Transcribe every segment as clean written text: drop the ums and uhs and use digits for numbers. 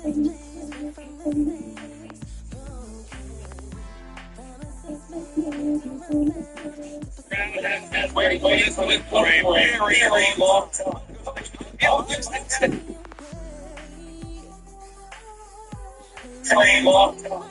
Waiting for a very long time. Very long time.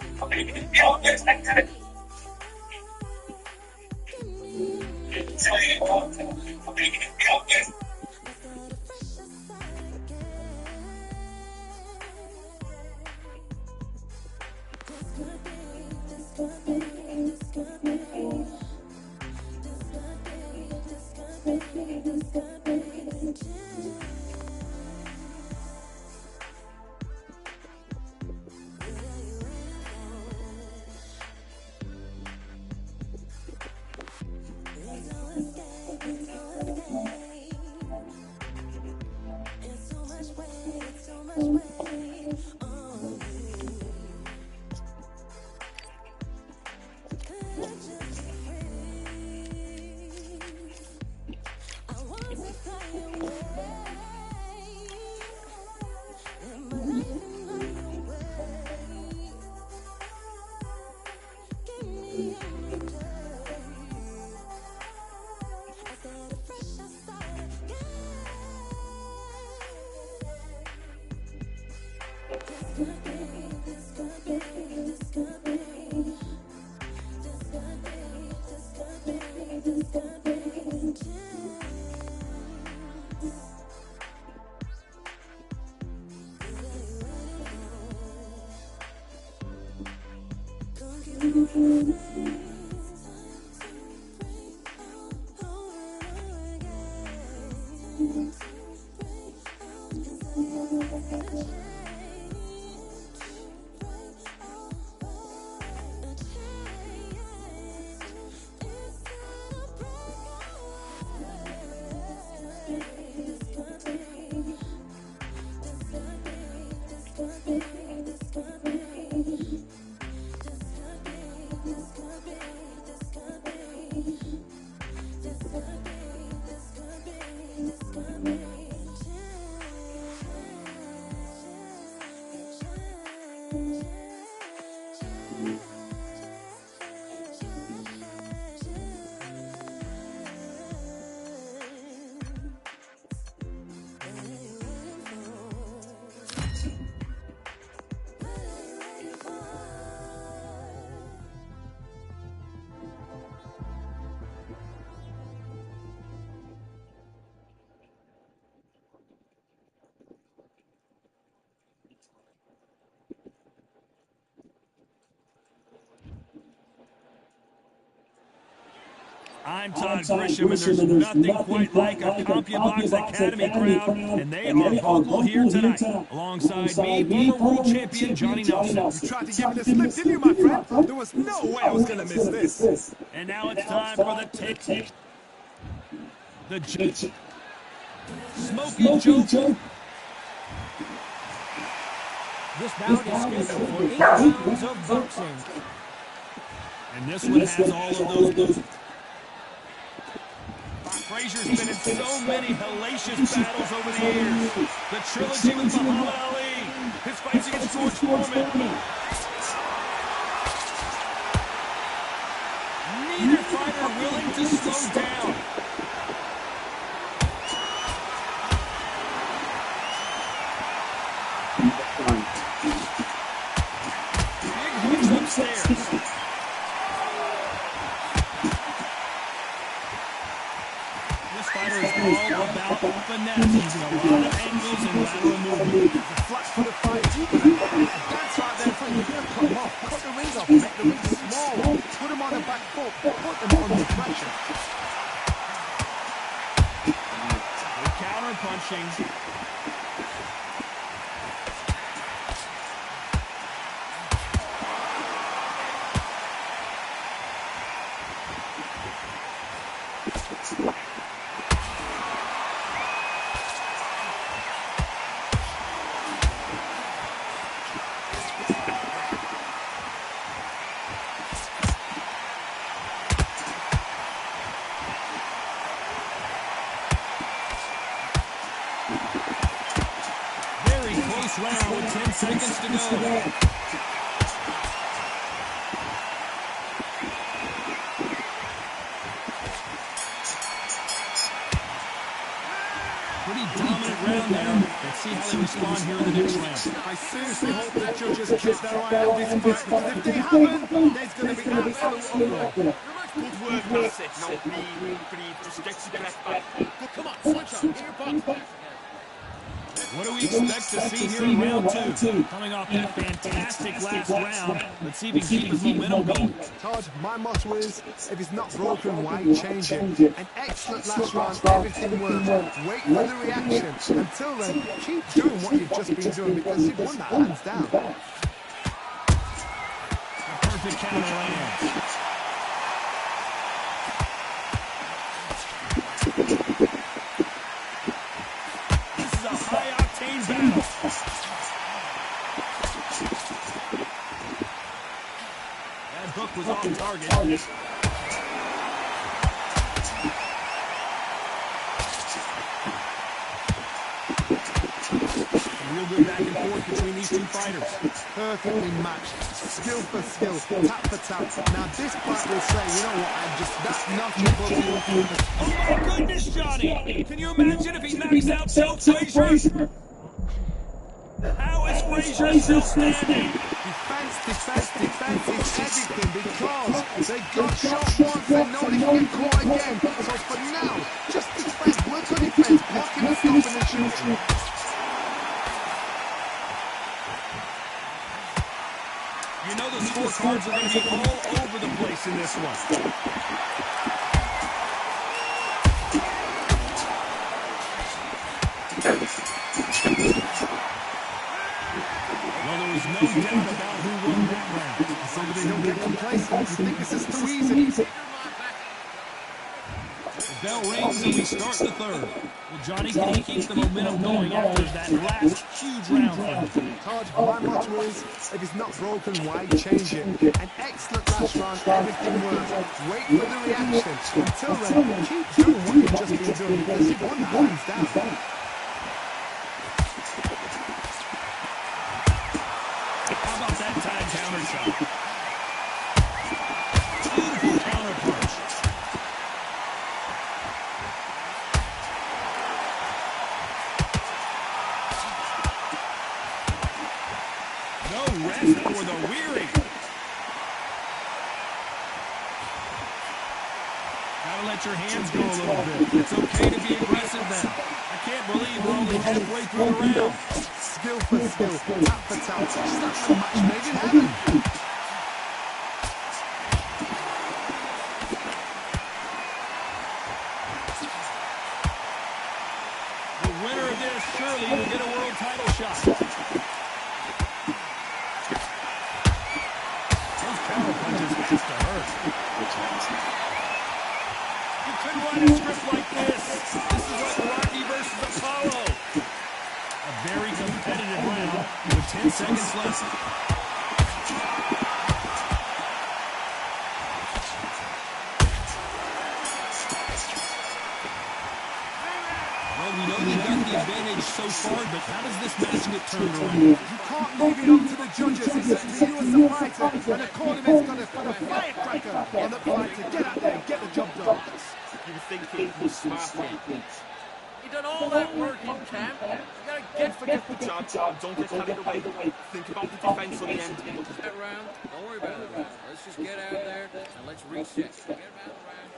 I'm Todd Grisham, and there's nothing quite like a CompuBox Academy crowd, and they are vocal here tonight. Alongside me, former world champion Johnny Nelson. You tried to give me the slip, didn't you, my friend? There was no way I was going to miss this. And now it's time for the tick. The Smoky Joe. This bout is scheduled for 8 rounds of boxing. And this one has all of those. Frazier's been in so many hellacious battles over the years. The trilogy with Muhammad Ali, his fights against George Foreman. Neither fighter willing to slow down. Big hooks upstairs. This fighter is all about finesse, using a lot of angles and lateral movement. The flat-footed fight. That's right there from the cut him off. Cut the rings off, make the rings small. Put him on the back foot. Put them under pressure. Good counter punching. 10 seconds to go. Pretty dominant round there. Let's see how they respond here in the next round. I seriously hope the judges keep their eye on this fight, because if they haven't, there's going to be absolute uproar. Good work, that's it. Now breathe, just get your breath back. But come on, sunshine, get your box. What do we expect to see here in round two? Coming off that fantastic last round, let's see if he can keep his momentum going. Todd, my motto is, if it's not broken, why change it? An excellent last round, everything worked. Wait for the reaction. Until then, keep doing what you've just been doing, because you've won that hands down. A perfect counter lands. Battle. That hook was off target. Real good back and forth between these two fighters. Perfectly matched. Skill for skill, tap for tap. Now this fight will say, you know what, I'm just that notch above you. Oh my goodness, Johnny! Can you imagine if he knocks out Del Frazier? How is Frazier still standing? Defense is everything, because they got shot once and know they can get caught again. So for now, just defense, work on defense, blocking and stopping and shooting. You know the scorecards are going to be all over the place in this one. Well, there was no doubt about who won that round. So they don't get complacent. You think this is too easy? The bell rings and we start the third. Well, Johnny, can he keep the momentum going after that last huge round? Todd, my motto is, if it's not broken, why change it? An excellent last round, everything worked. Wait for the reaction. Until then, keep doing what you've just been doing, because you've won the hands down. Counter shot. Beautiful counter punch. No rest for the weary. Gotta let your hands go a little bit. It's okay to be aggressive now. I can't believe we're only halfway through the round. Skill for skill, tap for tap. That's a match made in heaven. The winner of this surely will get a world title shot. Those counter punches have to hurt. You couldn't write a script like this. This is like Rocky versus Apollo. A very competitive round with 10 seconds left. Well, we know they got the advantage so far, but how does this match get turned around? You can't leave it up to the judges. It's up to you as the fighter, and the cornerman's going to put a firecracker on the fight to get out there and get the job done. You were thinking he was smart, kid. You done all that work in camp. You gotta Forget the job, don't get carried away. Think about the defense on the end. that round. Don't worry about it. Let's just get out there and let's reset. Forget about the round.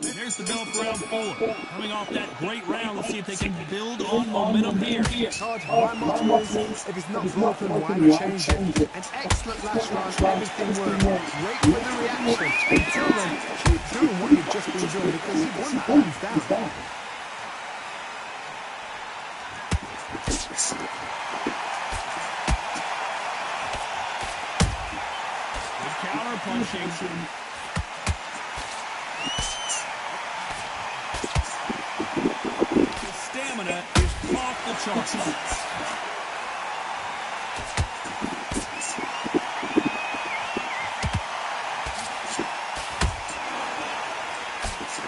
And there's the bell for round 4. Coming off that great round, let's see if they can build on momentum here. Todd, my motto is, if it's not broken, why change it? An excellent last round, everything worked. Wait for the reaction. Until then, keep doing what you've just been doing, because you've won that hands down. Good counter punching. His stamina is off the charts.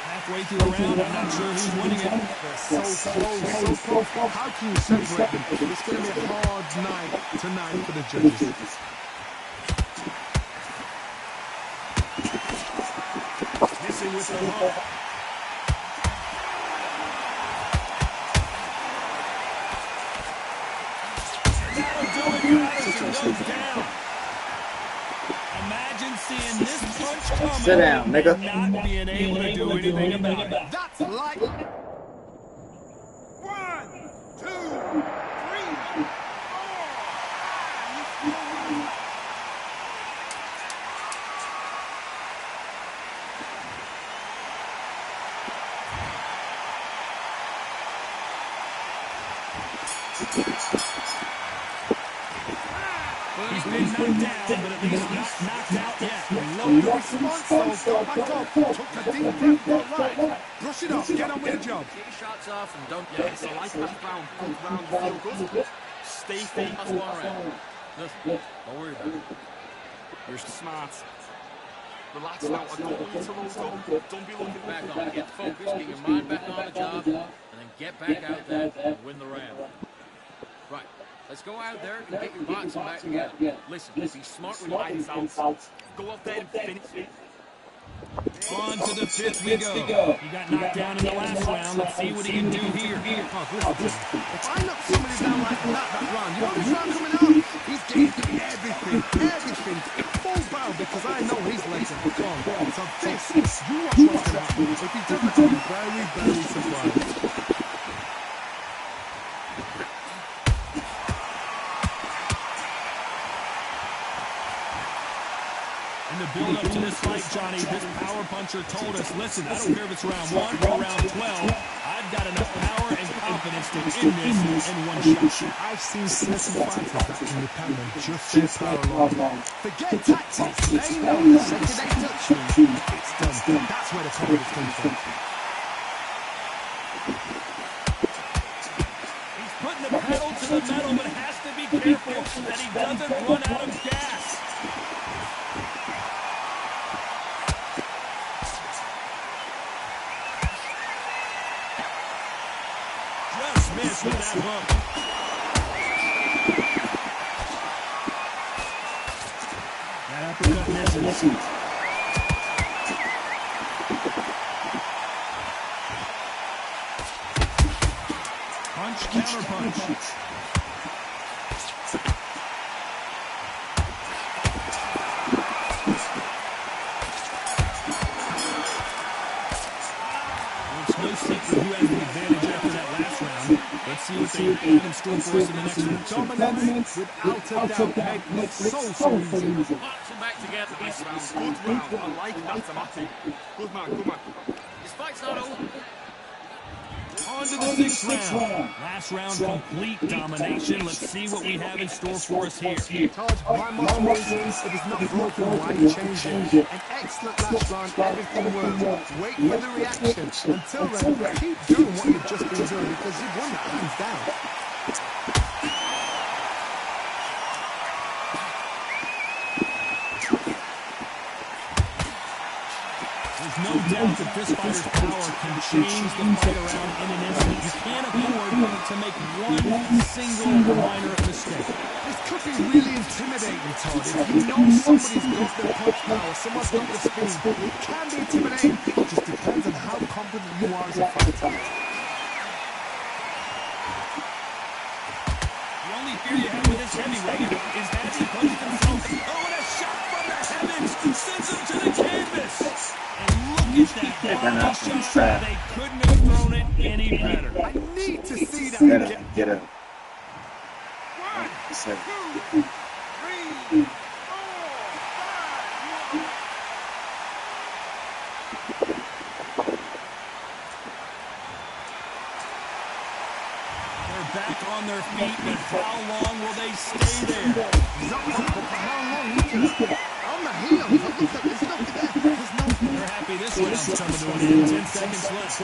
Halfway halfway through the round. I'm not sure who's winning it. They're so close, so close. How can you separate them? It's going to be a hard night tonight for the judges. Missing with the hook. That'll do it. Patterson goes down. Imagine seeing this punch coming. Sit down, nigga. And not being able to do anything about it. That's like 1, 2, 3, 4. He's been knocked down, but at least not knocked out yet. Love the response, though. Go back up. Took a deep breath, got right. Brush it off. Get on with the job. Keep your shots off and don't get it. Like that round. Good round. Feel good. Stay fit. That's one round. Listen, don't worry about it. You're smart. Relax now. I don't want you to load up. Don't be looking back on. Get focused. Get your mind back on the job. And then get back out there and win the round. Right. Let's go out there and get your boxing back together. Listen, be smart with your insults. Go out there and finish it. On to the fifth we go. He got knocked down in the last round. Let's see what he can do here. If I knock somebody down like that round, you know this round coming out? He's getting everything. Full barrel because I know his legs are gone. So this, you watch what's going to happen. If he doesn't, I'll be very, very surprised. In the build-up to this fight, Johnny, this power puncher told us, listen, I don't care if it's round 1 or round 12, I've got enough power and confidence to end this in one shot. I've seen certain fighters that can depend on just their power alone. Forget tactics. They know the second they touch you, it's done. That's where the confidence comes from. He's putting the pedal to the metal, but has to be careful that he doesn't run out of gas. Miss with that hook. That uppercut misses. Punch, counter punch. It's no secret who has the advantage after that last round. Let's see what they have in store for us in the next round. Dominance, without a doubt, makes so easy. Box them back together this round. Good round. I like that, Amati. Good man. This fight's not over. On to the sixth round. Last round, complete domination. Let's see what we have in store for us here. Todd, my motto is, if it's not broken, why change it? An excellent last round, everything worked. Wait for the reaction. Until then, keep doing what you've just been doing because you've won that hands down. There's no doubt that this fighter's power can change the fight around in an instant. You can't afford to make one single minor mistake. This could be really intimidating, Todd. If you know somebody's got the punch power, someone's got the speed, it can be intimidating. It just depends on how confident you are as a fighter. The only fear you have with this heavyweight is that he punched himself. Oh, and a shot from the heavens sends him to the canvas. And look at that shot. They couldn't have thrown it any better. I need to see that again. Get up. 1, 2, 3, 4, 5. They're back on their feet, but how long will they stay there? On the heels. There's nothing there. They're happy this round's coming to an end. 10 seconds left.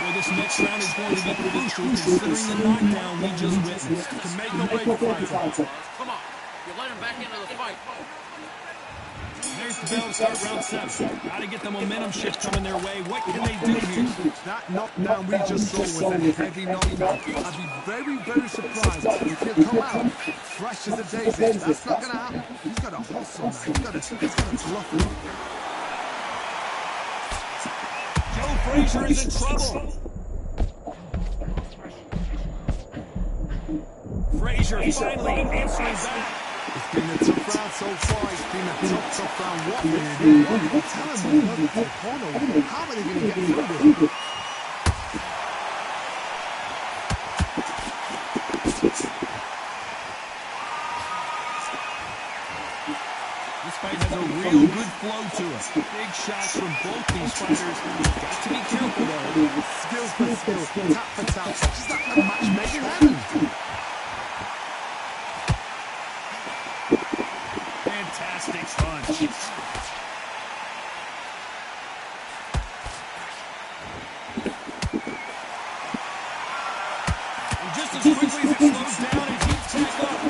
With this next round is going to be crucial considering the knockdown we just witnessed. To make or break the fighter. Come on. You let him back into the fight. There's the bell to start round 7. Got to get the momentum shift coming their way. What can they do here? That knockdown we just saw was a heavy knockdown. I'd be very, very surprised if he'll come out fresh as a daisy. That's not going to happen. He's got to hustle now. He's got to bluff him. Joe Frazier is in trouble. Frazier finally answering back. It's been a tough round so far. It's been a tough round. What will they do? Tell him what the corner. How are they going to get through this? This fight has a real good flow to it. Big shots from both these fighters. Got to be careful though. Skill for skill, tap for tap. Just like a match made in heaven. Fantastic punch. And just as quickly as it slows down, it keeps back up.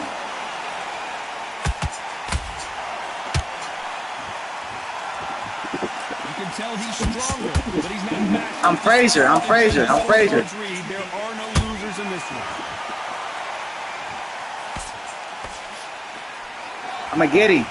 You can tell he's stronger, but he's not back. I'm Frazier. There are no losers in this one. I'ma get him.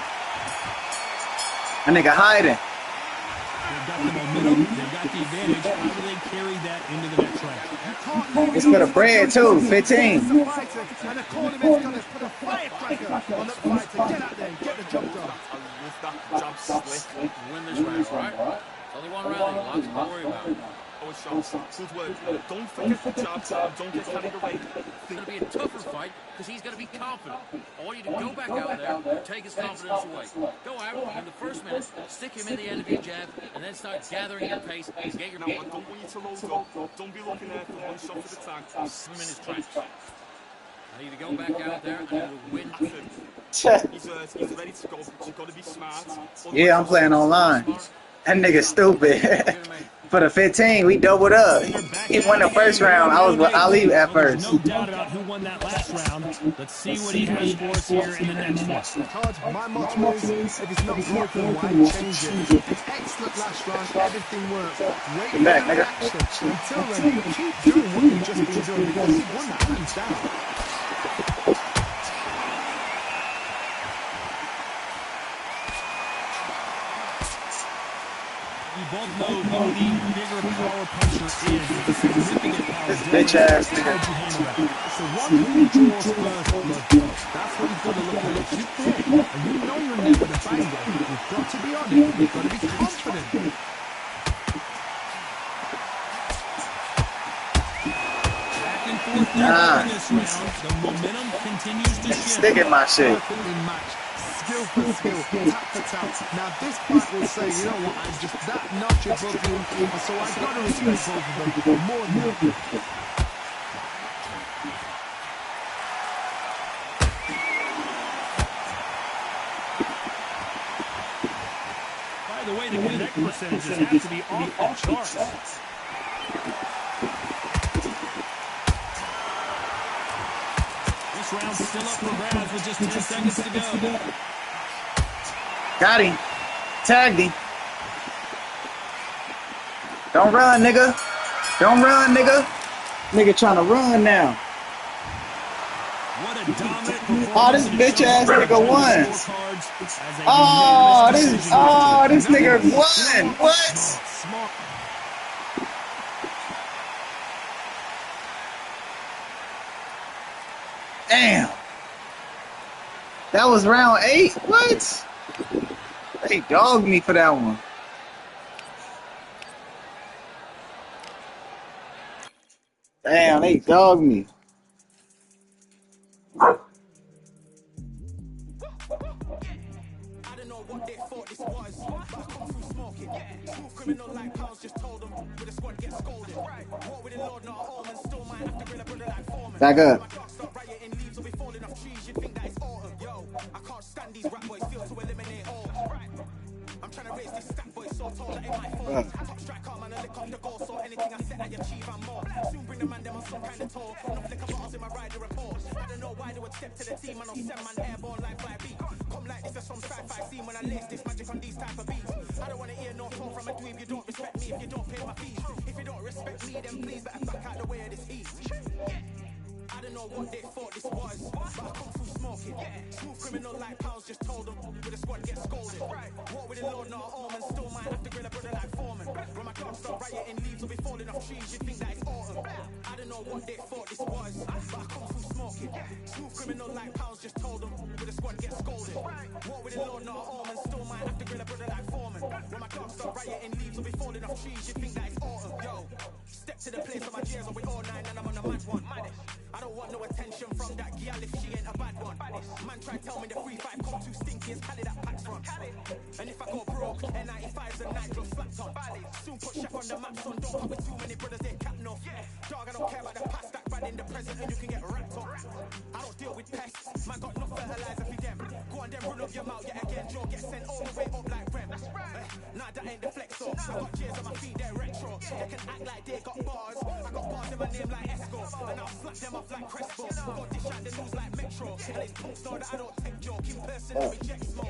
That nigga hiding. They've got the momentum, they've got the advantage. How do they carry that into the next round? It's for the bread too. 15. And the cornerman's going to put a firecracker on the fighter. Get out there and get the job done. Lift that jab slick. Win this round, right? It's only one round, lads. Don't worry about it. Oh, shots. Good work. Don't forget the jabs. Don't get carried away. It's going to be a tougher fight because he's going to be confident. I want you to go back out there, take his confidence away. Go out in the first minute, stick him in the end of your jab, and then start gathering your pace and get your... Now, I don't want you to load up. Don't be looking there for one shot at a time. Swim in his tracks. I need to go back out there and we'll win. He's ready to go. You've got to be smart. Yeah, I'm playing online. That nigga stupid. For the 15, we doubled up. He won the first round. I was with Ali at first. No doubt about who won that last round. Let's see what he has for us here in the next one. Todd, my motto is, if it's not broken, why change it? Excellent last round, everything worked. Wait for the reaction. Until then, keep doing what you've just been doing because you've won that hands down. We both know who the bigger power puncher is with a significant power. This bitch ass nigga. So one who draws first, that's what you've got to look at. You hit, and you know you're in there for the banger. You've got to be on it. You've got to be confident. Back and forth in this round. The momentum continues to shift. Stick in my shit. Perfectly matched. Skill for skill, tap for tap. Now this fight will say, you know what, I'm just that notch above you, so I've got to respect both of them more than that. By the way, the connect percentages have to be off the charts. This round's still up for grabs with just 10 seconds to go. Got him. Tagged him. Don't run, nigga. Don't run, nigga. Nigga trying to run now. What a dominant performance. Oh, this bitch ass nigga won. This nigga won. What? Smart. Damn. That was round 8? What? They dogged me for that one. Damn, they dogged me. I don't know what they thought this was, but I come through smoking. Smooth criminal like pounds, just told them with a squad get scolded. What with the Lord, not home, and still might have to grill a brother like Foreman. Back up. Stop rioting, leaves will be falling off trees, you think that it's autumn. Yo, I can't stand these rap boys, feel to eliminate all. I'm trying to raise this stat boy so tall that it might fall. Top striker, man, flick off the goal, so anything I set I achieve and more. Soon bring the man them on some kind of tour. No flick of bars in my rider report. I don't know why they would step to the team and I'll send man airborne like fly beat. Come like this is some sci-fi scene when I lace this magic on these type of beats. I don't wanna hear no talk from a dweeb. You don't respect me if you don't pay my fees. If you don't respect me, then please better back out the way of this heat. I don't know what they thought this was, but I come through smoking. Smooth criminal like pounds, just told them with a squad get scolded. Walk with the Lord, not an omen. Still might have to grill a brother like Foreman. When my dogs start rioting, leaves will be falling off trees. You think that it's autumn? I don't know what they thought this was, but I come through smoking. Smooth criminal like pounds, just told them with a squad get scolded. Walk with the Lord, not an omen. Still might have to grill a brother like Foreman. When my dogs start rioting, leaves will be falling off trees. You think that it's autumn? Yo, step to the place of my cheers, are we all nine and I'm on a mad one. I don't want no attention from that girl if she ain't a bad one. Man try tell me the 3-5 come too stinky as Cali that packs from. And if I go broke, N95s and nightclubs slapped on. Soon put chef on the map, son. Don't come with too many brothers, they cap no. Dog, I don't care about the past, that bad in the present and you can get wrapped up. I don't deal with pests, man got no fertilizer for them. Go on then run up your mouth yet again, Joe get sent all the way up like Rem. Nah, that ain't the flex up. I got cheers on my feet, they're retro. They can act like they got bars. I got bars in my name like Esco, and I'll slap them off like Crespo. Got dish out the news like Metro, and it's punks know that I don't take joke. In person, I reject smoke.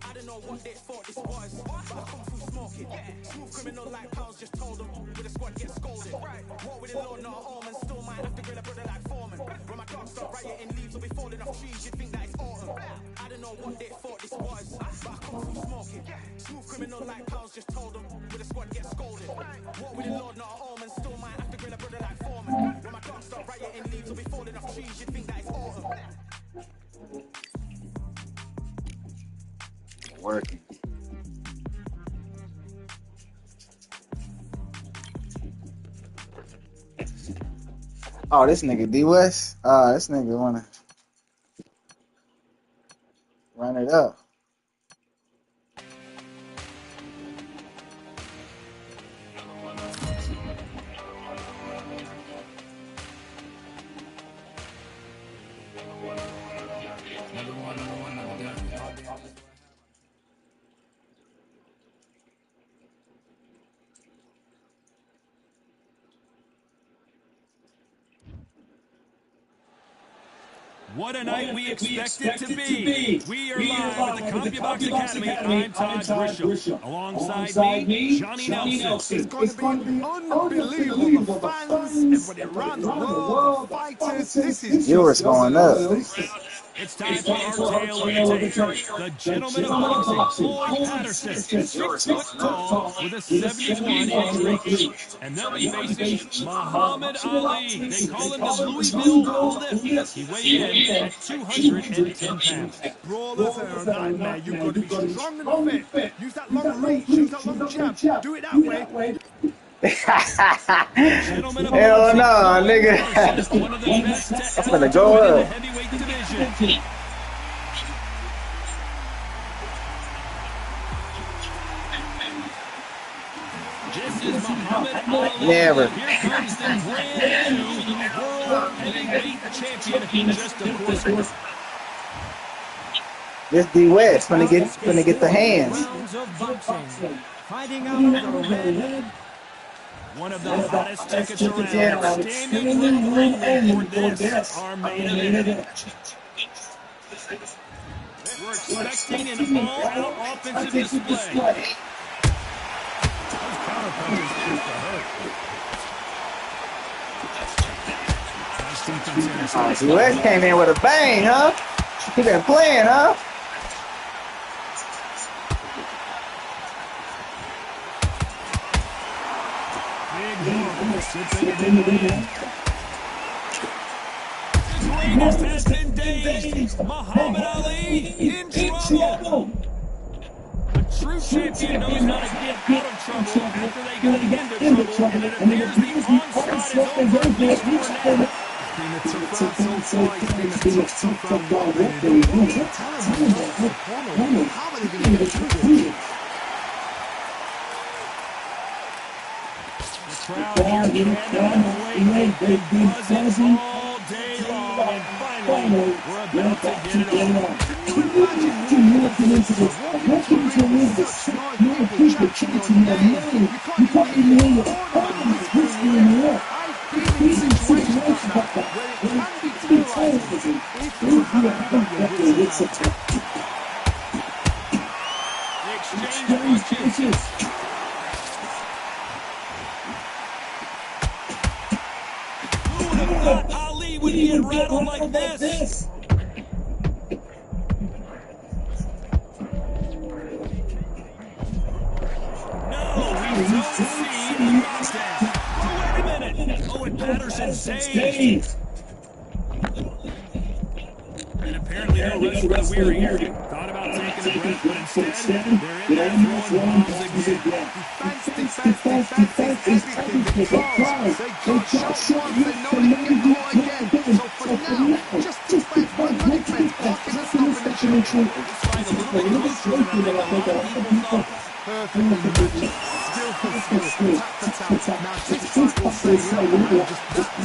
I don't know what they thought this was, but I come through smoking. Smooth criminal like pounds, just told them with a squad get scolded. Walk with the Lord, not an omen. Still might have to grill a brother like Foreman. When my dogs start rioting, leaves will be falling off trees. You think that it's autumn? I don't know what they thought this was, but I come through smoking. Smooth criminal like pounds, just told them with a squad get scolded. Walk with the Lord, not an omen. Still might have to grill a brother like Foreman. When my dogs start rioting, leaves will be falling off trees. You think that it's autumn? Working. Oh, this nigga D West. This nigga wanna run it up. What a night we expect it to be. We are live at the CompuBox Academy. I'm Todd Grisham. Alongside me, Johnny Nelson. It's going to be unbelievable. The fans, everybody around the world, the fighters. This is Viewers going up. It's time for our tale of the tape. The gentleman of boxing, Floyd Patterson, 6 foot tall with a 71-inch reach. And they'll be facing Muhammad Ali. They call him the Louisville Lift. He weighed in at 210 pounds. Brawlers are a nightmare. You've got to be strong and fit. Use that long reach, use that long jab. Do it that way. Hell no, nigga. One of the best I'm gonna go in the up. heavyweight division. This is Muhammad Ali. Never. Here comes the brand new world heavyweight champion, just a course. This D West gonna get the hands. Rounds of boxing. Fighting out of the red. One of the hottest tickets around. Standing room for this, our main event. We're expecting an all-out offensive display. Those counter punches just to hurt. D West came in with a bang, huh? He been playing, huh? His greatest has been dazed. Muhammad Ali in trouble. A true champion knows how to get out of trouble after they get into trouble, and it appears the onslaught is over at least for now. It's been a tough round so far. It's been a tough round already. How are they going to get through it? Crowd here can wait. They've been buzzing all day long, and finally, we're about to get it on. Can you imagine more confidence walking into a ring with such noise, people chanting your name? You can't even hear your cornerman whispering in your ear. I've been in situations like that where it can be demoralising if you haven't got your wits about you. The exchange punches. Who would have thought Ali would get rattled like this? No, we don't see a knockdown. Oh, wait a minute. Oh, and Patterson saves. And apparently no rest for the weary. Thought about taking a breath, but instead, they're in there throwing bombs again. Defense is everything because they got shot once, they know they can go again. So for now, just sit back for the defense, blocking and stopping the shooting. Find a little bit closer than I think a lot of people thought. Perfectly matched, skill for skill, tap for tap. Now this fight will say, just that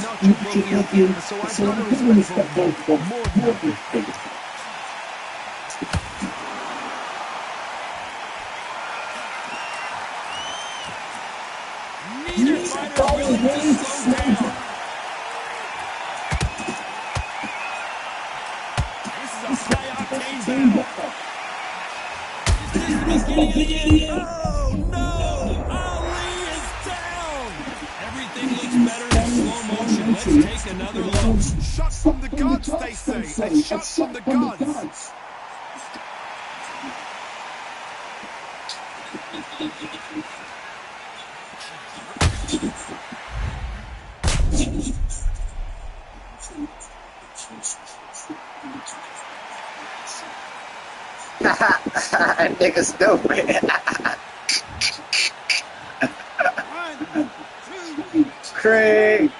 notch above the other, so I gotta respect both more than anything. Neither fighter willing to slow down. This is a high-octane battle. Is this the beginning of the end? Oh, no! Ali is down! Everything looks better in slow motion. Let's take another look. Shot from the gods, they say. A shot from the gods. That nigga stupid. Craig.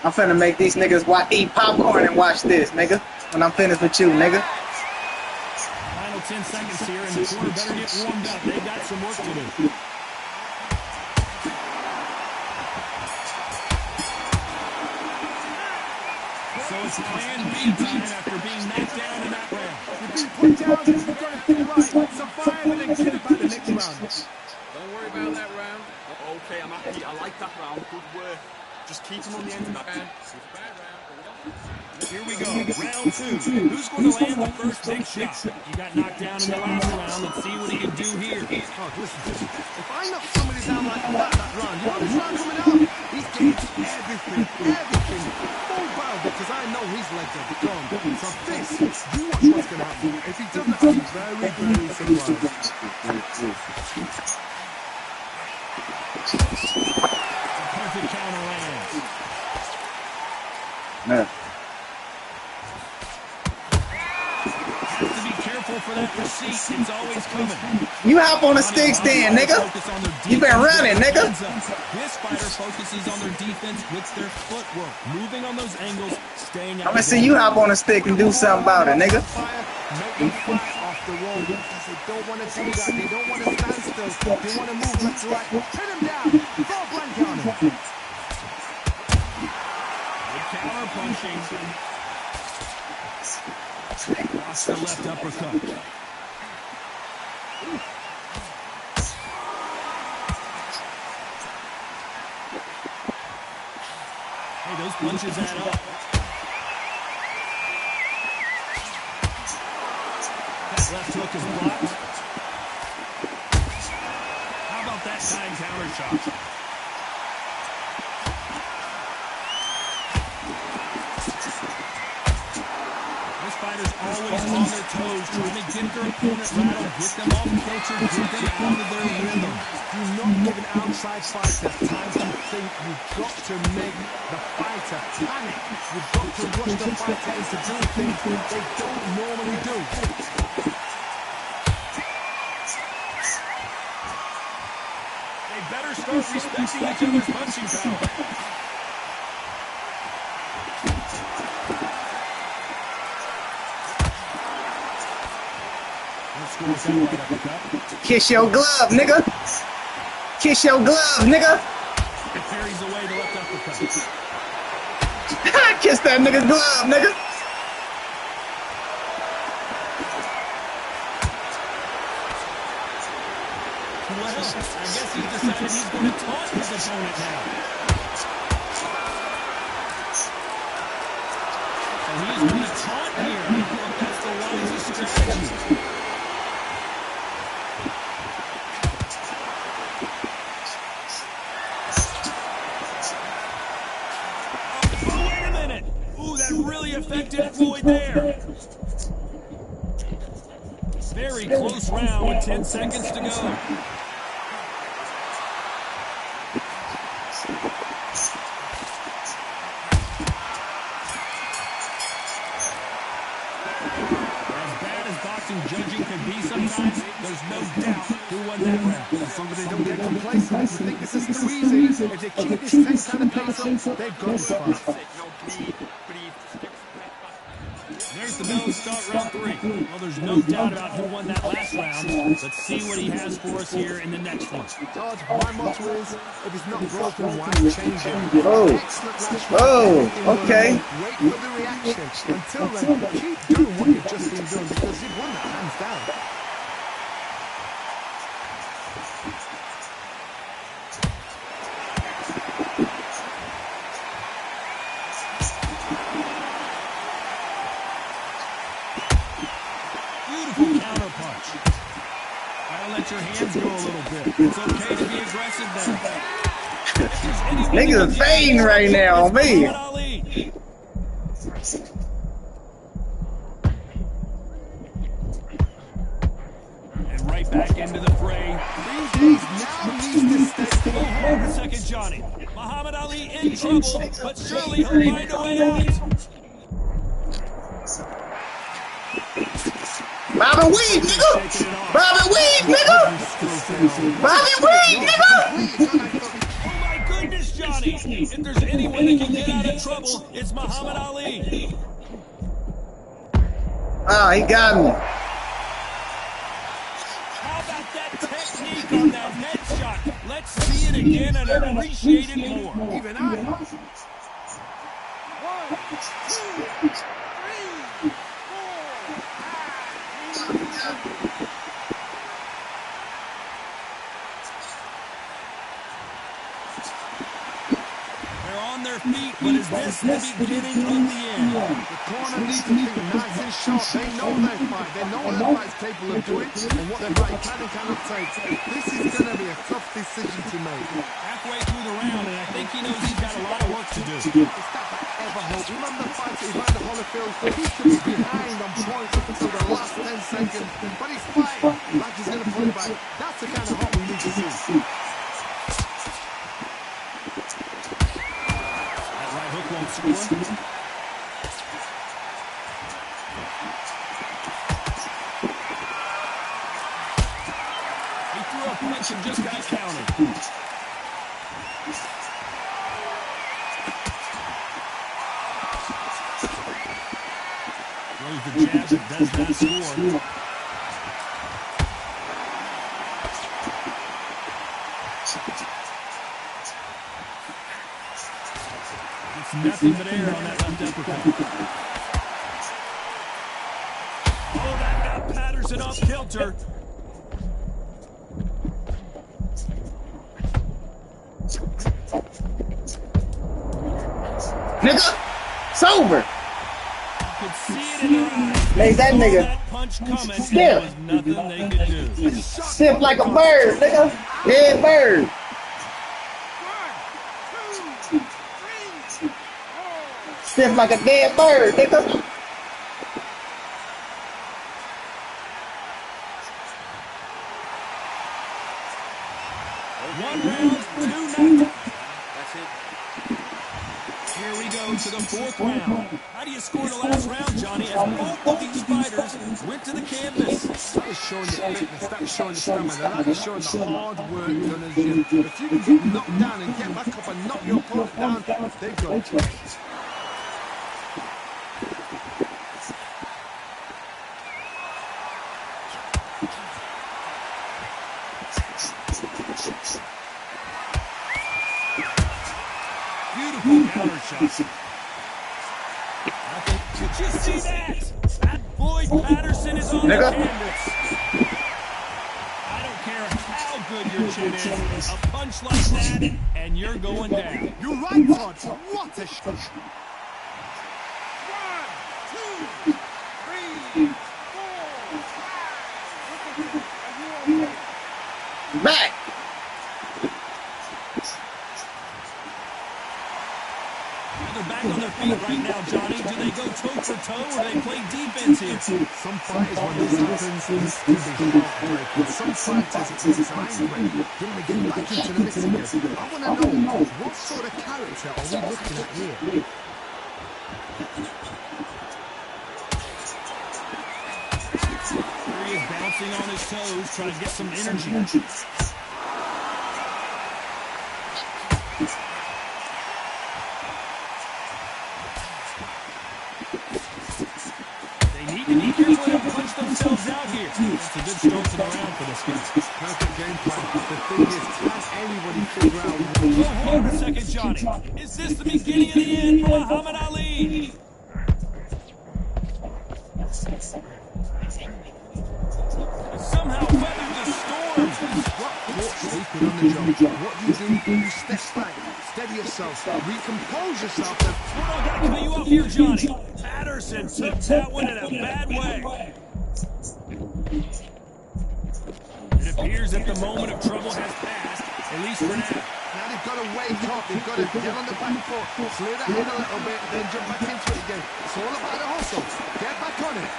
I'm finna make these niggas eat popcorn and watch this, nigga. When I'm finished with you, nigga. Final 10 seconds here, and the corner better get warmed up. They got some work to do. So it's plan B time after being knocked down in that round. You've been put down, you've got to feel right. Survive and then get about the next round. Don't worry about that round. Okay, I'm happy. I like that round. Good work. Just keep him on the end of that round. It's a bad round. Here we go, round two. Who's going to land the first big shot? He got knocked down in the last round. Let's see what he can do here. Oh, listen, if I knock somebody down like that round, you know this round coming out? He's getting everything. Full bow, because I know his legs are gone. So this, you watch what's going to happen. If he doesn't, I'll be very, very surprised. Perfect counter lands. Yeah. Have to be careful for that receipt. It's always coming. You hop on the stick stand, nigga. You been running, nigga. This fighter focuses on their defense with their footwork, moving on those angles, staying out. I'm gonna see you hop on the stick and do something about it, nigga. Make them fly off the road because they don't want to do that. They don't want to stand still. They want to move left to right. Pin them down. Throw a blanket on them. Good counter punching. Lost the left uppercut. Hey, those punches add up. That left hook is blocked. How about that time counter shot? This fighter's always on their toes, trying to get their opponent rattled, get them off kilter, get them out of their rhythm. Do not give an outside fighter time to think. You've got to make the fighter panic. You've got to rush the fighter into doing things they don't normally do. They better start respecting each other's punching power. Kiss your glove, nigga. Kiss your glove, nigga. It carries away the left uppercut. Kiss that nigga glove, nigga. Well, I guess he decided he's going to taunt his opponent now. So he's going to taunt here. I feel like that's the wisest strategy. Oh, wait a minute. Ooh, that really affected Floyd there. Very close round with 10 seconds to go. Judging can be sometimes, there's no doubt who won that round. As long as they don't get complacent, if you think this is too easy, if they keep this same kind of pace up, they've gone far. There's the bell to start round 3. Well, there's no doubt about who won that last round. Let's see what he has for us here in the next one. George, my motto is, if it's not broken, why change it? Oh. Excellent last round. Oh, okay. Wait for the reaction. Until then, keep doing what you've just been doing because you've won that hands down. Let your hands go a little bit. It's okay to be aggressive now. Niggas fading right now on me. And right back into the fray. Hold on a second, Johnny. Muhammad Ali in trouble, but surely he'll find a way out. Bobby Weed, nigga! Bobby Weed, nigga! Bobby Weed, nigga! Oh my goodness, Johnny! If there's anyone that can get out of trouble, it's Muhammad Ali. Oh, he got me. How about that technique on that head shot? Let's see it again and appreciate it more. Even I. 1, 2, 3, 4, 5. They're on their feet, but is this the beginning of the end? The corner needs to think nice and sharp. They know their fight. They know what their fight's capable of doing and what their fight can and cannot take. This is going to be a tough decision to make. Halfway through the round, and I think he knows he's got a lot of work to do. It's that ever hope. Remember the fight Evander Holyfield? He could be behind on points up until the last 10 seconds, but he's fighting like he's going to put it back. That's the kind of hope we need to see. That right hook won't score. He threw a punch and just got countered. Throws the jab that does not score. It's nothing but air on that left uppercut. Oh, that got Patterson off kilter. Nigga, sober. Could see it in their eyes. Made that nigga That punch coming. stiff. There was nothing they could do. Stiff like a bird, nigga. Dead bird. 1, 2, 3, 4. Stiff like a dead bird, nigga. One round, 2-0. That's it. Here we go to the fourth round. How do you score the last round, Johnny? As both of these fighters went to the canvas. That is showing the fitness, that is showing the stamina, that is showing the hard work done as gym. If you can get knocked down and get back up and knock your opponent down, they've got it. Beautiful counter shot. see that? Floyd Patterson is on the Nigga. canvas. I don't care how good your chin is. A punch like that, and you're going down. You're right, Todd. What a shot. 1, 2, 3, 4, 5. Back. They're back on their feet right now, Johnny. Do they go toe-for-toe or they play defense here? Some fighters, when this happens, it's to be heartbreaking. Some fighters, it's angry. Then they get back into the mix again. I want to know, what sort of character are we looking at here? Here he is bouncing on his toes, trying to get some energy. They need to be careful to punch themselves out here. It's a good start to the round for this guy. Perfect game plan. The thing is, can anybody figure out Oh, hold on a second, Johnny. Is this the beginning of the end for Muhammad Ali? Somehow weathered the storm. sleeping on the job? What do? You step back, steady yourself, recompose yourself. Hold on, gotta cut you off here, Johnny. Patterson took that one in a bad way. It appears that the moment of trouble has passed, at least for now. Now they've got to wake up, they've got to get on the back foot, clear the head a little bit, then jump back into it again. It's all about the hustle. Get back on it.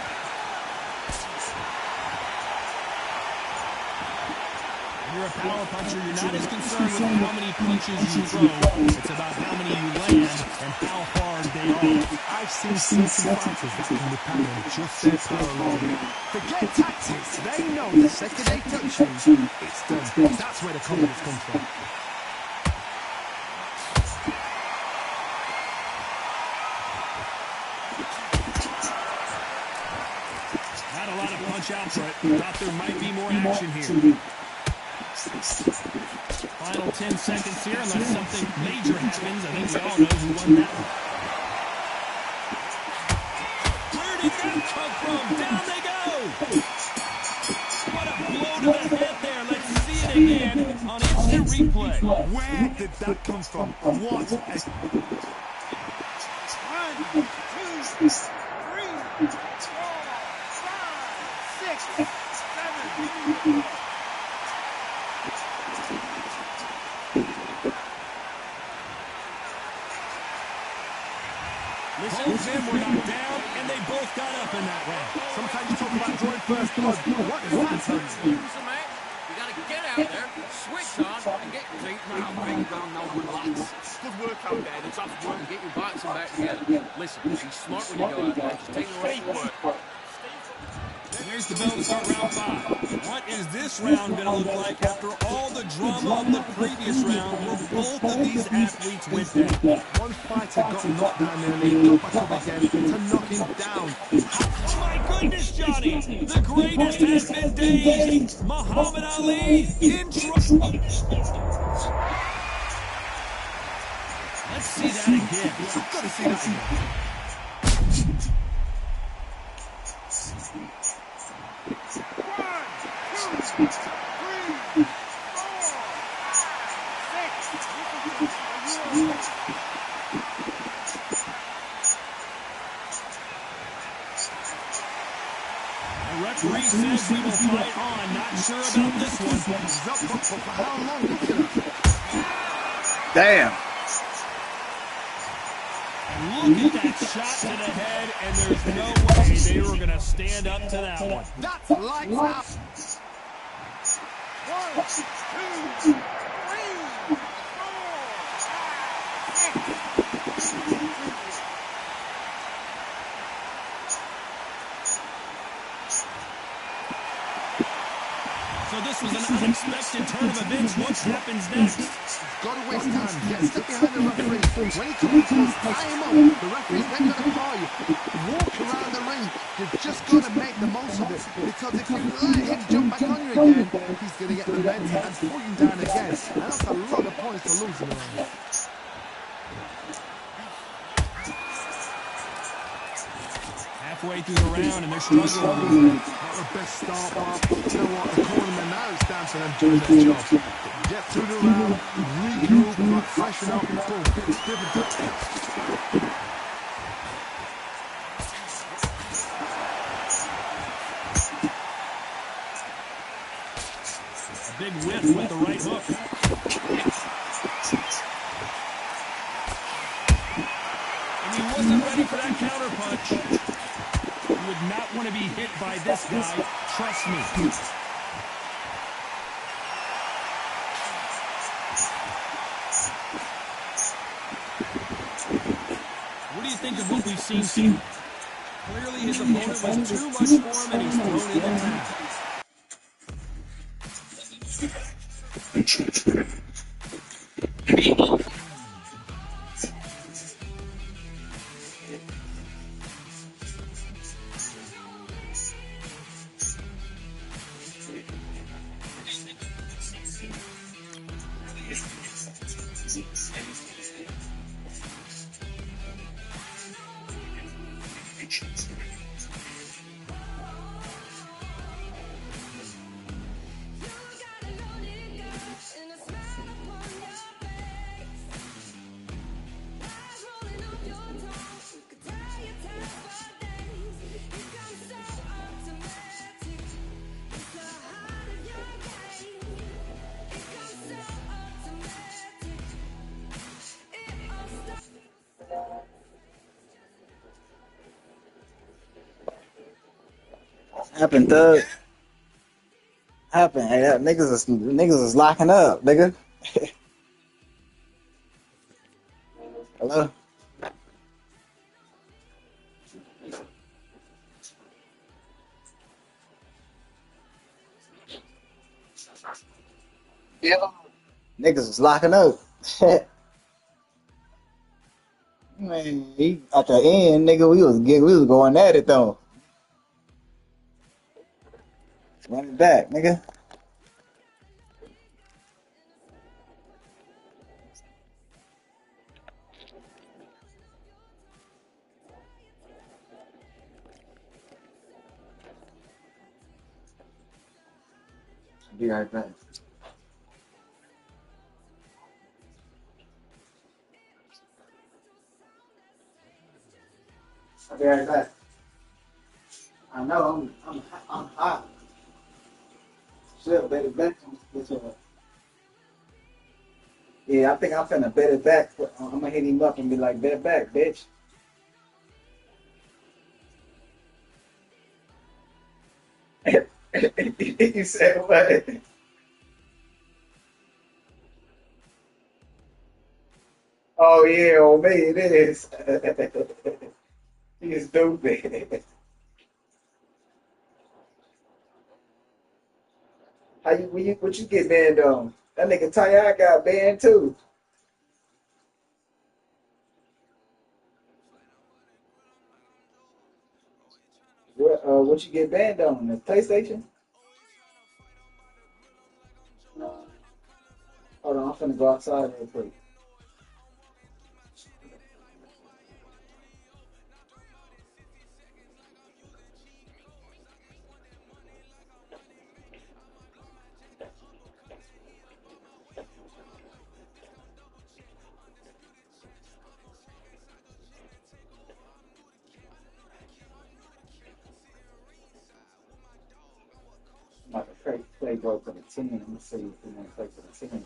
When you're a power puncher, you're not as concerned with how many punches you throw. It's about how many you land and how hard they are. I've seen certain fighters that can depend on just their power alone. Forget tactics. They know the second they touch you, it's done. That's where the confidence comes from. Not a lot of punch output. Thought there might be more action here. Final 10 seconds here, unless something major happens. I think we all know who won that one. Where did that come from? Down they go! What a blow to the head there. Let's see it again on instant replay. Where did that come from? What a... 1, 2, 3, 4, 5, 6, 7. Listen, them were knocked down, and they both got up in that round. Sometimes you talk about drawing first blood. What does that tell you? So, mate, you got to get out there, switch on, and get your feet round, bring down, now relax. Good work out there. The top's work, get your backs and back together. Listen, be smart when you go out there. Just take the right work. And there's the bell to start round 5. What is this round going to look like after all the drama of the previous round where both of these athletes went down? One fighter got knocked down early, got back up again to knock him down. Oh my goodness, Johnny! The greatest has been dazed! Muhammad Ali in trouble! Let's see that again. I've got to see that again. 1, 2, 3, 4, 5, 6. The referee says we will fight on. Not sure about this one. For how long? Look at him. Damn. Look at that shot to the head, and there's no way they were going to stand up to that one. That's lights out. 1, 2, 3, 4, 5, 6. So this was an unexpected turn of events. What happens next? Got to waste time. Get stuck behind the referee. When he comes close, tie him up. The referee's then going to call you. Walk around the ring. You've just got to make the most of it. Because if you let him jump back on you again, he's going to get the momentum and pull you down again. And that's a lot of points to lose in the round. halfway through the round, and they're struggling a little bit. Not the best start, but you know what? The cornermen now, it's down to them doing their job. Get through the round, regroup, like freshen up, boom, different tactics. A big whiff with the right hook. And he wasn't ready for that counter punch. You would not want to be hit by this guy. Trust me. What do you think of what we've seen here? Clearly his opponent was too much for him, and he's thrown in the towel. Happened, Thug. Happened. Hey, that niggas is locking up, nigga. Hello? Yeah. Niggas is locking up. Man, at the end, nigga, we was going at it though. Run it back, nigga. Be right back. I'll be right back. I know I'm hot. Shit, bet it back. Yeah, I think I'm finna bet it back. I'm gonna hit him up and be like, bet it back, bitch. You said what? Oh yeah, on me it is. He's stupid. What you get banned on? That nigga Ty got banned too. What you get banned on? The PlayStation? Hold on, I'm finna go outside real quick. I'm about to play bro for the team. Let me see if we want to play for the team.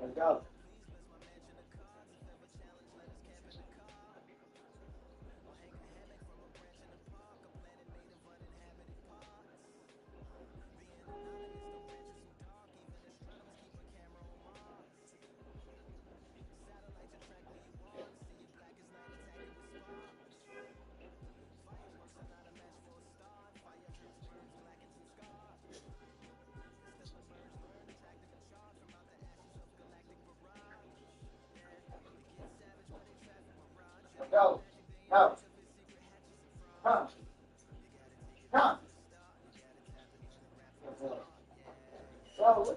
Let's go. Go. Go. Come. Come. Go.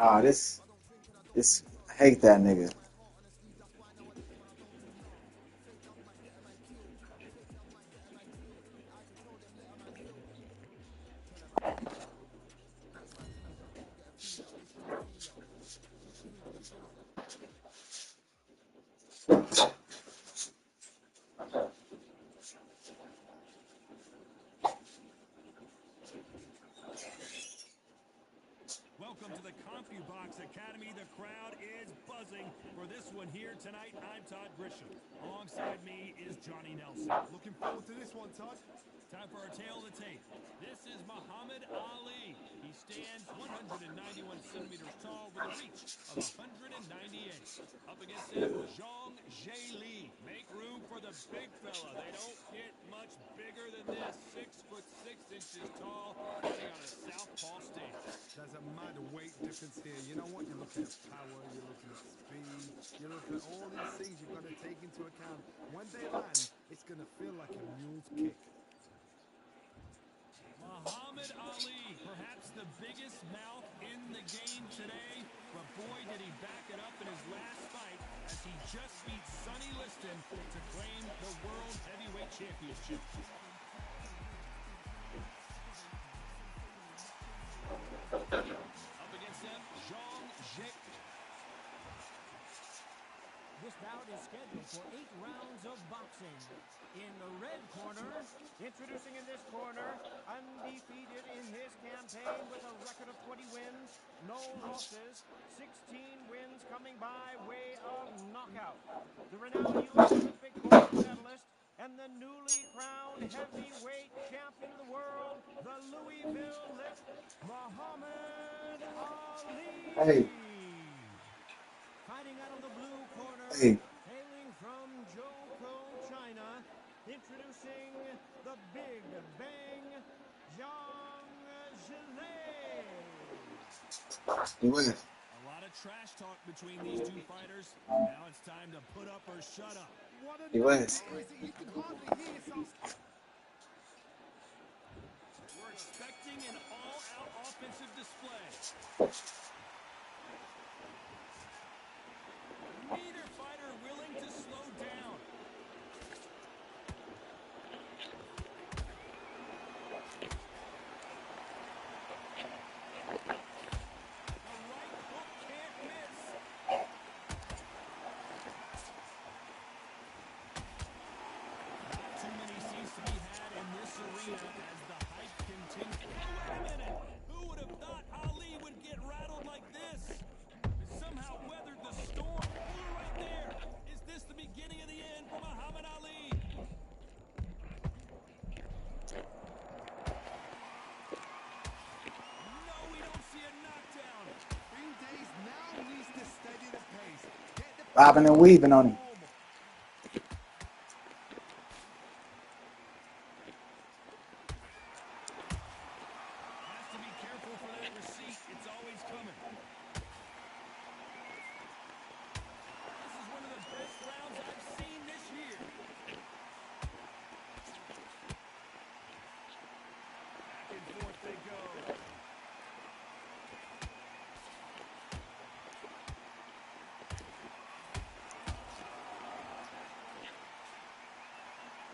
Ah, this, I hate that nigga. Welcome to the CompuBox Academy. The crowd is buzzing for this one here tonight. I'm Todd Grisham. Alongside me is Johnny Nelson. Looking forward to this one, Todd. Time for our tail of the tape. This is Muhammad Ali. He stands 191 centimeters tall with a reach of 198. Up against him, Zhang Zheli. Make room for the big fella. They don't get much bigger than this. 6'6" tall, fighting on a southpaw stance. There's a mad weight difference here. You know what? You're looking at power, you're looking at speed, you're looking at all these things you've got to take into account. When they land, it's going to feel like a mule's kick. Muhammad Ali, perhaps the biggest mouth in the game today, but boy did he back it up in his last fight as he just beat Sonny Liston to claim the World Heavyweight Championship. Up against him, Zhang Zheli. This bout is scheduled for 8 rounds of boxing. In the red corner, introducing in this corner, undefeated in his campaign with a record of 20 wins, no losses, 16 wins coming by way of knockout. The renowned U.S. Olympic gold medalist and the newly crowned heavyweight champion of the world, the Louisville Lift, Muhammad Ali. Hey, Fighting out of the blue corner, hey. hailing from Zhoukou, China, introducing the Big Bang, Zhang Zheli. You win. A lot of trash talk between these two fighters. Now it's time to put up or shut up. What a You wins. you can hardly hear some. We're expecting an all-out offensive display. Neither fighter willing to slow down. The right hook can't miss. Not too many seats to be had in this arena as the hype continues. Oh, wait a minute. Who would have thought Ali would get rattled like this? Somehow weathered the storm. Ooh, right there. Is this the beginning of the end for Muhammad Ali? No, we don't see a knockdown. Green Days now needs to steady the pace. Get the Bobbing and weaving on him. Has to be careful for that receipt. It's always coming. This is one of the best rounds I've seen this year. Back and forth they go.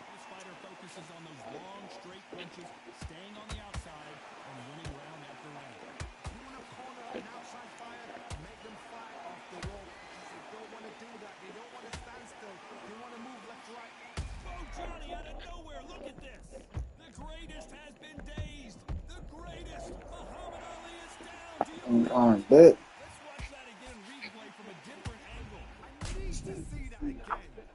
This fighter focuses on those long, straight punches, staying on the outside and winning round after round. You want to corner an outside fighter, make them fight off the rope. They don't want to do that. They don't want to stand still. They want to move left, right. Oh, Johnny, out of nowhere, look at this. The greatest has been dazed. The greatest. Muhammad Ali is down. Do you believe On it? bet. Let's watch that again, replay from a different angle. I need to see that again.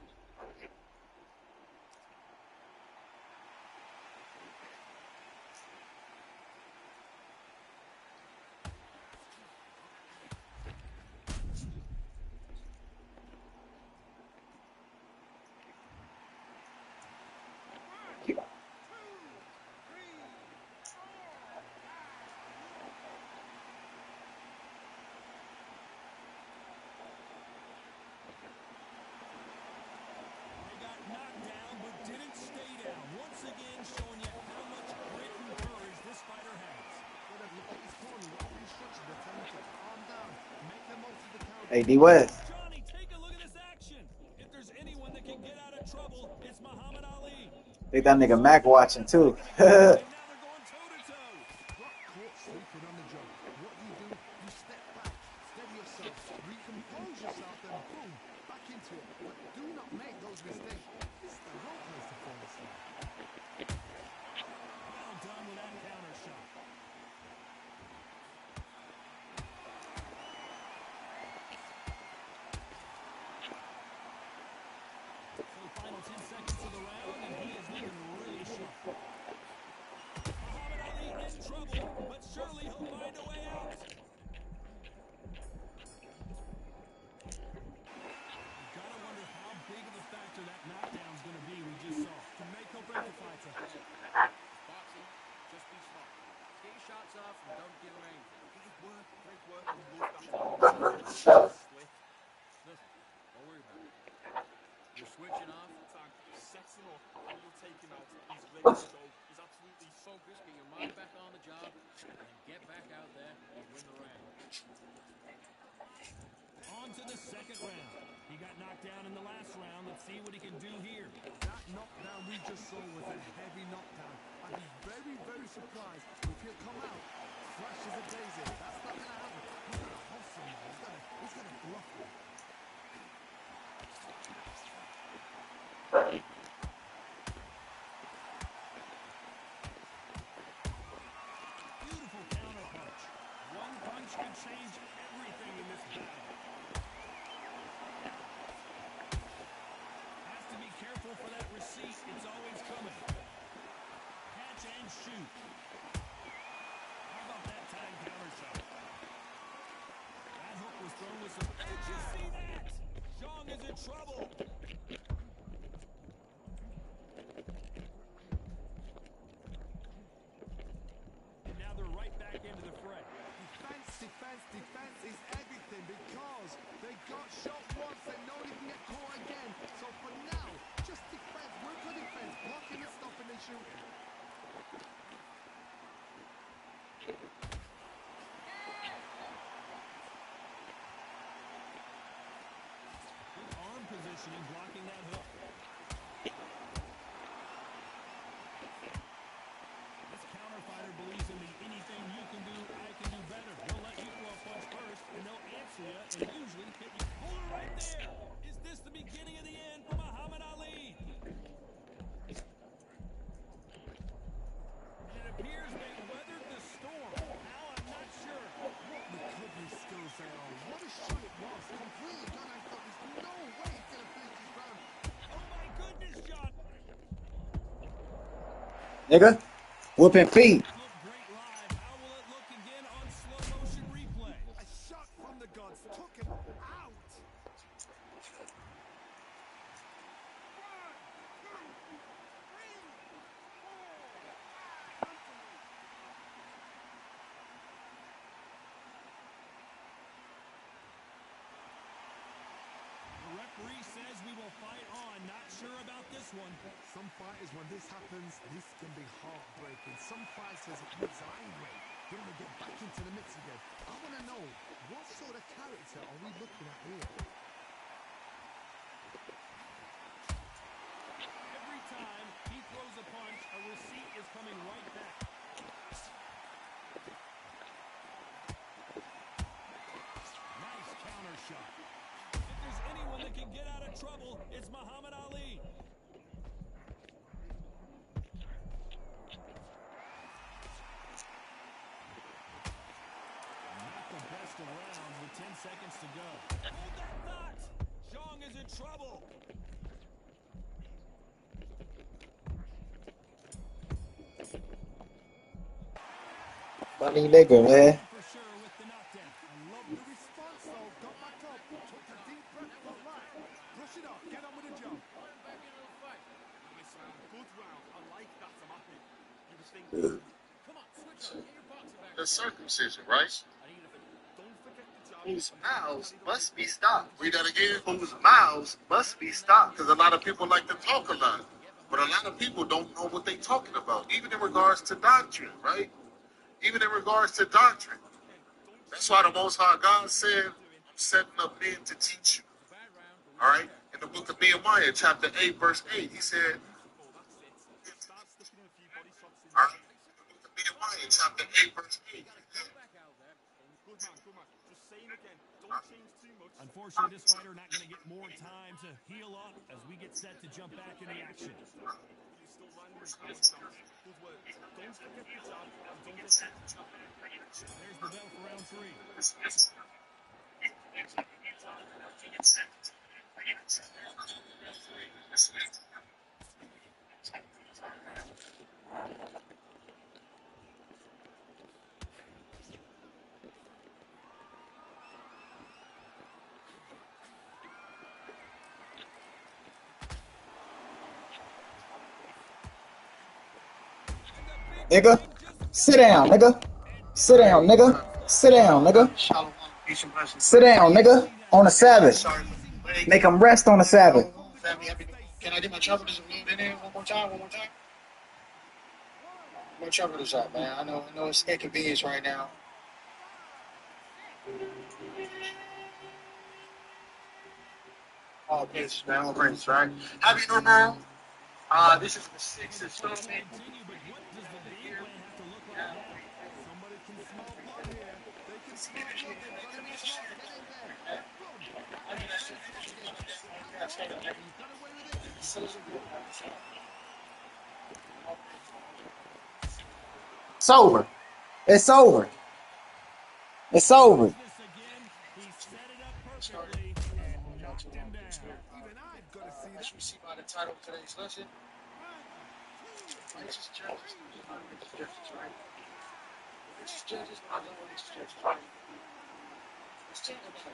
Hey, D West. Johnny, take a look at this action. If there's anyone that can get out of trouble, it's Muhammad Ali. Think that nigga Mac watching too. And now they're going toe-to-toe. Got caught sleeping on the job. What do? You step back, steady yourself, recompose yourself, then boom, back into it. But do not make those mistakes. This is the wrong place to fall asleep. Well done with that counter shot. So final 10 seconds of the round, and he is looking really sharp. Muhammad Ali in trouble, but surely he'll find a way out. You gotta wonder how big of a factor that knockdown's gonna be we just saw. To make or break a fighter. Boxing, just be smart. Get your shots off and don't give them anything. Great work, and move back to split. Listen, don't worry about it. You're switching off. Tag sets him up and you'll take him out. He's ready to go. He's absolutely Focus, get your mind back on the job, and get back out there and win the round. On to the second round. He got knocked down in the last round. Let's see what he can do here. That knockdown we just saw was a heavy knockdown. I'd be very, very surprised if he'll come out fresh as a daisy. That's not going to happen. He's going to hustle now. He's going to bluff him. Beautiful counter punch. One punch can change everything in this battle. Has to be careful for that receipt. It's always coming. Catch and shoot. How about that time counter shot? That hook was thrown with some... Did you see that? Zhang is in trouble. And now they're right back into the fray. Defense is everything because they got shot once. They know they can get caught again. So for now, just defense. Work on defense. Blocking and stopping and shooting. Good arm positioning, blocking that hook. This counter fighter believes in the anything you can do, I can do better. They'll let you throw a punch first, and they'll answer you, and usually hit you. Hold it right there. Is this the beginning of the end for Muhammad Ali? And it appears they weathered the storm. How, I'm not sure. What recovery skills they are. What a shot it was. Completely gone. I thought there's no way he's going to finish this round. Oh, my goodness, John. Nigga, whooping feet. Looked great live. How will it look again on slow motion replay? A shot from the gods took him out. The referee says we will fight on. Not sure about this one. Some fighters, when this happens, this can be heartbreaking. Some fighters, it makes angry. They want to get back into the mix again. I want to know, what sort of character are we looking at here? Every time he throws a punch, a receipt is coming right back. Nice counter shot. If there's anyone that can get out of trouble, it's Muhammad Ali. Not the best of rounds with 10 seconds to go. Hold that thought. Zhang is in trouble. Funny nigga, man. For sure with the knockdown. I love the response, though. Got back up, took a deep breath, got right. Brush it off, get on with the job. Back into the fight. nice round. Good round. I like that, Tamaki. You was thinking, Come on, switch up. Get your boxing back. The circumcision, right? I need a bit. Don't forget the jab. Whose mouths must be stopped. Read that again. Whose mouths must be stopped. Because a lot of people like to talk a lot. But a lot of people don't know what they're talking about, even in regards to doctrine, right? Even in regards to doctrine. That's why the Most High God said, setting up men to teach you. All right? In the book of Nehemiah, chapter 8, verse 8, he said, Start sticking in a few body shots in all there. right? In the book of Nehemiah, chapter 8, verse 8. Good man, good man. Just saying again, don't change too much. Unfortunately, this fighter not going to get more time to heal up as we get set to jump back in the action. You still landing power shots. Good work. Don't forget the jab and don't get. There's the bell for round 3. Nigga, sit down, nigga. Sit down, nigga. Sit down, nigga. Sit down, nigga. On the Sabbath. Make them rest on the Sabbath. Can I get my trumpeters in there one more time? My trumpeters up, man. I know it's inconvenience right now. All praises, man. All praises, right? Happy New Moon. This is the 6th installment. Continue, but what does the game plan have to look like now? Somebody can smell blood here. They can smell blood. They've got to be smart. Get in there. Blood. He got away with it. It's over. It's over. It's over. This again, he set it up perfectly and knocked him down. Even I've got to see that. As you see by the title of today's lesson, righteous judges, unrighteous judges, right? Righteous judges, unrighteous judges, right? Let's take a look.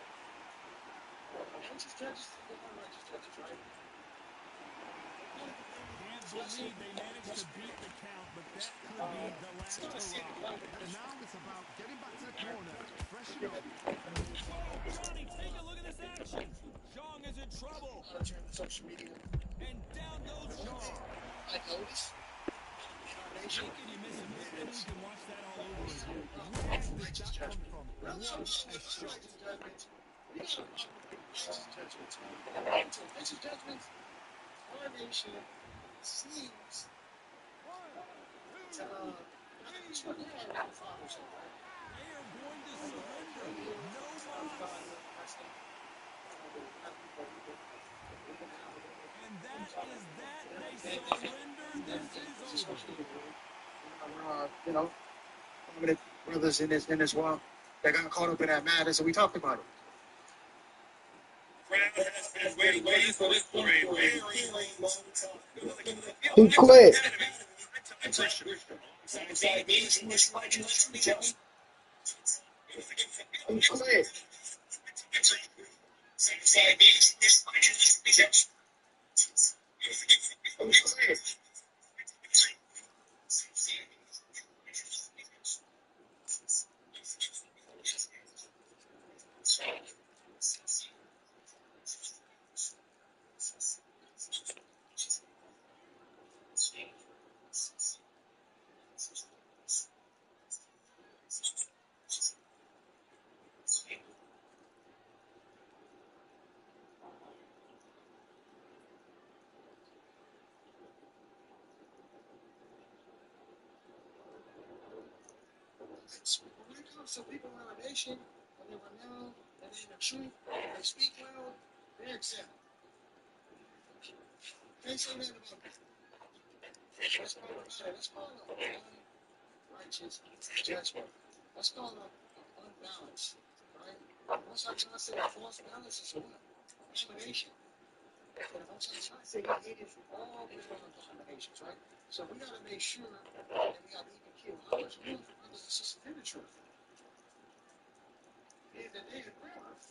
Righteous judges, unrighteous judges, right? Can't believe they managed to beat the count, but that could be the last hurrah. And now it's about getting back to the corner, freshen up. Johnny, take a look at this action. Zhang is in trouble. I'll turn to social media. And down goes Zhang. I noticed. How can you miss a minute? You can watch that all over again. Righteous judgment. Righteous judgment. Righteous judgment. Our nation seems to They are going to surrender. No mas. And that is that. They surrender. This is over. you know, prominent brothers in this world that got caught up in that matter, so we talked about it. Crowd has been waiting for this for a very long time. He quit. Alongside me, English legends, He quit. alongside me, English legends, He quit. When it comes to people in our nation, when they renown, and they in the truth, they speak well, they're accepted. Can't say nothing about that. Let's call it righteous judgment. Let's call it unbalanced, right? Once I try to say false balance is what? Domination. Once I try to say he hated all Israel denominations, right? So we got to make sure that we got to even kill others, brothers and sisters in the truth. Either they agree with us,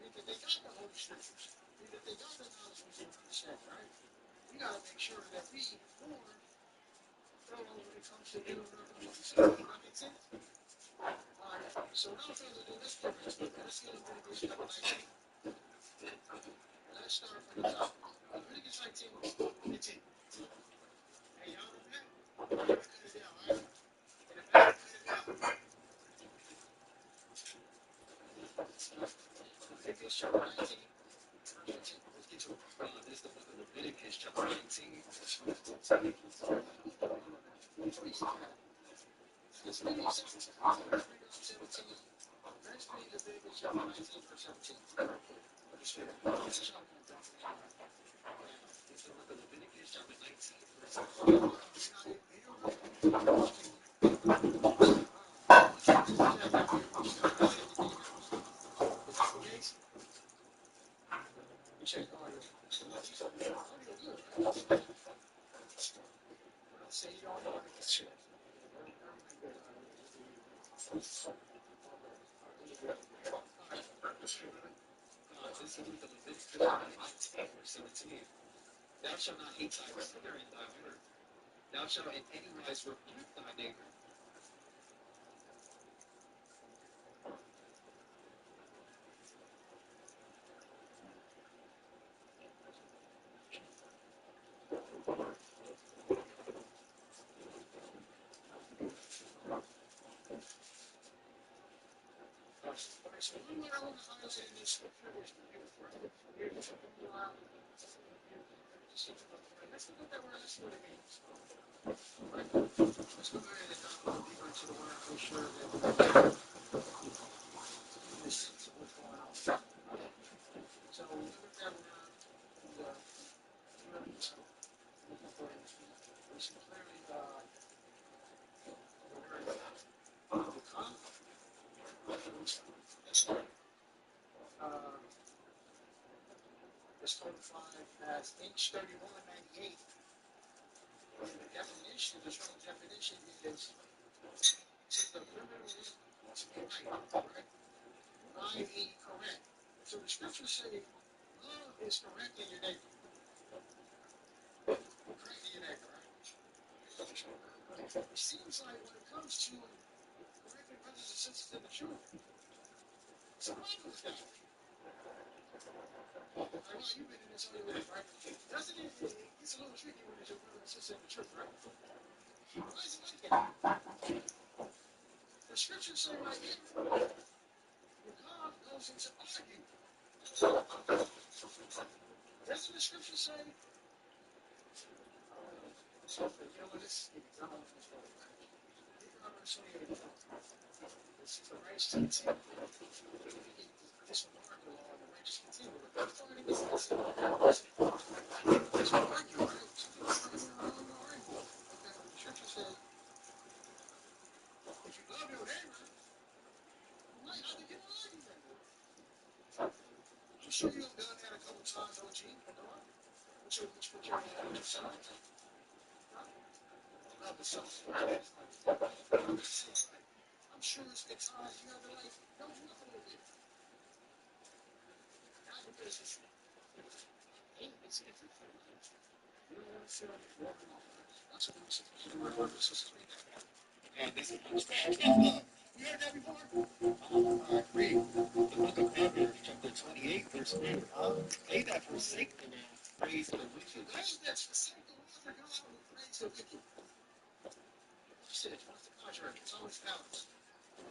either they got the Holy Scriptures, either they got the knowledge of understanding, right? We got to make sure that we form fellow when it comes to dealing with our brothers and sisters. Does that make sense? Alright, so without further ado, let's get into it. Let's get into Leviticus chapter 19. Let's start from the top. Leviticus 19, 15. Hey, y'all know that? We're gonna cut it down, right? In the back, cut it down. Leviticus chapter 19. Let's get to it. This is the book of Leviticus chapter 19. Let's read 17. Let's read 17. Let's read Leviticus chapter 19, verse 17. It's the book of Leviticus chapter 19, verse 17. Check audio. Audio good, right? Say you don't want to get shit. This is the Leviticus 19, verse 17. Thou shalt not hate thy brother in thy heart. Thou shalt in any wise rebuke thy neighbor. So one way I want to highlight in this scripture is let's look at that word, let's see what it means. Right? Let's go ahead and dive a little deeper into the word and make sure that this is what's going on. So we look at that word, we see clearly the word become. It's codified as H3198. And the definition, the strong definition is the literal to be right, i.e. correct. So the scriptures say love is correcting your neighbor. Correcting your neighbor, right? It seems like when it comes to correcting brothers and sisters in the truth, it's a problem with that. I know you've been in this all your life, right? Doesn't it? It's a little tricky when it's your brother and sister in the truth, right? Why is it like that? The scriptures say right here, when God goes into argue, doesn't the scripture say, you know what, this is I'm going to show you this is the righteous contempt. This remarkable law and the righteous contempt. But that's part of this. It's an argue, right? The scripture says, if you love your neighbor, you might have to get an argument. I'm sure you've done that a couple times, OG. Which your son? Love the son. I'm sure it's been times you have been like, no, nothing a little bit. Not because it's you don't want to sit on the floor. That's what we're supposed to do. We're supposed to read that. And this is love. You heard that before? Read the book of Proverbs, chapter 28, verse 1. They that forsake the law praise the wicked. Those that forsake the law of God will praise the wicked. What's the contrary? It's always balance.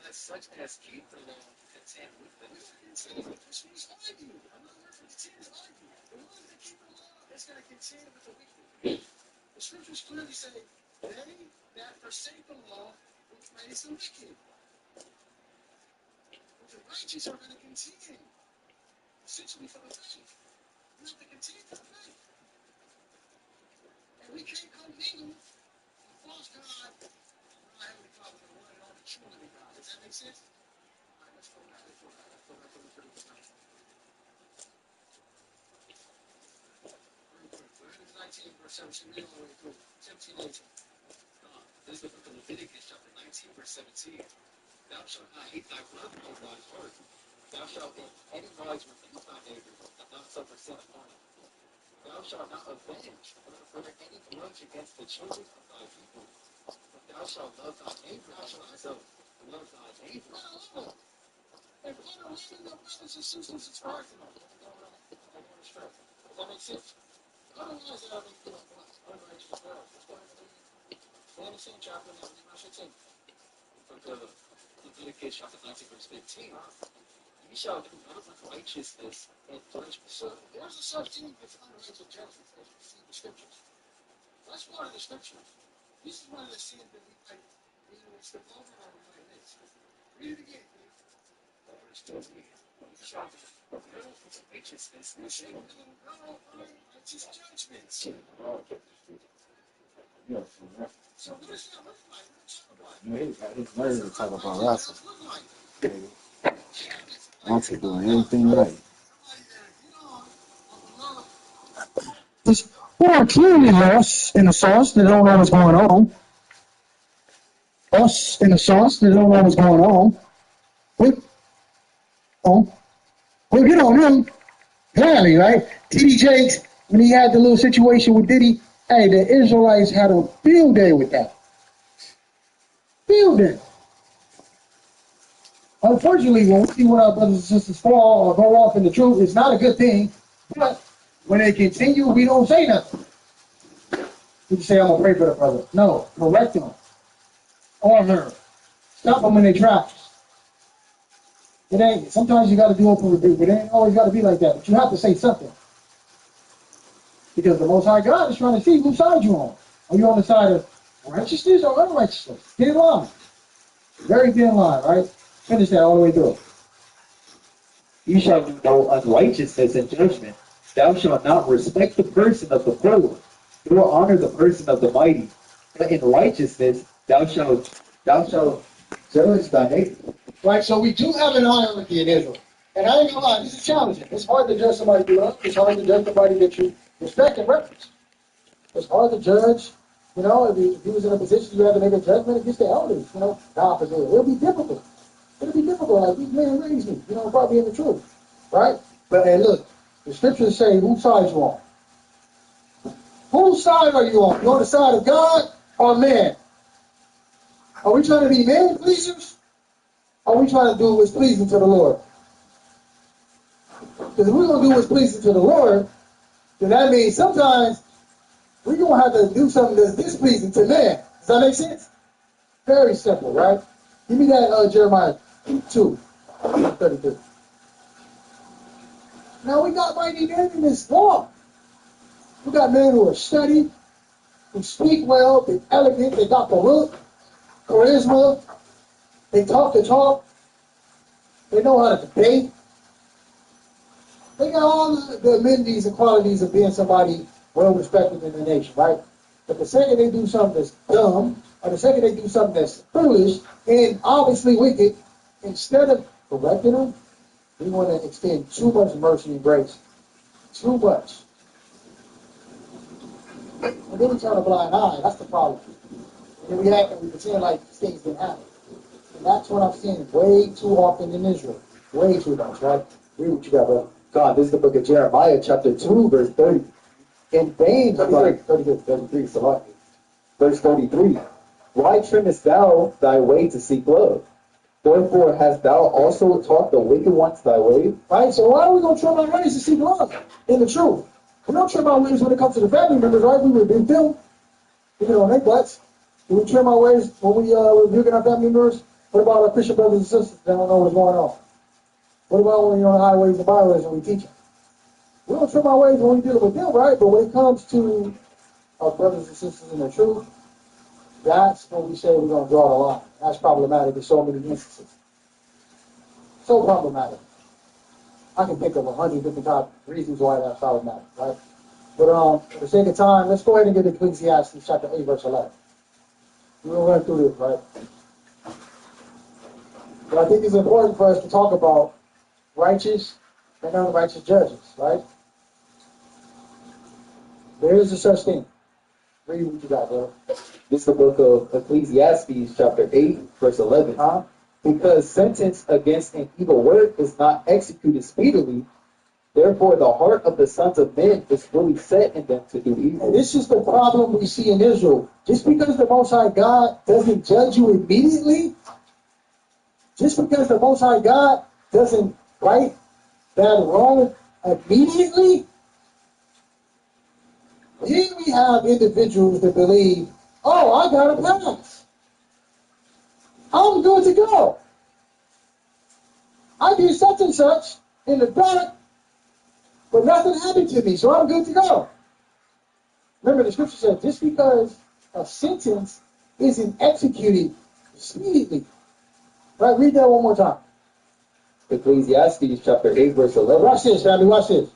Let such as keep the law contend with the wicked. This means argue. Another word for contend is argue. The ones that keep the law is going to contend with the wicked. The scriptures clearly say, they that forsake the law will praise the wicked. The righteous are going to contend, essentially for the faith. We have to contend for the faith. And we can't commingle a false God and our Heavenly Father, the one and only true living God. Does that make sense? All right, let's go back. Let's go back to the first. Leviticus 19, verse 17, read all the way through. 17, 18. This is the book of Leviticus, chapter 19, verse 17. Thou shalt not hate thy brother in thy heart. Thou shalt in any wise rebuke thy neighbor, and not suffer sin upon him. Thou shalt not avenge or any grudge against the children of thy people. But thou shalt love thy neighbor as thyself. Love thy neighbor. If one of your brothers and sisters is hurting them, does that make sense? Otherwise, that will make you unrighteous as well. Let's go ahead and read the same chapter, now verse 15. From the Leviticus chapter 19, verse 15. He shall do none unrighteousness and judgment. So there's a such thing as unrighteous judgment as we see in the scriptures. That's part of the scriptures. This is one of the sins that we might step over or we might miss. Read it again, please. Verse 20. He shall do none unrighteousness and shall do no unrighteous judgments. So what does that look like? He's ready to talk about wrestling. I'm doing anything right. Who are clearly lost in the sauce that don't know what's going on. Us in the sauce that don't know what's going on. We'll get on him. Gladly, right? T.D. Jakes, when he had the little situation with Diddy, hey, the Israelites had a field day with that. Field day. Unfortunately, when we see what our brothers and sisters fall or go off in the truth, it's not a good thing. But when they continue, we don't say nothing. We just say, I'm going to pray for the brother. No, correct them. Or her. Stop them in their tracks. It ain't, sometimes you got to do open rebuke. It ain't always got to be like that. But you have to say something. Because the Most High God is trying to see whose side you're on. Are you on the side of righteousness or unrighteousness? Thin line. Very thin line, right? Finish that all the way through. You shall do no unrighteousness in judgment. Thou shalt not respect the person of the poor, nor honor the person of the mighty. But in righteousness thou shalt judge thy neighbor. Right, so we do have an hierarchy in Israel. And I ain't gonna lie, this is challenging. It's hard to judge somebody you love. It's hard to judge somebody that you respect and reverence. It's hard to judge, you know, if you was in a position you have to make a judgment against the elders, you know, God forbid. It'll be difficult. It'll be difficult. Like, these men raised me, you know, probably in the truth. Right? But hey, look, the scriptures say, whose side you on? Whose side are you on? You on the side of God or man? Are we trying to be man pleasers? Or are we trying to do what's pleasing to the Lord? Because if we're going to do what's pleasing to the Lord, then that means sometimes we're going to have to do something that's displeasing to man. Does that make sense? Very simple, right? Give me that Jeremiah 2:32. Now we got mighty men in this walk. We got men who are studied, who speak well, they're elegant, they got the look, charisma, they talk the talk, they know how to debate. They got all the amenities and qualities of being somebody well respected in the nation, right? But the second they do something that's dumb, or the second they do something that's foolish and obviously wicked, instead of correcting them, we want to extend too much mercy and grace. Too much. And then we turn a blind eye. That's the problem. And then we act and we pretend like these things didn't happen. And that's what I'm seeing way too often in Israel. Way too much, right? Read what you got, brother. God, this is the book of Jeremiah, chapter 2, verse 30. In vain, 33, so verse 33. Why trimmest thou thy way to seek love? Therefore hast thou also taught the wicked ones thy way. Right? So why are we going to trim our ways to seek love in the truth? We don't trim our ways when it comes to the family members, right? We rebuke them. We get on their butts. Do we trim our ways when we rebuking our family members? What about our Christian brothers and sisters that don't know what's going on? What about when you're on the highways and byways and we teach them? We don't trim our ways when we deal with them, right? But when it comes to our brothers and sisters in the truth, that's when we say we're going to draw the line. That's problematic in so many instances. So problematic. I can think of 100 different reasons why that's problematic, right? But for the sake of time, let's go ahead and get Ecclesiastes chapter 8, verse 11. We're going to run through this, right? But I think it's important for us to talk about righteous and unrighteous judges, right? There is a such thing. Read what you got, bro. This is the book of Ecclesiastes, chapter 8, verse 11. Because sentence against an evil work is not executed speedily, therefore the heart of the sons of men is fully set in them to do evil. And this is the problem we see in Israel. Just because the Most High God doesn't judge you immediately, just because the Most High God doesn't right that wrong immediately, here we have individuals that believe, oh, I got a pass. I'm good to go. I did such and such in the dark, but nothing happened to me, so I'm good to go. Remember, the scripture says, just because a sentence isn't executed speedily. Right? Read that one more time. Ecclesiastes chapter 8, verse 11. Watch this, family. Watch this.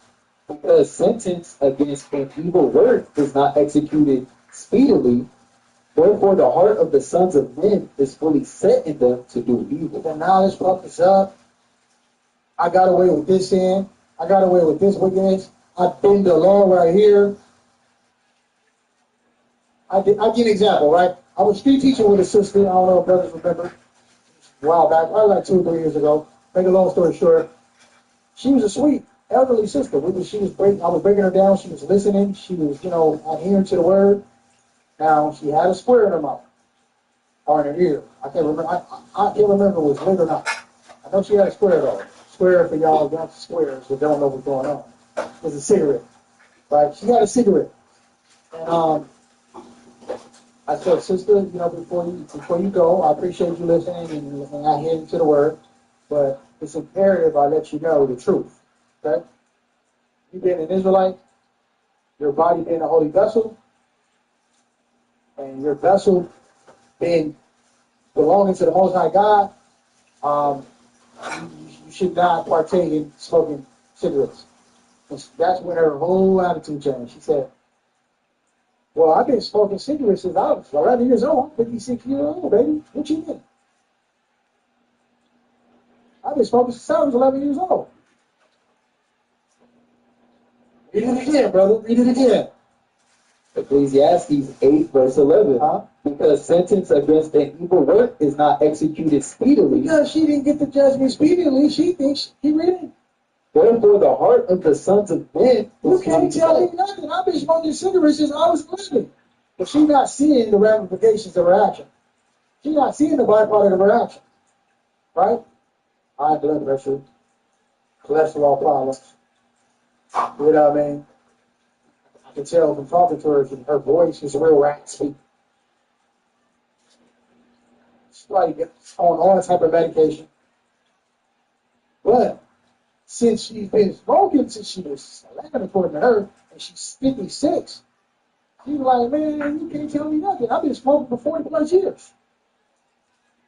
Because sentence against an evil work is not executed speedily, therefore the heart of the sons of men is fully set in them to do evil. The knowledge puffed us up. I got away with this sin. I got away with this wickedness. I bend the law right here. I'll give you an example, right? I was street teaching with a sister. I don't know if brothers remember. A while back, probably like 2 or 3 years ago. Make a long story short, she was a sweet elderly sister. I was breaking her down. She was listening. She was, adhering to the word. Now she had a square in her mouth or in her ear. I can't remember. I can't remember if it was lit or not. I know she had a square though. Square for y'all got squares that don't know what's going on. It was a cigarette, right? She had a cigarette, and I said, sister, before you go, I appreciate you listening and adhering to the word, but it's imperative I let you know the truth. Okay? You being an Israelite, your body being a holy vessel, and your vessel being belonging to the Most High God, you should not partake in smoking cigarettes. And that's when her whole attitude changed. She said, well, I've been smoking cigarettes since I was 11 years old. I'm 56 years old, baby. What you mean? I've been smoking since I was 11 years old. Read it again, brother. Read it again. Ecclesiastes 8, verse 11. Because sentence against an evil work is not executed speedily. Because she didn't get the judgment speedily, she thinks he read it. Therefore, the heart of the sons of men. You can't tell me nothing. I've been smoking cigarettes since I was 11. But she's not seeing the ramifications of her action. She's not seeing the byproduct of her action. Right? High blood pressure, cholesterol problems. You know what I mean? I can tell from talking to her, her voice is real raspy. She's like on all type of medication. But since she's been smoking since she was 11, according to her, and she's 56, she's like, man, you can't tell me nothing. I've been smoking for 40 plus years.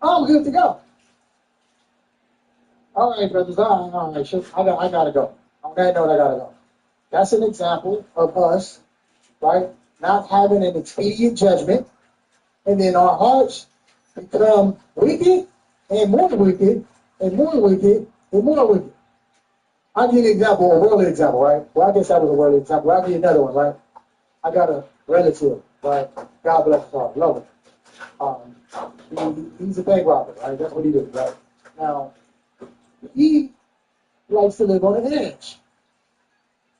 I'm good to go. All right, brothers. All right. I gotta go. On that note, I gotta go. That's an example of us, right, not having an expedient judgment, and then our hearts become wicked and more wicked and more wicked and more wicked. I'll give you an example, a worldly example, right? Well, I guess that was a worldly example. I'll give you another one, right? I got a relative, right? God bless his heart. Love him. He's a bank robber, right? That's what he did, right? Now, he likes to live on the edge.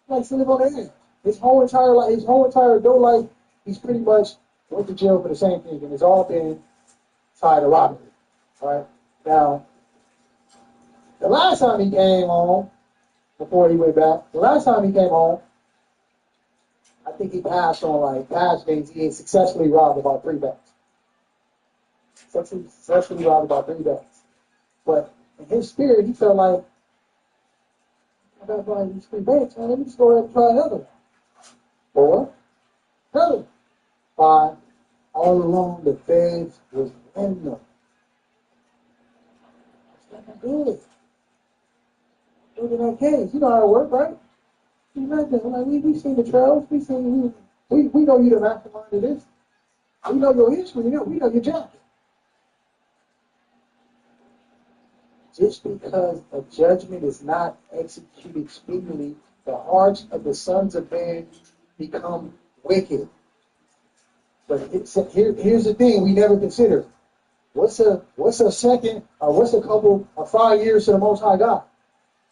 He likes to live on the edge. His whole entire life, his whole entire adult life, he's pretty much went to jail for the same thing, and it's all been tied to robbery, right? Now, the last time he came home, before he went back, the last time he came home, I think he passed on past things. He had successfully robbed about 3 banks. Successfully robbed about 3 banks. But in his spirit, he felt like, I got to buy these 3 banks, man. Let me just go ahead and try another one. 4, another one. 5, all along the feds was in them. It's not good. Look at that case. You know how it works, right? We've seen the trails. We know you the mastermind of this. We know your history. We know your job. Just because a judgment is not executed speedily, the hearts of the sons of men become wicked. But here's the thing we never consider. What's a second, or what's a couple of 5 years to the Most High God?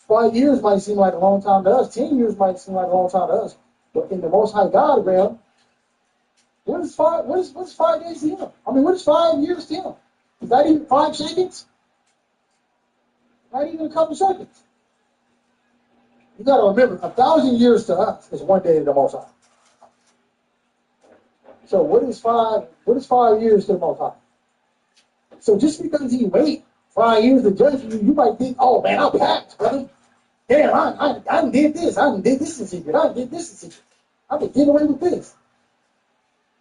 5 years might seem like a long time to us. 10 years might seem like a long time to us. But in the Most High God realm, what is 5 days to him? I mean, what is 5 years to him? Is that even 5 seconds? Not even a couple seconds. You got to remember, 1,000 years to us is 1 day to the Most High. So what is 5 years to the Most High? So just because he wait 5 years to judge you, you might think, oh man, I'm packed, brother. Damn, I done did this. I done did this in secret. I done did this in secret. I've been getting away with this.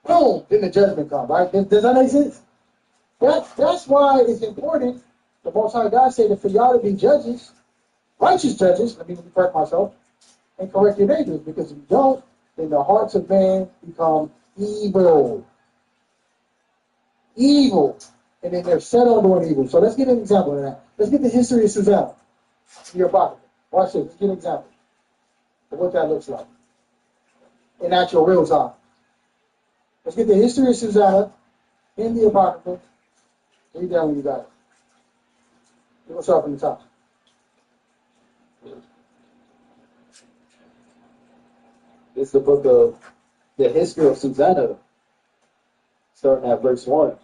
Boom, then the judgment comes, right? Does that make sense? That's why it's important. The Most High God said that for y'all to be judges, righteous judges, let me correct myself, and correct your neighbors, because if you don't, then the hearts of man become evil. Evil. And then they're set on doing evil. So let's get an example of that. Let's get the history of Susanna in your pocket. Watch this. Let's get an example of what that looks like in actual real time. Let's get the history of Susanna in the Apocrypha. Read down when you got it. We're going to start from the top. It's the book of the history of Susanna, starting at verse 1.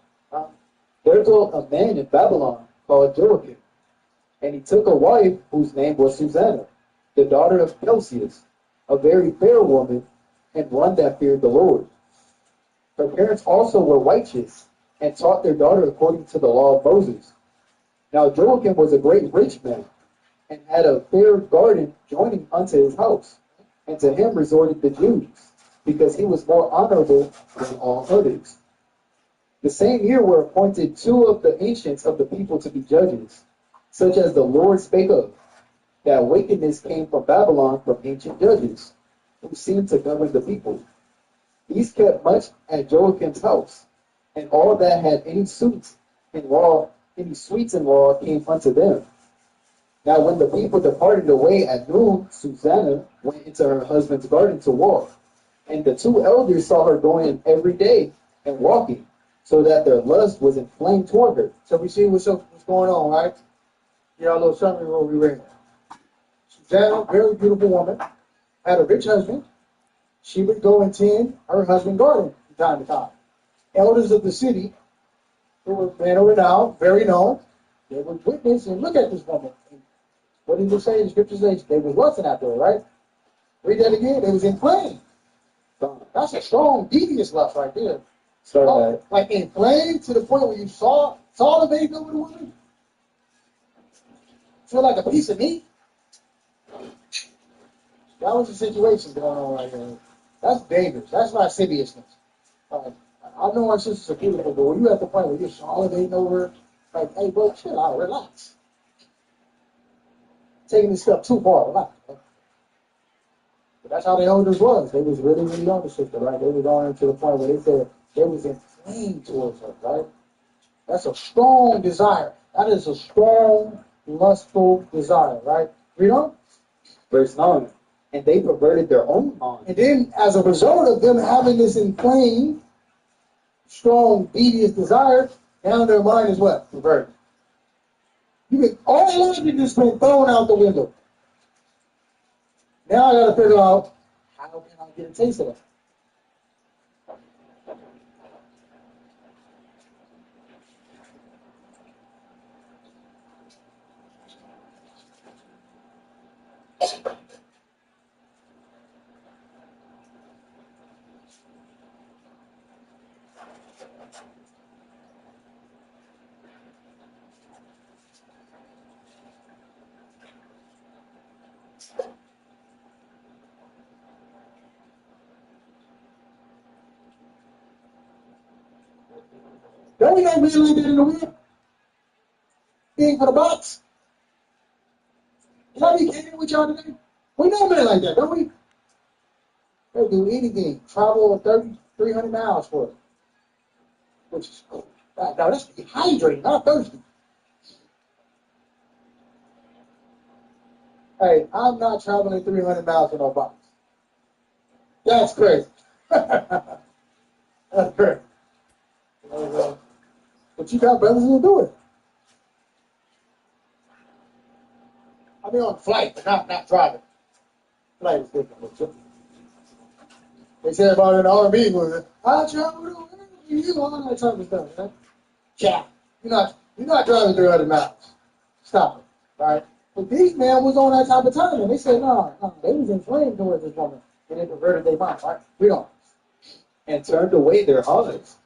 There dwelt a man in Babylon called Joachim, and he took a wife whose name was Susanna, the daughter of Pelsius, a very fair woman, and one that feared the Lord. Her parents also were righteous, and taught their daughter according to the law of Moses. Now Joachim was a great rich man, and had a fair garden joining unto his house, and to him resorted the Jews, because he was more honorable than all others. The same year were appointed 2 of the ancients of the people to be judges, such as the Lord spake of, that wickedness came from Babylon from ancient judges, who seemed to govern the people. These kept much at Joachim's house, and all that had any sweets in law came unto them. Now when the people departed away at noon, Susanna went into her husband's garden to walk, and the 2 elders saw her going every day and walking, so that their lust was inflamed toward her. So we see what's going on, right? Get our little summary of what we read. Susanna, very beautiful woman, had a rich husband. She would go and tend her husband's garden from time to time. Elders of the city, who were men of renown, very known, they would witness and look at this woman. And what did it say? The scriptures say they was lusting after her, right? Read that again. They was inflamed. That's a strong, devious lust right there. Like inflamed to the point where you saw the baby over the woman? Feel like a piece of meat? That was the situation going on right here. That's dangerous. That's lasciviousness. I know our sisters are beautiful, but when you at the point where you're salivating over, like, hey, bro, chill out, relax. Taking this stuff too far, relax. But that's how the elders was. They was really, really on the sister, right? They were going to the point where they said they was inflamed towards her, right? That's a strong desire. That is a strong, lustful desire, right? Read on. Verse 9. And they perverted their own mind. And then, as a result of them having this inflamed, strong, devious desire, now their mind is what? Perverted. All logic has been thrown out the window. Now I got to figure out, how can I get a taste of that? Don't we know men like that in the world? Being for the box. Can I be kidding with y'all today? We know men like that, don't we? They'll do anything. Travel 300 miles for it. Which is, now that's dehydrated, not thirsty. Hey, I'm not traveling 300 miles for no box. That's crazy. That's crazy. But you got brothers who do it. I mean on flight, but not driving. Flight is different. They said about an R&B movie, I travel to you, all that type of stuff, right? Yeah. You're not driving 300 miles. Stop it. Right? But these men was on that type of time, and they said, no, they was inflamed towards this woman, and they perverted their mind, right? We don't. And turned away their eyes,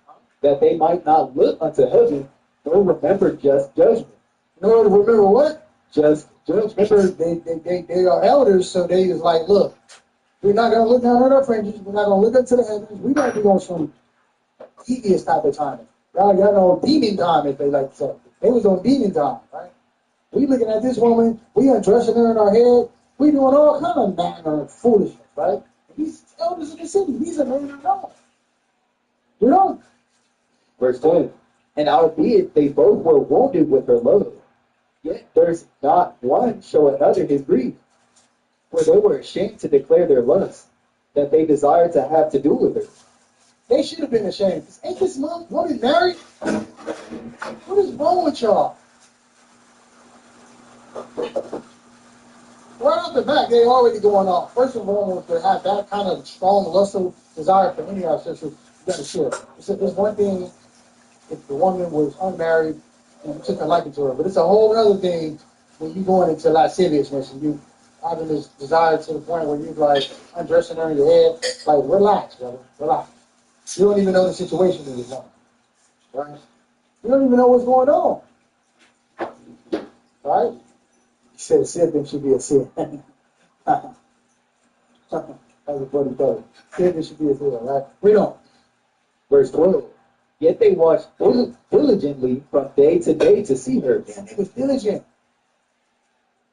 that they might not look unto heaven, nor remember just judgment, No, remember what? Just remember they are elders, so they was like, look, we're not gonna look down at our fringes, we're not gonna look up to the heavens, we might be on some devious type of time. Y'all know demon time, if they like to say. They was on demon time, right? We looking at this woman, we undressing her in our head, we doing all kind of manner of foolishness, right? These elders of the city, these are men of God. You know? Verse 12. And albeit they both were wounded with her love, yet there's not one show another his grief. For they were ashamed to declare their lust, that they desired to have to do with her. They should have been ashamed. Ain't this woman married? What is wrong with y'all? Right off the bat, they already going off. First of all, to have that kind of strong lustful desire for any of our sisters, you got to share. There's one thing if the woman was unmarried and you took a liking to her, but it's a whole other thing when you going into lasciviousness and you having this desire to the point where you like undressing her in your head. Like, relax, brother, relax. You don't even know the situation in this woman, right? You don't even know what's going on, right? He said a sin thing should be a sin. That's a funny thing. Sin thing should be a sin, right? Read on. Verse 12. Yet they watched diligently from day to day to see her. Yeah, they was diligent.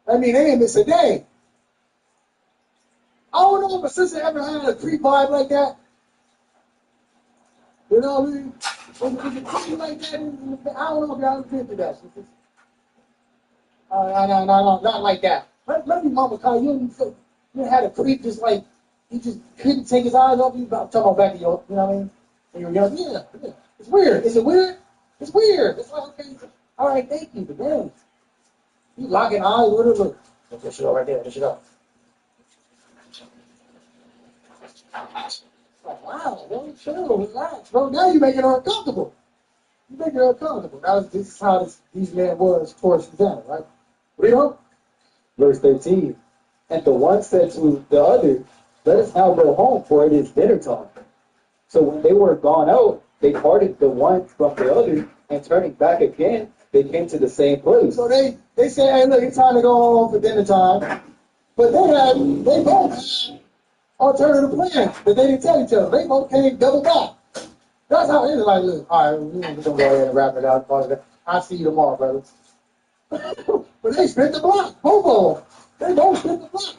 I mean, they didn't miss a day. I don't know if a sister ever had a creep vibe like that. You know what I mean? Was it creepy like that? I don't know if y'all ever been through that. No, not like that. Let me mama call you. You had a creep just like, he just couldn't take his eyes off you. I'm talking about back in your, you know what I mean? When you were young. Yeah. It's weird. Is it weird? It's weird. It's like, okay, all right, thank you, but then you locking eyes with her. Look, this shit right there. This shit up. Oh, wow, bro, chill, relax, bro. Now you're making her uncomfortable. You're making her uncomfortable. This is how these men was towards Susanna, right? Read on. Verse 13. And the one said to the other, let us now go home, for it is dinner time. So when they were gone out, they parted the one from the other, and turning back again, they came to the same place. So they said, hey, look, it's time to go home for dinner time. But they both had alternative plans that they didn't tell each other. They both came double back. That's how it is. Like, look, all right, we're going to go ahead and wrap it out. I'll see you tomorrow, brother. But they spent the block, both of them. They both spent the block.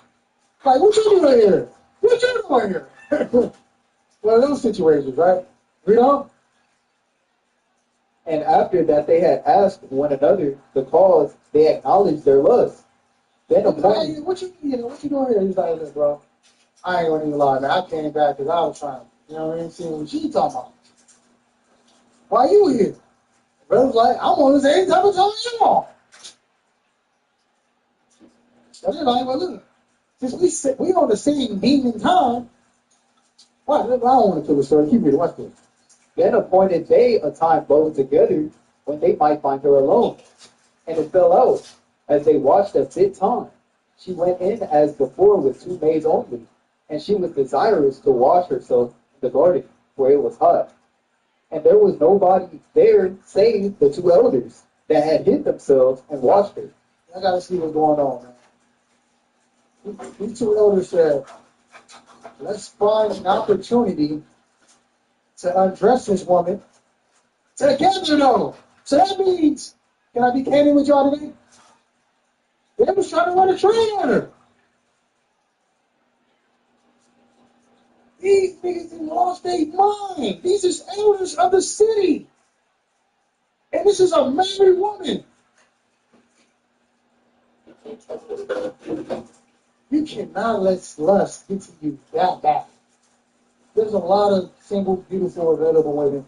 Like, what you doing here? What you doing here? One of those situations, right? Read on. And after that they had asked one another the cause, they acknowledged their lust. Then Hey, what you doing here? He's like, look, bro, I ain't gonna even lie, man. I came back because I was trying, you know what I mean? See what she talking about. Why you here? Brother's like, I'm on the same type of time you are. So they're like, well, look, since we on the same demon time, why? I don't want to kill the story. Keep reading. Watch this. Then appointed they a time both together when they might find her alone. And it fell out, as they watched a fit time. She went in as before with 2 maids only, and she was desirous to wash herself in the garden, for it was hot. And there was nobody there save the 2 elders that had hid themselves and watched her. I gotta see what's going on, man. These 2 elders said, let's find an opportunity to undress this woman together, though. So that means, can I be candid with y'all today? They was trying to run a train on her. These niggas have lost their mind. These is elders of the city. And this is a married woman. You cannot let lust get to you that bad. There's a lot of single, beautiful, available women.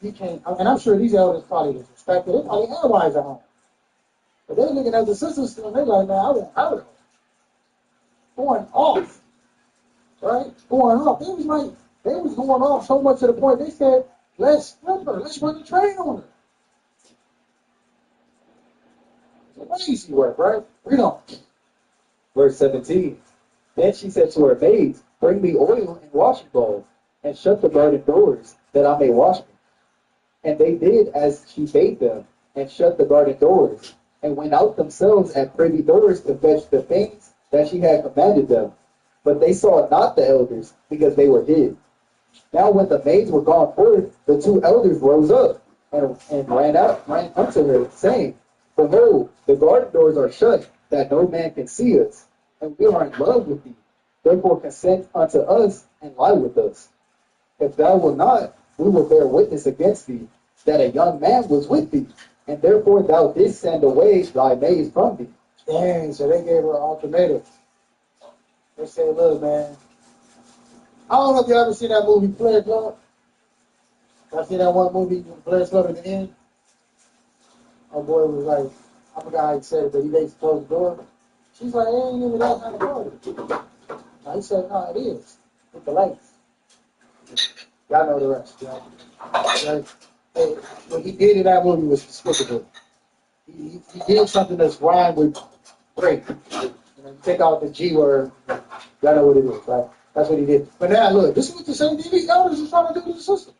You can't, and I'm sure these elders probably disrespect it. They probably have wives at home. But they're looking at the sisters and they're like, man, I want her. Going off. Right? Going off. They was going off so much to the point they said, let's flip her. Let's run the train on her. It's crazy work, right? Read on. Verse 17. Then she said to her maids, bring me oil and washing bowls, and shut the garden doors, that I may wash me. And they did as she bade them, and shut the garden doors. and went out themselves at privy doors to fetch the things that she had commanded them. But they saw not the elders, because they were hid. Now when the maids were gone forth, the 2 elders rose up and ran unto her, saying, Behold, the garden doors are shut, that no man can see us, and we are in love with thee. Therefore consent unto us, and lie with us. If thou wilt not, we will bear witness against thee, that a young man was with thee, and therefore thou didst send away thy maids from thee. Dang, so they gave her an ultimatum. They said, look, man, I don't know if you ever seen that movie, Players Club. I seen that one movie, Players Club at the end. My boy was like, I forgot how he said it, but he basically closed the door. She's like, it ain't even that kind of party. Now he said, no, it is. With the lights. Y'all know the rest. You know? Like, hey, what he did in that movie was despicable. He did something that's rhymed with break. Take out the G word. Y'all know what it is, right? That's what he did. But now, look, this is what the same these elders are trying to do to the system.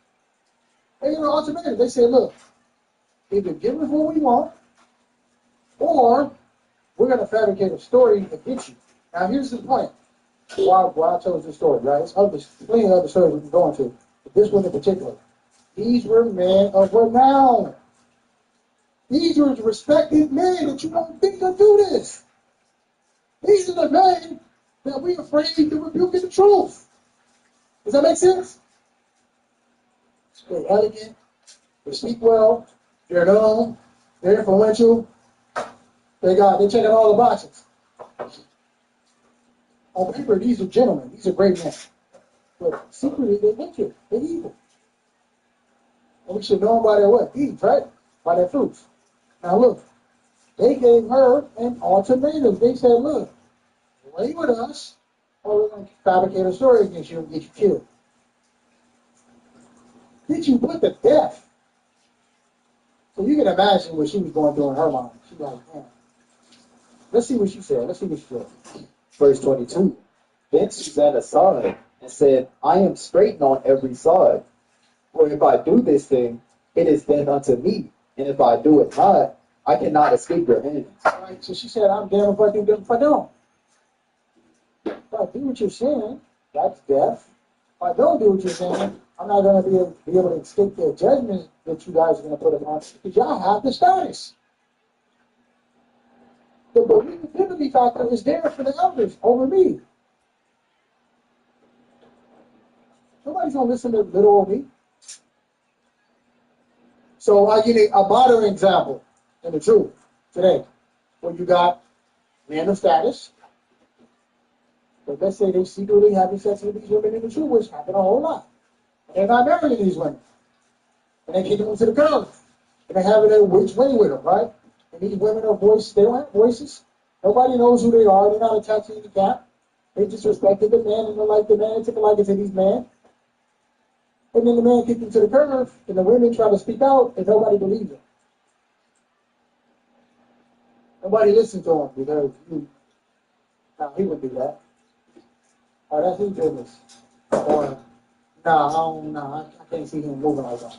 They gave an ultimatum. They said, look, either give us what we want, or we're going to fabricate a story against you. Now, here's the point. Why I chose this story, right? There's plenty of other stories we can go into, but this one in particular. These were men of renown. These were respected men that you don't think could do this. These are the men that we're afraid to rebuke in the truth. Does that make sense? They're elegant, they speak well, they're known, they're influential, they're checking all the boxes. On paper, these are gentlemen, these are great men. But secretly, they're wicked, they're evil. And we should know them by their what? Deeds, right? By their fruits. Now look, they gave her an ultimatum. They said, look, lay with us, or we're going to fabricate a story against you and get you killed. Did you put to death? So you can imagine what she was going through in her mind. She was like, man. Let's see what she said. Verse 22. Then Susanna sighed and said, I am straitened on every side. For if I do this thing, it is then unto me. And if I do it not, I cannot escape your hands. All right, so she said, I'm damned if I do, damned if I don't. If I do what you're saying, that's death. If I don't do what you're saying, I'm not going to be able to escape the judgment that you guys are going to put upon us, because y'all have the status. The believability factor is there for the elders over me. Nobody's going to listen to little old me. So I give you a modern example in the truth today, where you got men of status. But let's say they secretly having sex with these women in the truth, which happen a whole lot. And they're not marrying these women. And they kick them to the curb. And they have it which way with them, right? And these women are voices, they don't have voices. Nobody knows who they are. They're not attached to any cap. They just respected the man and they like the man, took a liking to these men. And then the man kicked him to the curb, and the women try to speak out, and nobody believes him. Nobody listened to him because he wouldn't do that. Oh, that's his business. Or, I can't see him moving like that.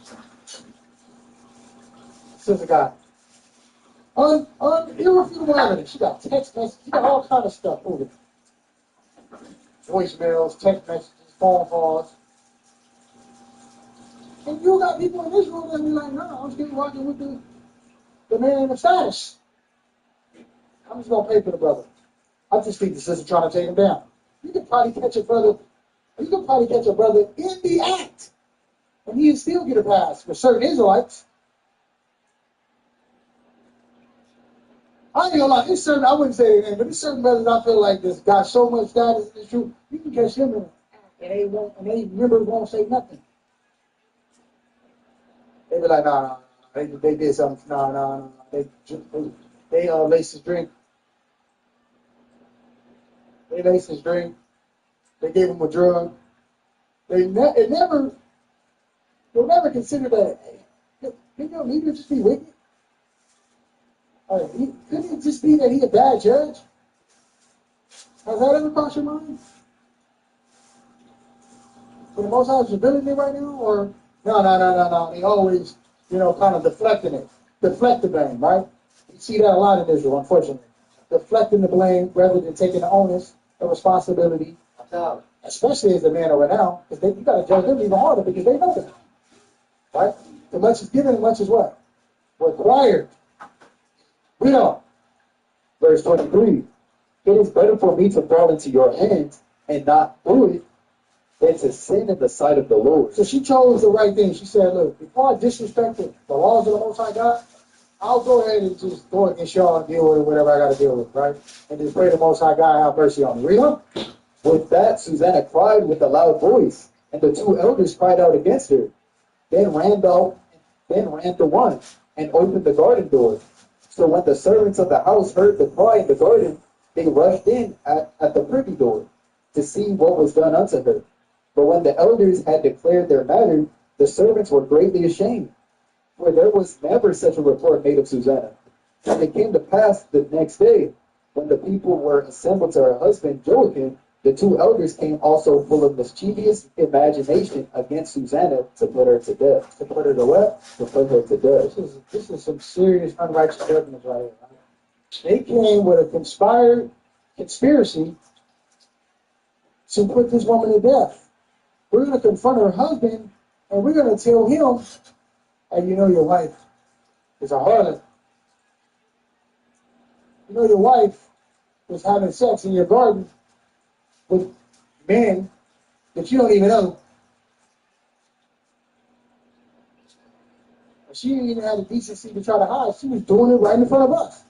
Sister got irrefutable evidence. She got text messages. She got all kind of stuff moving. Voicemails, text messages, phone calls. And you got people in this room that be like, no, I'm still rocking with the man in the status. I'm just going to pay for the brother. I just think the sister trying to take him down. You can probably catch a brother in the act. And he'd still get a pass for certain Israelites. I ain't gonna lie, there's certain, I wouldn't say anything, but there's certain brothers I feel like this got so much status in the truth, you can catch them in the act, and they members won't say nothing. They be like, nah, they did something, nah, they laced his drink. They laced his drink. They gave him a drug. They'll never consider that. Can your leader just be wicked? Couldn't it just be that he a bad judge? Has that ever crossed your mind? For the Most High's ability right now, or no? They always, kind of deflect the blame, right? You see that a lot in Israel, unfortunately. Deflecting the blame rather than taking the onus, the responsibility, especially as a man of renown, because you got to judge them even harder because they know that. Right? The much is given, much is what? Required. We know. Verse 23. It is better for me to fall into your hands and not do it than to sin in the sight of the Lord. So she chose the right thing. She said, look, before I disrespect the laws of the Most High God, I'll go ahead and just go against y'all and deal with whatever I got to deal with, right? And just pray the Most High God have mercy on me. Read on. With that, Susanna cried with a loud voice, and the two elders cried out against her. Then ran the one and opened the garden door. So when the servants of the house heard the cry in the garden, they rushed in at the privy door to see what was done unto her. But when the elders had declared their matter, the servants were greatly ashamed, for there was never such a report made of Susanna. And it came to pass the next day, when the people were assembled to her husband Joachim, the two elders came also full of mischievous imagination against Susanna to put her to death. To put her to what? To put her to death. This is some serious unrighteous judgments right here. Right? They came with a conspiracy to put this woman to death. We're going to confront her husband, and we're going to tell him, hey, you know your wife is a harlot. You know your wife was having sex in your garden with men that you don't even know. She didn't even have the decency to try to hide. She was doing it right in front of us.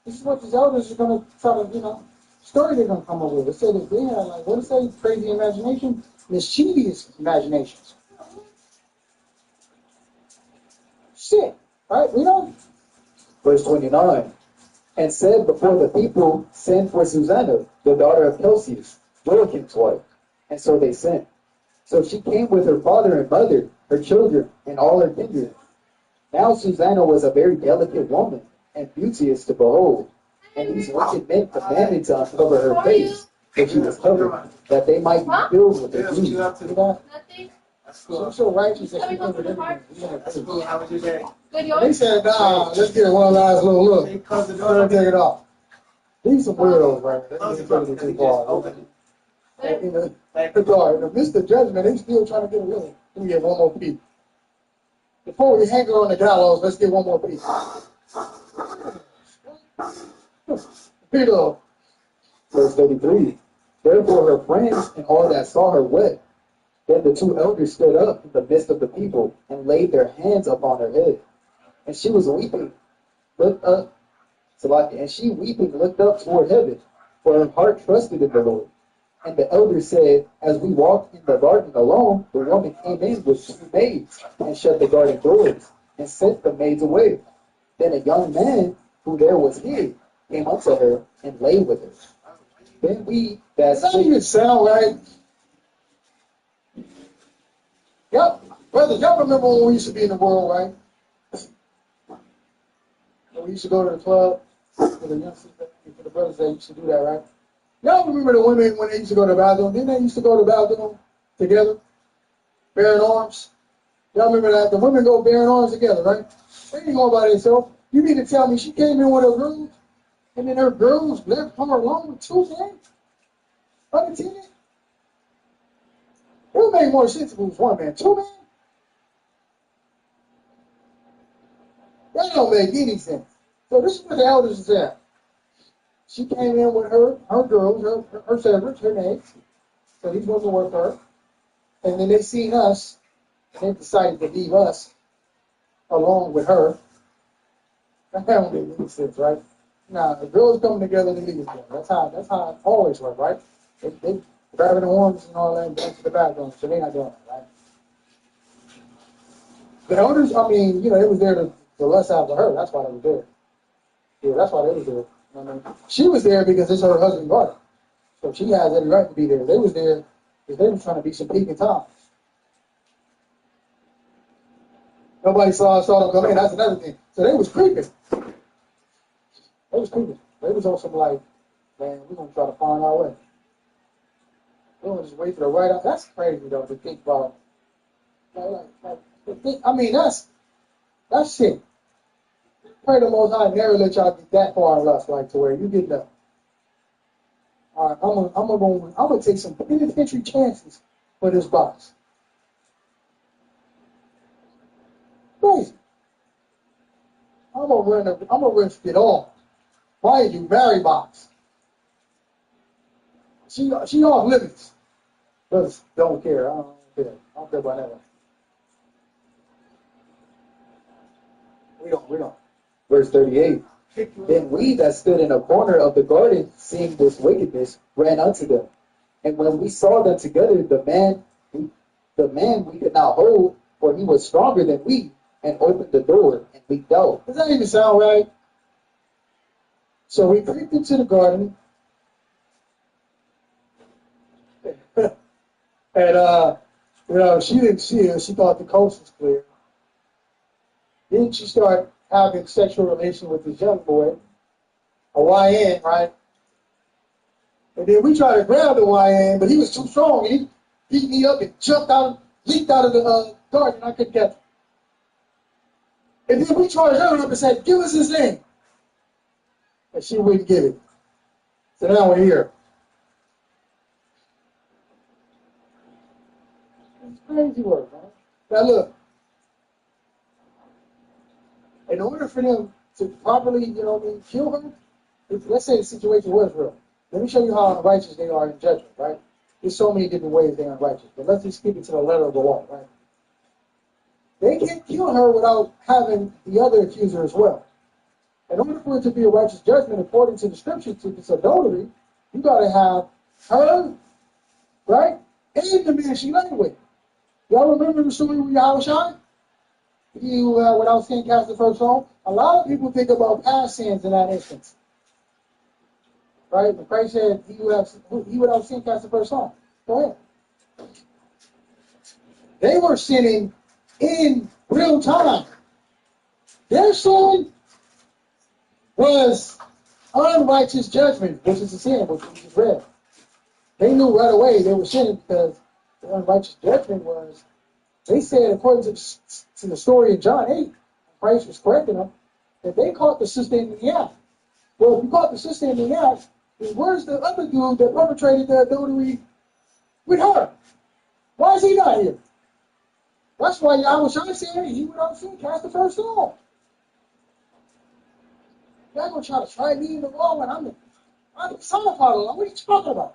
This is what these elders are going to try to, story they're going to come up with. They said that they had, like, what is that? Crazy imagination? Mischievous imaginations. Shit. Right? We don't. Verse 29. And said before the people, send for Susanna, the daughter of Kelsias, Joachim's wife. And so they sent. So she came with her father and mother, her children, and all her kindred. Now Susanna was a very delicate woman, and beauteous to behold. And these wicked men commanded to uncover her face, for she was covered, that they might be filled with her beauty. Nothing. She's so righteous that she covered everything. That's cool. How was your day? They said, nah, let's get one last little look. Let her take it off. These some weirdos, right? They're taking it too far. In the midst of judgment, they still trying to get a look. Let me get one more peek. Before we hang her on the gallows, let's get one more peek. Peter. Verse 33. Therefore her friends and all that saw her wept. Then the two elders stood up in the midst of the people and laid their hands upon her head. And she was weeping, looked up, and she weeping looked up toward heaven, for her heart trusted in the Lord. And the elders said, as we walked in the garden alone, the woman came in with two maids and shut the garden doors and sent the maids away. Then a young man who there was hid came up to her and lay with her. Then we Does that even sound right? Yep. Brothers, y'all remember when we used to be in the world, right? When we used to go to the club for the youngsters, for the brothers that used to do that, right? Y'all remember the women when they used to go to the bathroom? Didn't they used to go to the bathroom together? Bearing arms? Y'all remember that? The women go bearing arms together, right? They didn't go by themselves. You mean to tell me she came in with her grooms, and then her grooms left her alone with two men? Unattended? It would make more sense if it was one man. Two men? That don't make any sense. So this is what the elders said. She came in with her girls, her servants, her maids. So these women were with her. And then they seen us, and they decided to leave us along with her. That don't make any sense, right? Now, the girls coming together to leave together. That's how it always works, right? They grabbing the arms and all that and going to the bathroom, so they're not doing it, right? The elders, they was there to lust after her. That's why they were there. Yeah, that's why they was there. She was there because it's her husband's daughter. So she has every right to be there. They was there because they were trying to be some peaking times. Nobody saw them come in. That's another thing. So they was creeping. They was creeping. They was on some like, man, we're going to try to find our way. We're going to just wait for the right out. That's crazy, though, to think about. That's shit. Pray the Most High never let y'all get that far in lust, like to where you get the. All right, I'm gonna take some penitentiary chances for this box. Crazy. I'm gonna risk it all. Mind you, Mary box. She off limits. Brothers don't care. I don't care. I don't care about that one. We don't. Verse 38. Then we that stood in a corner of the garden, seeing this wickedness, ran unto them. And when we saw them together, the man we could not hold, for he was stronger than we, and opened the door and leaped out. Does that even sound right? So we creeped into the garden, and she didn't see us. She thought the coast was clear. Then she started having sexual relations with this young boy, a YN, right? And then we tried to grab the YN, but he was too strong. He beat me up and leaped out of the garden. I couldn't catch him. And then we charged her up and said, "Give us his name." And she wouldn't give it. So now we're here. It's crazy work, man. Now look, in order for them to properly, kill her, let's say the situation was real. Let me show you how unrighteous they are in judgment, right? There's so many different ways they're unrighteous, but let's just keep it to the letter of the law, right? They can't kill her without having the other accuser as well. In order for it to be a righteous judgment, according to the scripture, to this adultery, you got to have her, right, and the man she lay with. Y'all remember the story with Yahushua? He without sin cast the first stone. A lot of people think about past sins in that instance, right? But Christ said, "He without sin cast the first stone." Go ahead. They were sinning in real time. Their sin was unrighteous judgment, which is a sin, which we just read. They knew right away they were sinning because the unrighteous judgment was, they said, according to the story in John 8, Christ was correcting them, that they caught the sister in the act. Well, if you caught the sister in the act, then where's the other dude that perpetrated the adultery with her? Why is he not here? That's why Yahushua said he without sin cast the first stone. Y'all gonna try to try me in the law when I'm the son of the law. What are you talking about?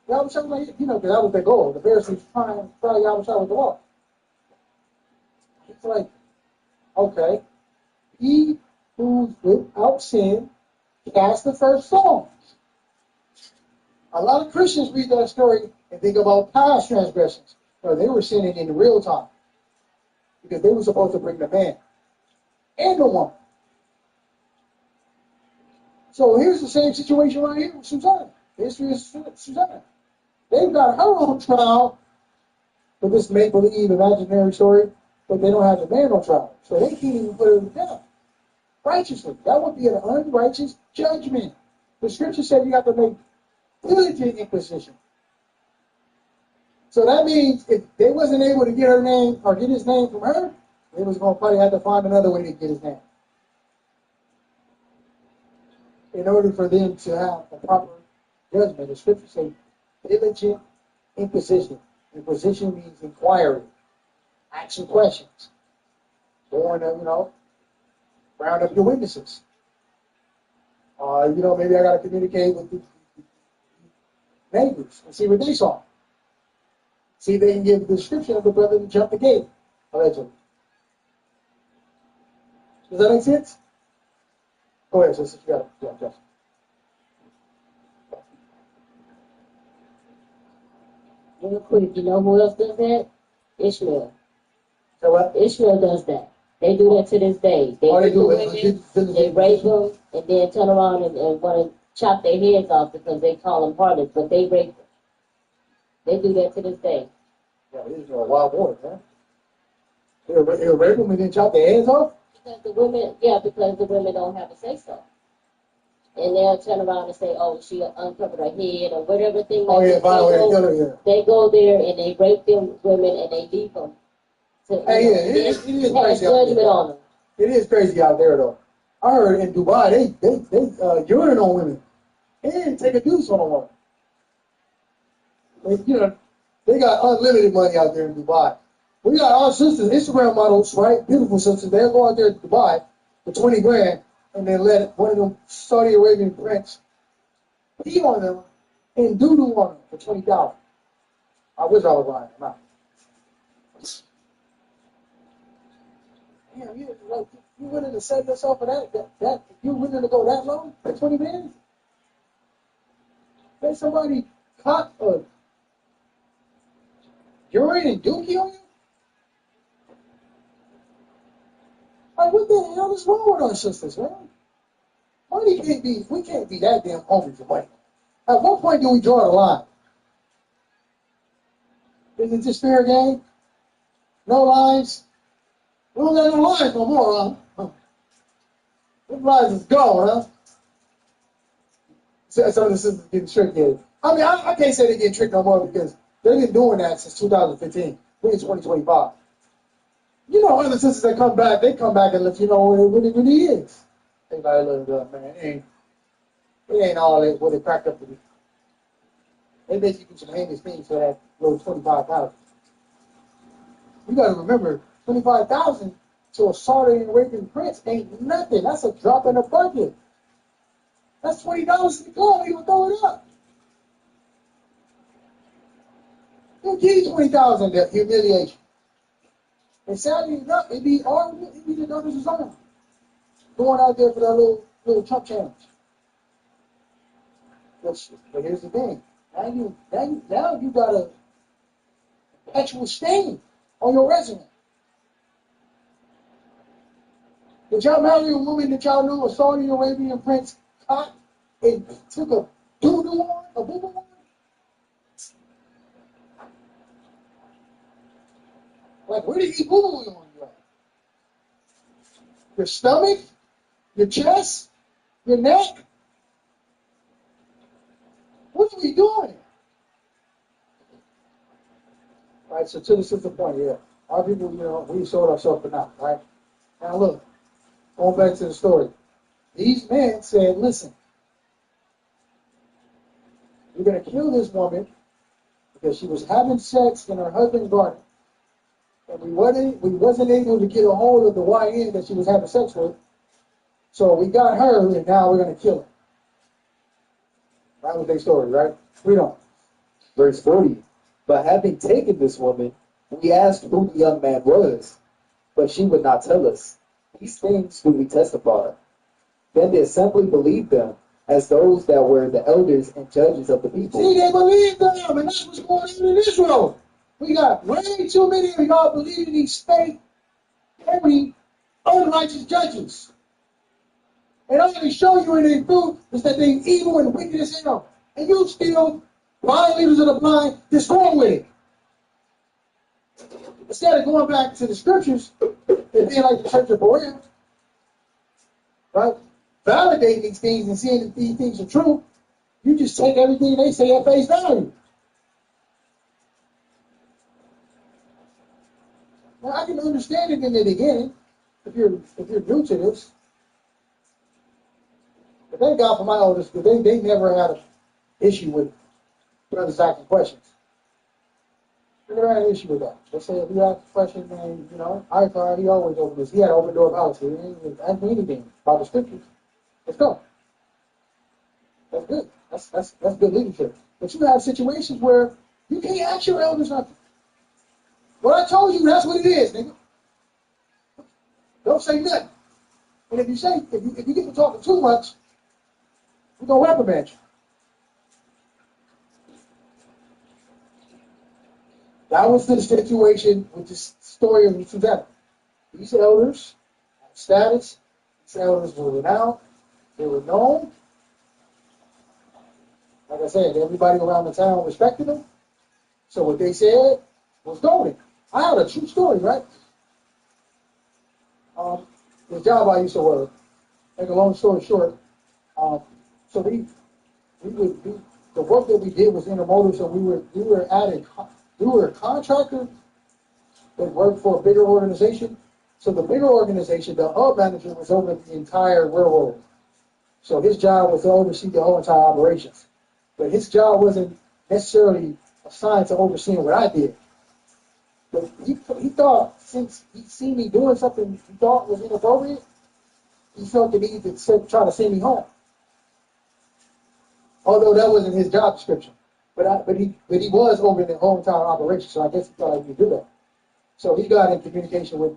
Yahushua, because that was their goal. The Pharisees trying to try Yahushua with the law. It's like, okay, he who's without sin cast the first stone. A lot of Christians read that story and think about past transgressions. No, they were sinning in real time because they were supposed to bring the man and the woman. So here's the same situation right here with Susanna. The history of Susanna. They've got her on trial for this make-believe imaginary story, but they don't have the man on trial. So they can't even put her to death righteously. That would be an unrighteous judgment. The scripture said you have to make diligent inquisition. So that means if they wasn't able to get her name or get his name from her, they was going to probably have to find another way to get his name. In order for them to have a proper judgment, the scripture says diligent inquisition. Inquisition means inquiry, action questions. Going to, round up your witnesses. Maybe I got to communicate with the neighbors and see what they saw. See if they can give the description of the brother that jumped the gate, allegedly. Does that make sense? Go ahead, sister. You got it. Yeah, Justin. Real quick, you know who else does that? Ishmael. So what? Ishmael does that. They do that to this day. They rape them, and then turn around and want to chop their heads off because they call them harlots, but they rape them. They do that to this day. Yeah, these are wild boys, man. They'll rape them and then chop their heads off? Because the women don't have a say-so. And they'll turn around and say, "Oh, she uncovered her head," or whatever thing. Oh, yeah, they go there and they rape them women and they leave them. It is crazy judgment on them. It is crazy out there, though. I heard in Dubai they urine on women and take a deuce on a woman. They got unlimited money out there in Dubai. We got our sisters, Instagram models, right? Beautiful sisters. They'll go out there to Dubai for 20 grand and then let one of them Saudi Arabian prince pee on them and doo-doo on them for 20,000. I wish I was lying. I'm not. Damn, you willing to sell yourself for that you willing to go that low for 20 minutes? Let somebody cock a urine and dookie on you? Like, what the hell is wrong with our sisters, man? We can't be that damn hungry for money. At what point do we draw the line? Is it just fair game? No lines? We don't got no lines no more, huh? Those lines is gone, huh? Some of the sisters getting tricked here. I mean, I can't say they're getting tricked no more because they've been doing that since 2015. We're in 2025. You know, other sisters that come back, they come back and let you know what it really is. They like, look, man, it ain't all that what it cracked up to be. They make you do some heinous things for that little 25,000. You got to remember, 25,000 to a Saudi Arabian prince ain't nothing. That's a drop in the bucket. That's $20 to the club. You throw it up. They'll give you 20,000 that humiliation. And sadly enough, it be the numbers on going out there for that little Trump challenge. But here's the thing. Now you got a perpetual stain on your resume. Did y'all marry a woman that y'all knew a Saudi Arabian prince caught and took a doo-doo on, a boo-boo on? Like, where did he boo-boo on you at? Your stomach? Your chest? Your neck? What are we doing? Right, so to the sister point, yeah. Our people, we sold ourselves for now, right? Now look, going back to the story. These men said, listen, we're going to kill this woman because she was having sex in her husband's garden. And we wasn't able to get a hold of the YN that she was having sex with. So we got her, and now we're going to kill her. That was their story, right? We don't. Verse 40. But having taken this woman, we asked who the young man was, but she would not tell us. These things do we testify. Then the assembly believed them as those that were the elders and judges of the people. See, they believed them, and that's what's going on in Israel. We got way too many of y'all believing these fake, every unrighteous judges. And all they show you in their fruit is that they're evil and wicked as hell. And you still, blind leaders of the blind, just going with it. Instead of going back to the scriptures and being like the Church of Berea, right? Validating these things and seeing that these things are true, you just take everything they say at face value. Now, I can understand it in the beginning if you're new to this. But thank God for my elders, because they never had an issue with brothers asking questions. They never had an issue with that. They say if you ask a question, man, he always opened this. He had an open door policy. He didn't ask me anything about the scriptures. Let's go. That's good. That's good leadership. But you have situations where you can't ask your elders nothing. What I told you, that's what it is, nigga. Don't say nothing. And if you get to talking too much, we're going to reprimand you. That was the situation with this story of Susanna. These elders had status. These elders were renowned. They were known. Like I said, everybody around the town respected them. So what they said was golden. I had a true story, right? The job I used to work. Make a long story short. So the work that we did was intermodal. So we were a contractor that worked for a bigger organization, So the bigger organization, the hub manager was over the entire railroad. So his job was to oversee the whole entire operations. But his job wasn't necessarily assigned to overseeing what I did. But he thought, since he seen me doing something he thought was inappropriate, he felt the need to try to send me home. Although that wasn't his job description. But he was over the whole entire operation, so I guess he thought I could do that. So he got in communication with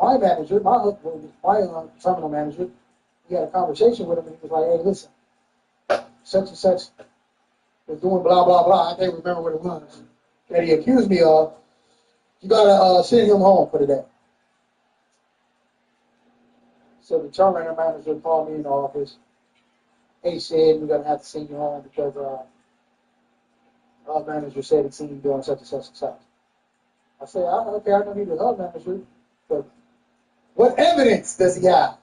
my manager, my terminal manager. He had a conversation with him, and he was like, "Hey, listen, such and such was doing blah blah blah. I can't remember what it was that he accused me of. You gotta send him home for the day." So the terminal manager called me in the office. He said, "We're gonna have to send you home because our manager said he'd seen you doing such and such and such." I said, "Okay, I know he's the hub manager, but what evidence does he have?"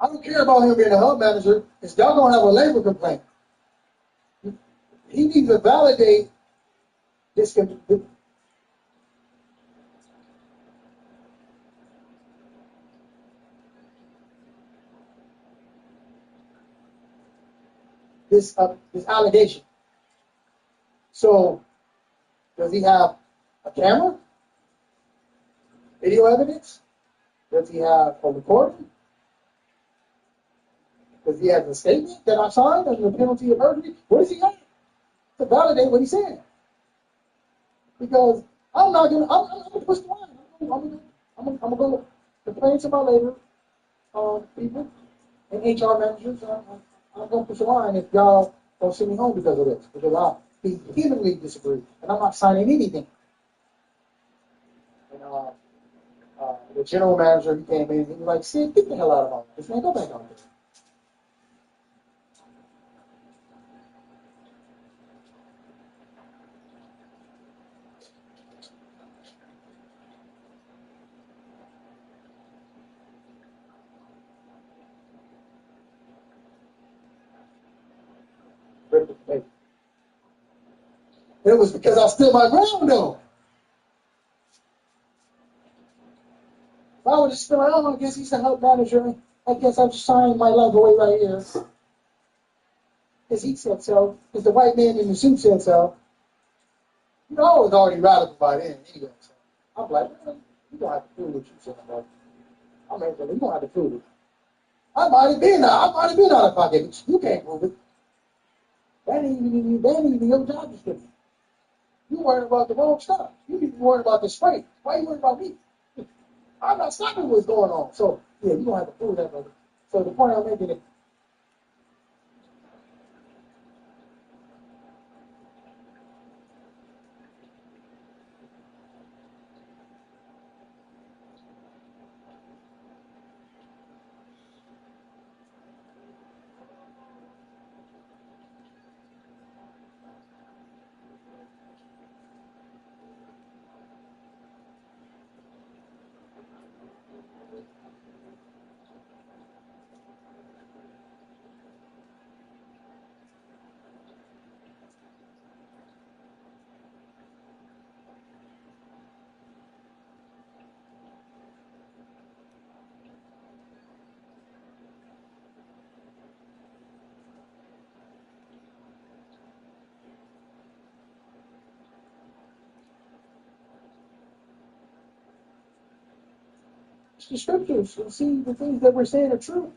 I don't care about him being a hub manager, because y'all gonna have a labor complaint. He needs to validate this. This allegation. So, does he have a camera? Video evidence? Does he have a recording? Does he have a statement that I signed under the penalty of perjury? What does he have to validate what he's saying? Because I'm gonna push the line. I'm gonna go complain to my labor people and HR managers. I'm gonna push the line if y'all don't send me home because of this. Because I vehemently disagree, and I'm not signing anything. And the general manager, he came in, he was like, "Sid, get the hell out of my office, man. Go back on there." It was because I stood my ground, though. If I would have stood around, I guess he's the hub manager. I guess I'm signing my life away right here. Because he said so. Because the white man in the suit said so. You know, I was already radical by then anyway. So I'm like, man, you don't have to prove what you said about it. I'm like, you don't have to prove it. I might have been out of pocket, but you can't prove it. That ain't even your job description. You worried about the wrong stuff. You need to be worried about the spray. Why are you worried about me? I'm not stopping what's going on. So, yeah, you don't have to prove that, brother. So the point I'm making is, the scriptures and see the things that we're saying are true.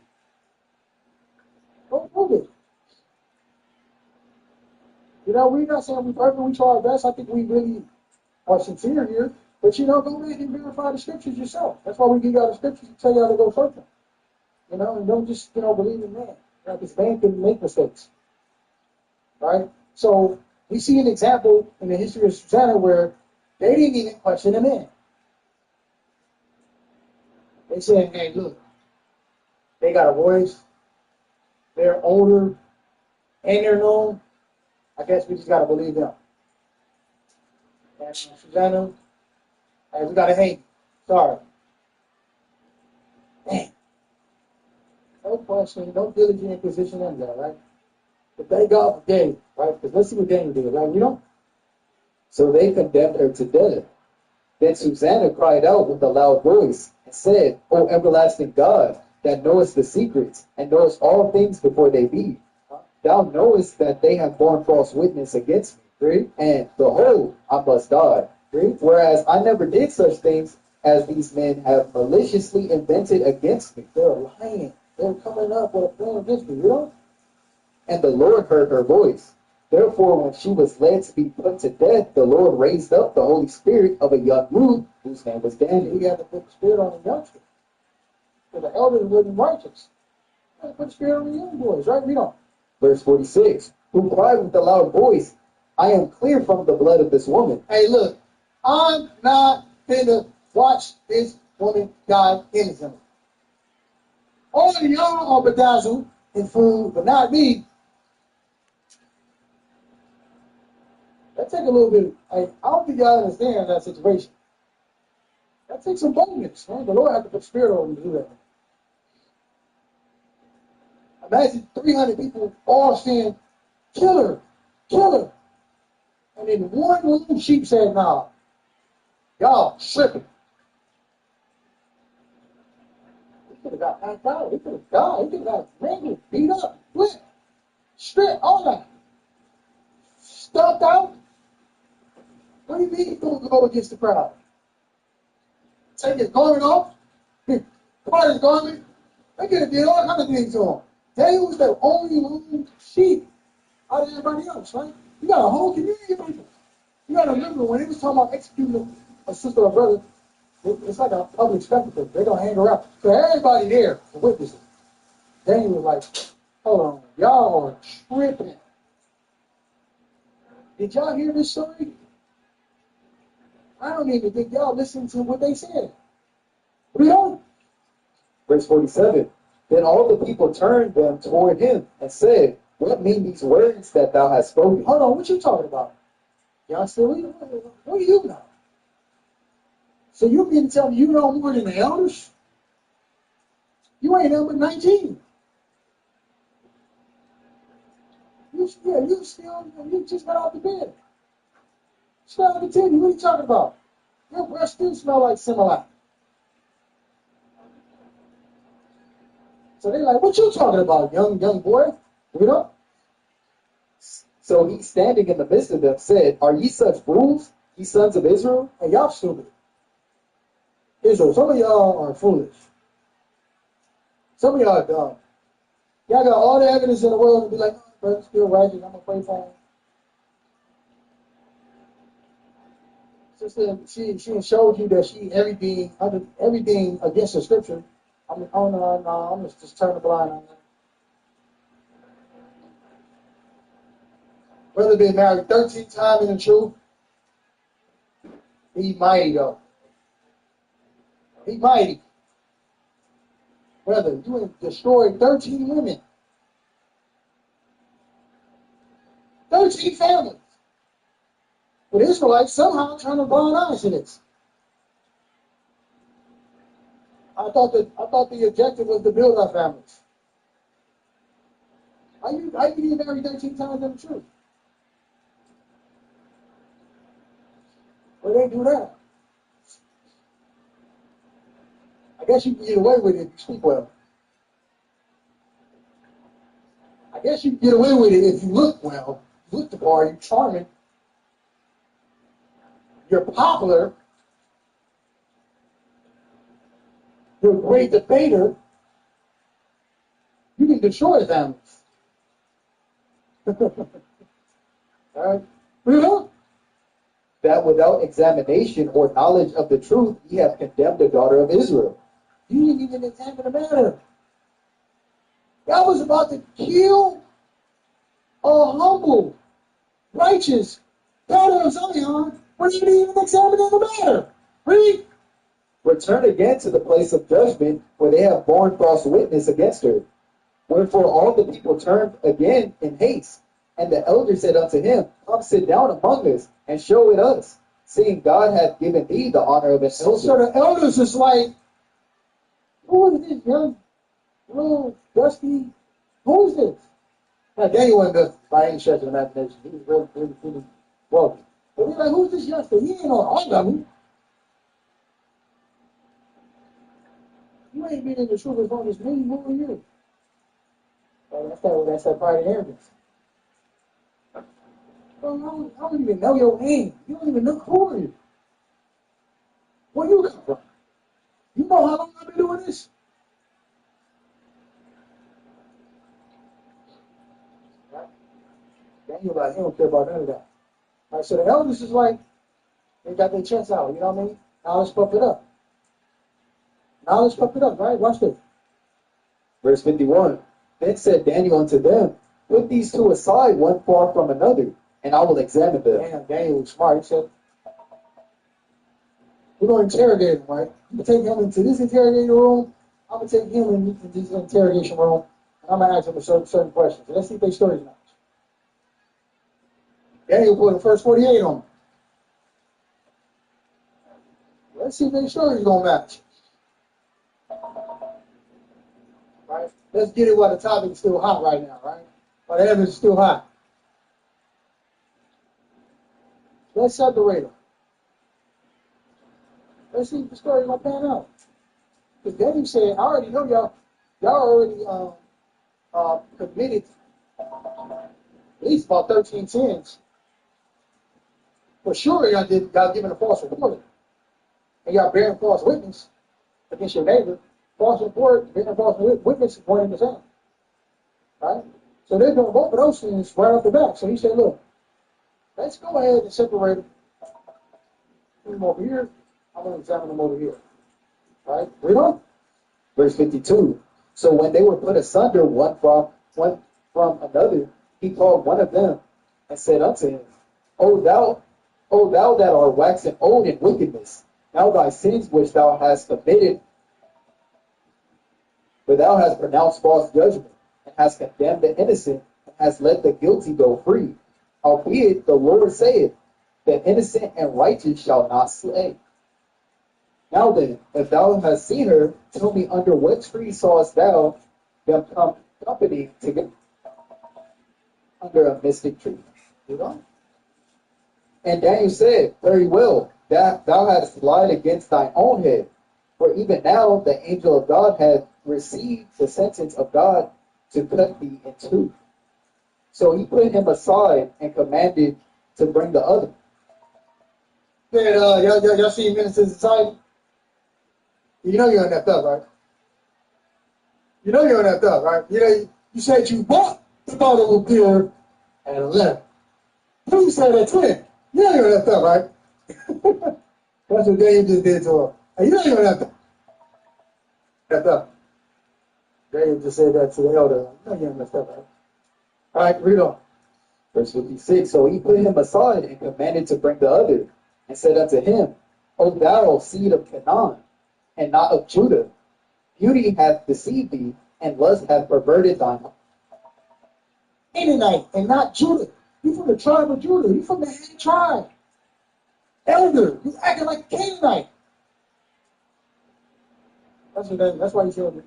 Don't prove it. You know, we're not saying we're perfect, we try our best. I think we really are sincere here. But, you know, go ahead and verify the scriptures yourself. That's why we give y'all the scriptures to tell y'all to go search them. You know, and don't just, believe in man. This man can make mistakes. Right? So, we see an example in the history of Susanna where they didn't even question the man. They said, hey, look, they got a voice, they're older, and they're known. I guess we just got to believe them. And Susanna, hey, we got to hang. Sorry. Man. No question, no diligent inquisition in there, right? But thank God for Daniel, right? Because let's see what Daniel did, right? You know? So they condemned her to death Then Susanna cried out with a loud voice and said, O everlasting God, that knowest the secrets, and knowest all things before they be, thou knowest that they have borne false witness against me. Right? And behold, I must die. Right? Whereas I never did such things as these men have maliciously invented against me. They're lying. They're coming up with a plan against me, you know? And the Lord heard her voice. Therefore, when she was led to be put to death, the Lord raised up the Holy Spirit of a young youth whose name was Daniel. He had to put the spirit on the youngster. Because the elders wasn't righteous. He had to put the spirit on the young boys, right? Read on. Verse 46, who cried with a loud voice, I am clear from the blood of this woman. Hey, look, I'm not finna watch this woman die innocently. All of y'all are bedazzled in food, but not me. That take a little bit. I don't think y'all understand that situation. That takes some boldness, man. The Lord had to put spirit on him to do that. Imagine 300 people all saying, kill her, kill her. And then one little sheep said, nah, y'all tripping. He could have got knocked out. He could have died. He could have got mangled, beat up, whipped, stripped, all that. Stuffed out. What do you mean he's going to go against the crowd? Take his garment off? Part his garment? They could have did all kinds of things to him. Daniel was the only lone sheep out of everybody else, right? You got a whole community of people. You got to remember, when he was talking about executing a sister or brother, it's like a public spectacle. They're going to hang around. So everybody there to witness it. Daniel was like, hold on, y'all are tripping. Did y'all hear this story? I don't even think y'all listened to what they said. We don't. Verse 47, then all the people turned them toward him and said, what mean these words that thou hast spoken? Hold on, what you talking about? Y'all still eating? What do you know? So you mean to tell me you know more than the elders? You ain't number 19. You just got out the bed. Smell the titty. What are you talking about? Your breath still smell like Similac. So they're like, what you talking about, young boy? You know? So he, standing in the midst of them, said, are ye such fools, ye sons of Israel? Hey, y'all stupid. Israel, some of y'all are foolish. Some of y'all are dumb. Y'all got all the evidence in the world to be like, oh, brother's still righteous, I'm going to pray for him. Sister, she showed you that she everything against the scripture. I'm gonna just turn the blind eye. Brother been married 13 times in the truth. He mighty though. He mighty. Brother, you have destroyed 13 women. 13 families. But Israelites somehow turn a blind eye to this. I thought the objective was to build our families. How you get married 13 times in the truth? Well, they do that. I guess you can get away with it if you speak well. I guess you can get away with it if you look well. You look the part, you're charming. You're popular. You're a great debater. You can destroy families. All right? Really? That without examination or knowledge of the truth, ye have condemned the daughter of Israel. You didn't even examine the matter. Y'all was about to kill a humble, righteous daughter of Zion when you didn't even examine the matter. Read. Return again to the place of judgment, where they have borne false witness against her. Wherefore all the people turned again in haste. And the elder said unto him, come sit down among us, and show it us, seeing God hath given thee the honor of an elder. So the elders is like, who is this young, little, dusty, who is this? Now, Daniel wasn't dusty by any stretch of the imagination. He was really wealthy. But they're like, who's this youngster? He ain't on all of them. You ain't been in the truth as long as many more years. That's that pride and arrogance. Well, I don't even know your name. You don't even know who are you. Where you come from? You know how long I've been doing this? Right? Daniel, like, he don't care about none of that. Right, so the elders is like, they got their chest out, you know what I mean? Now let's pump it up. Right? Watch this. Verse 51. Then said Daniel unto them, put these two aside, one far from another, and I will examine them. Damn, Daniel was smart. He said, we're going to interrogate him, right? I'm going to take him into this interrogation room. I'm going to take him into this interrogation room, and I'm going to ask him certain questions. Let's see if they stories match. Daniel put the first 48 on him. Let's see if they stories going to match. Right? Let's get it while the topic is still hot right now, right? While the evidence is still hot. Let's separate them. Let's see if the story gonna pan out. Because Daniel said, I already know y'all already committed at least about 13 sins. For sure y'all giving a false report. And y'all bearing false witness against your neighbor. False report, bearing a false witness is one in the same. Right? So they're doing both of those things right off the bat. So he said, look, let's go ahead and separate them over here. I'm going to examine them over here. Right? Read on. Verse 52. So when they were put asunder one from another, he called one of them and said unto him, O thou that art waxen old in wickedness, now thy sins which thou hast committed, for thou hast pronounced false judgment, and hast condemned the innocent, and hast let the guilty go free. Albeit the Lord saith, the innocent and righteous shall not slay. Now then, if thou hast seen her, tell me under what tree sawest thou them come company together? Under a mystic tree. You know? And Daniel said, very well, that thou hast lied against thine own head. For even now the angel of God hath received the sentence of God to cut thee in two. So he put him aside and commanded to bring the other. Said, y'all see Minister Society? You know you're on that stuff, right? You know you're on that stuff, right? You know, you said you bought the bottle of beer and left. Who said that twin? You know you're on that stuff, right? That's what Daniel just did to her. Hey, you know you're on that stuff. That stuff. Daniel just said that to the elder. You know you're on that stuff, right? All right, read on. Verse 56. So he put him aside and commanded to bring the other, and said unto him, O thou seed of Canaan, and not of Judah, beauty hath deceived thee, and lust hath perverted thine heart. Canaanite and not Judah. You from the tribe of Judah. You from the head tribe. Elder, you acting like a Canaanite. That's why he said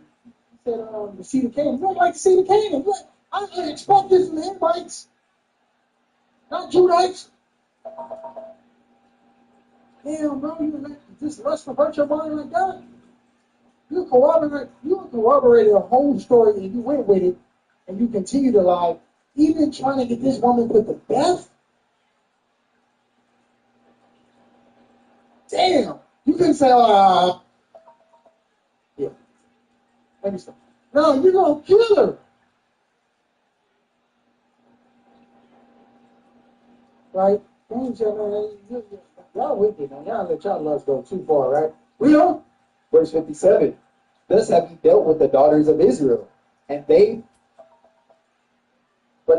the seed of Canaan. You don't like the seed of Canaan. Like, I expect this from the Hamites, not Judites. Damn, bro, you let this lust pervert your mind like that? You corroborated a whole story and you went with it and you continue to lie, even trying to get this woman put to death? Damn, you can say, yeah, let me stop. No, you're going to kill her. Right? Y'all wicked, man. Y'all let y'all lust go too far, right? We don't. Verse 57. Thus have ye dealt with the daughters of Israel, but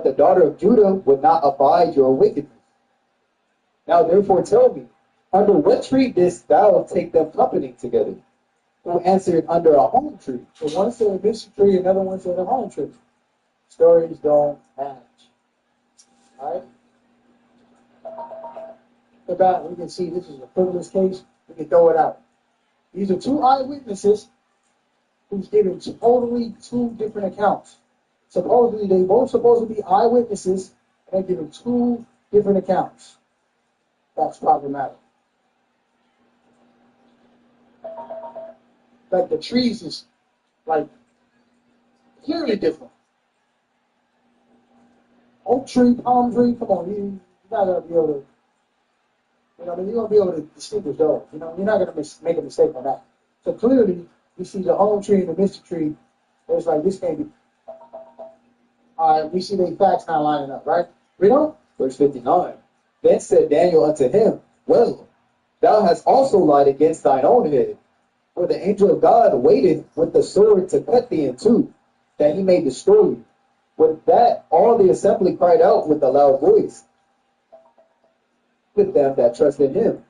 the daughter of Judah would not abide your wickedness. Now therefore tell me, under what tree didst thou take them company together? Who answered, under a home tree. So one said a mystery tree, another one said a home tree. Stories don't match. Alright? About, we can see this is a frivolous case, we can throw it out. These are two eyewitnesses who's given totally two different accounts. Supposedly, they both supposed to be eyewitnesses, and they're given two different accounts. That's problematic. Like the trees is Like, clearly different. Oak tree, palm tree, come on, you're not going to be able to, you know, you're going to be able to distinguish those. You know, you're not going to make a mistake on that. So clearly, you see the home tree and the mystery tree, it's like, this can't be. All right, we see the facts not lining up, right? Read on. Verse 59. Then said Daniel unto him, Well, thou hast also lied against thine own head. For the angel of God waiteth with the sword to cut thee in two, that he may destroy you. With that, all the assembly cried out with a loud voice with them that trust in him.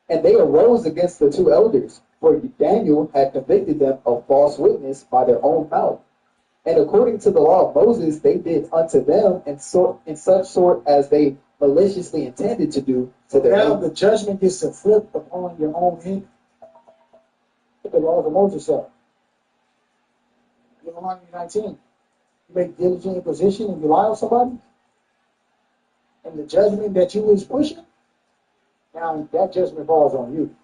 And they arose against the two elders, for Daniel had convicted them of false witness by their own mouth. And according to the law of Moses, they did unto them in such sort as they maliciously intended to do to their Now own. the judgment gets to flip upon your own head. What the laws of Moses said. Deuteronomy 19. You make diligent imposition and you lie on somebody, and the judgment that you was pushing, now that judgment falls on you.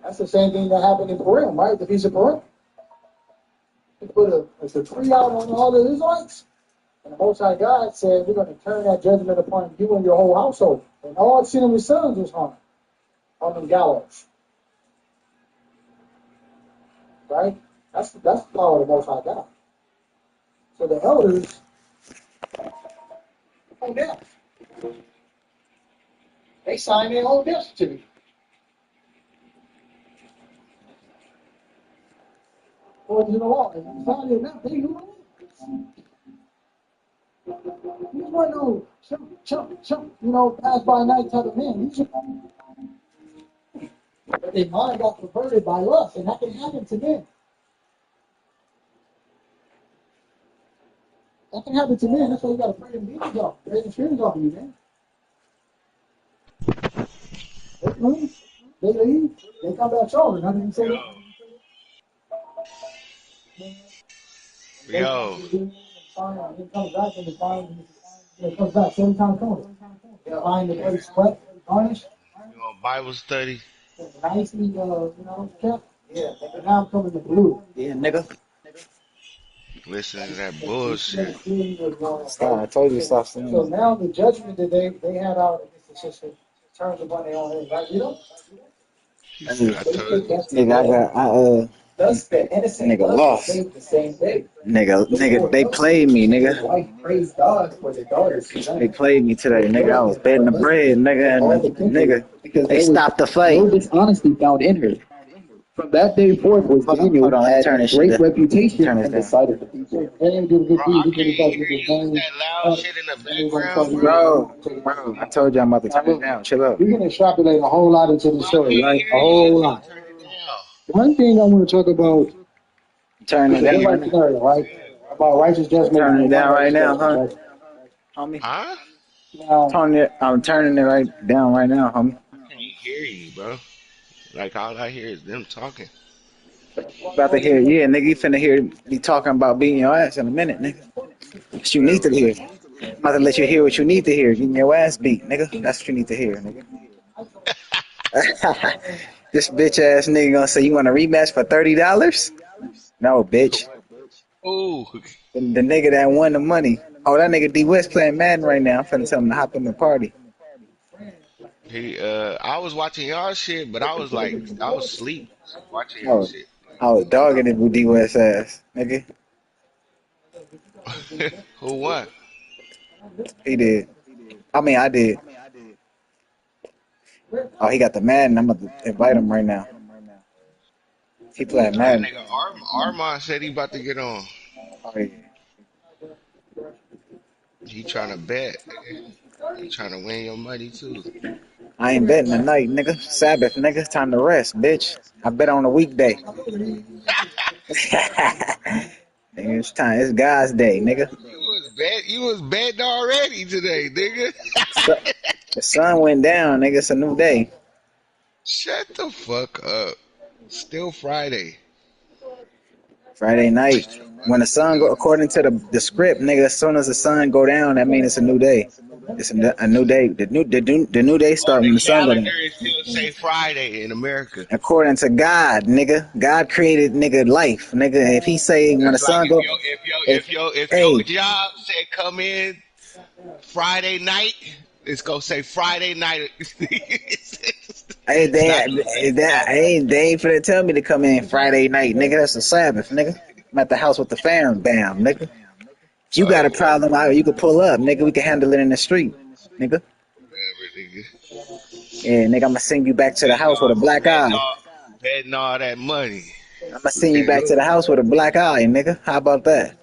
That's the same thing that happened in Purim, right? The Feast of Purim. He put a tree out on all the Israelites, and the Most High God said, we're going to turn that judgment upon you and your whole household. And all 10 of his sons was hung on them gallows. Right? That's the power of the Most High God. So the elders own death. They signed their own death certificate. According to the law, if you signed it enough, they knew it. These weren't no chump, pass by night type of men. But their mind got perverted by lust, and that can happen to men. That can happen to men. That's why you got to pray them demons off. Pray the spirits off of you, man. They leave. They come back stronger. Nothing you say. Yo. It comes back and it comes back 7 times over. Find the bloody sweat, garnish. You want Bible study? Nicely, kept. Yeah. And now I'm coming to blue. Yeah, nigga. Listen to that bullshit. Stop, I told you stop saying So that. now the judgment that they had out against the system turns upon their own head, right? You know? I told you. Nigga, Thus the innocent nigga was lost. saved the same day. Nigga, they played me, nigga. Wife praised God for their daughters. They played me today, nigga. I was betting the bread, nigga, and nigga, they stopped the fight. No dishonesty found in her. From that day forth was Daniel hold on, let me had turn a this shit great down. reputation Turn this in the down. sight of the people. They didn't do a good Bro, deed. I He can't could have hear got you. his That name. loud shit in the background, bro. Bro, I told you I'm about to turn it down. Chill out. We can extrapolate a whole lot into the Bro, I story, can't right? hear A you. whole You lot. gotta turn it down. One thing I want to talk about Turn it is a down real right life now. scenario, right? About righteous judgment. Turn it and down right unrighteous now, judgment, huh? Homie. Huh? right? Now, I'm turning it right down right now, homie. I can't hear you, bro. Like, all I hear is them talking. About to hear, yeah, nigga, you finna hear me talking about beating your ass in a minute, nigga. What you need to hear. I'm about to let you hear what you need to hear. Getting your ass beat, nigga. That's what you need to hear, nigga. This bitch ass nigga gonna say you want a rematch for $30? No, bitch. Ooh. The nigga that won the money. Oh, that nigga D West playing Madden right now. I'm finna tell him to hop in the party. I was watching y'all shit, but I was asleep watching y'all Oh, shit. I was dogging it with D West ass, nigga. Who won? He did. I mean, I did. Oh, he got the Madden. I'm gonna invite him right now. He playing That Madden. nigga Armand said he about to get on. Oh, yeah. He trying to bet. He trying to win your money too. I ain't betting tonight, nigga. Sabbath, nigga. Time to rest, bitch. I bet on a weekday. Nigga, it's time. It's God's day, nigga. You was betting already today, nigga. The sun went down, nigga. It's a new day. Shut the fuck up. Still Friday. Friday night. When the sun go, according to the script, nigga, as soon as the sun go down, that means it's a new day. It's a new day. The new day On start the when the sun goes down. calendar, it still say Friday in America. According to God, nigga, God created nigga life, nigga. If He say when the That's like sun go, if if your hey, job said come in Friday night, it's gonna say Friday night. hey, It's not gonna say Saturday. they ain't finna tell me to come in Friday night, nigga. That's a Sabbath, nigga. I'm at the house with the fam, bam, nigga. If you got a Oh, problem, you can pull up, nigga. We can handle it in the street, nigga. whatever, nigga. Yeah, nigga, I'm gonna send you back to the house with a black eye. Betting all that money. I'm gonna send you Can't back to the lose. house with a black eye, nigga. How about that?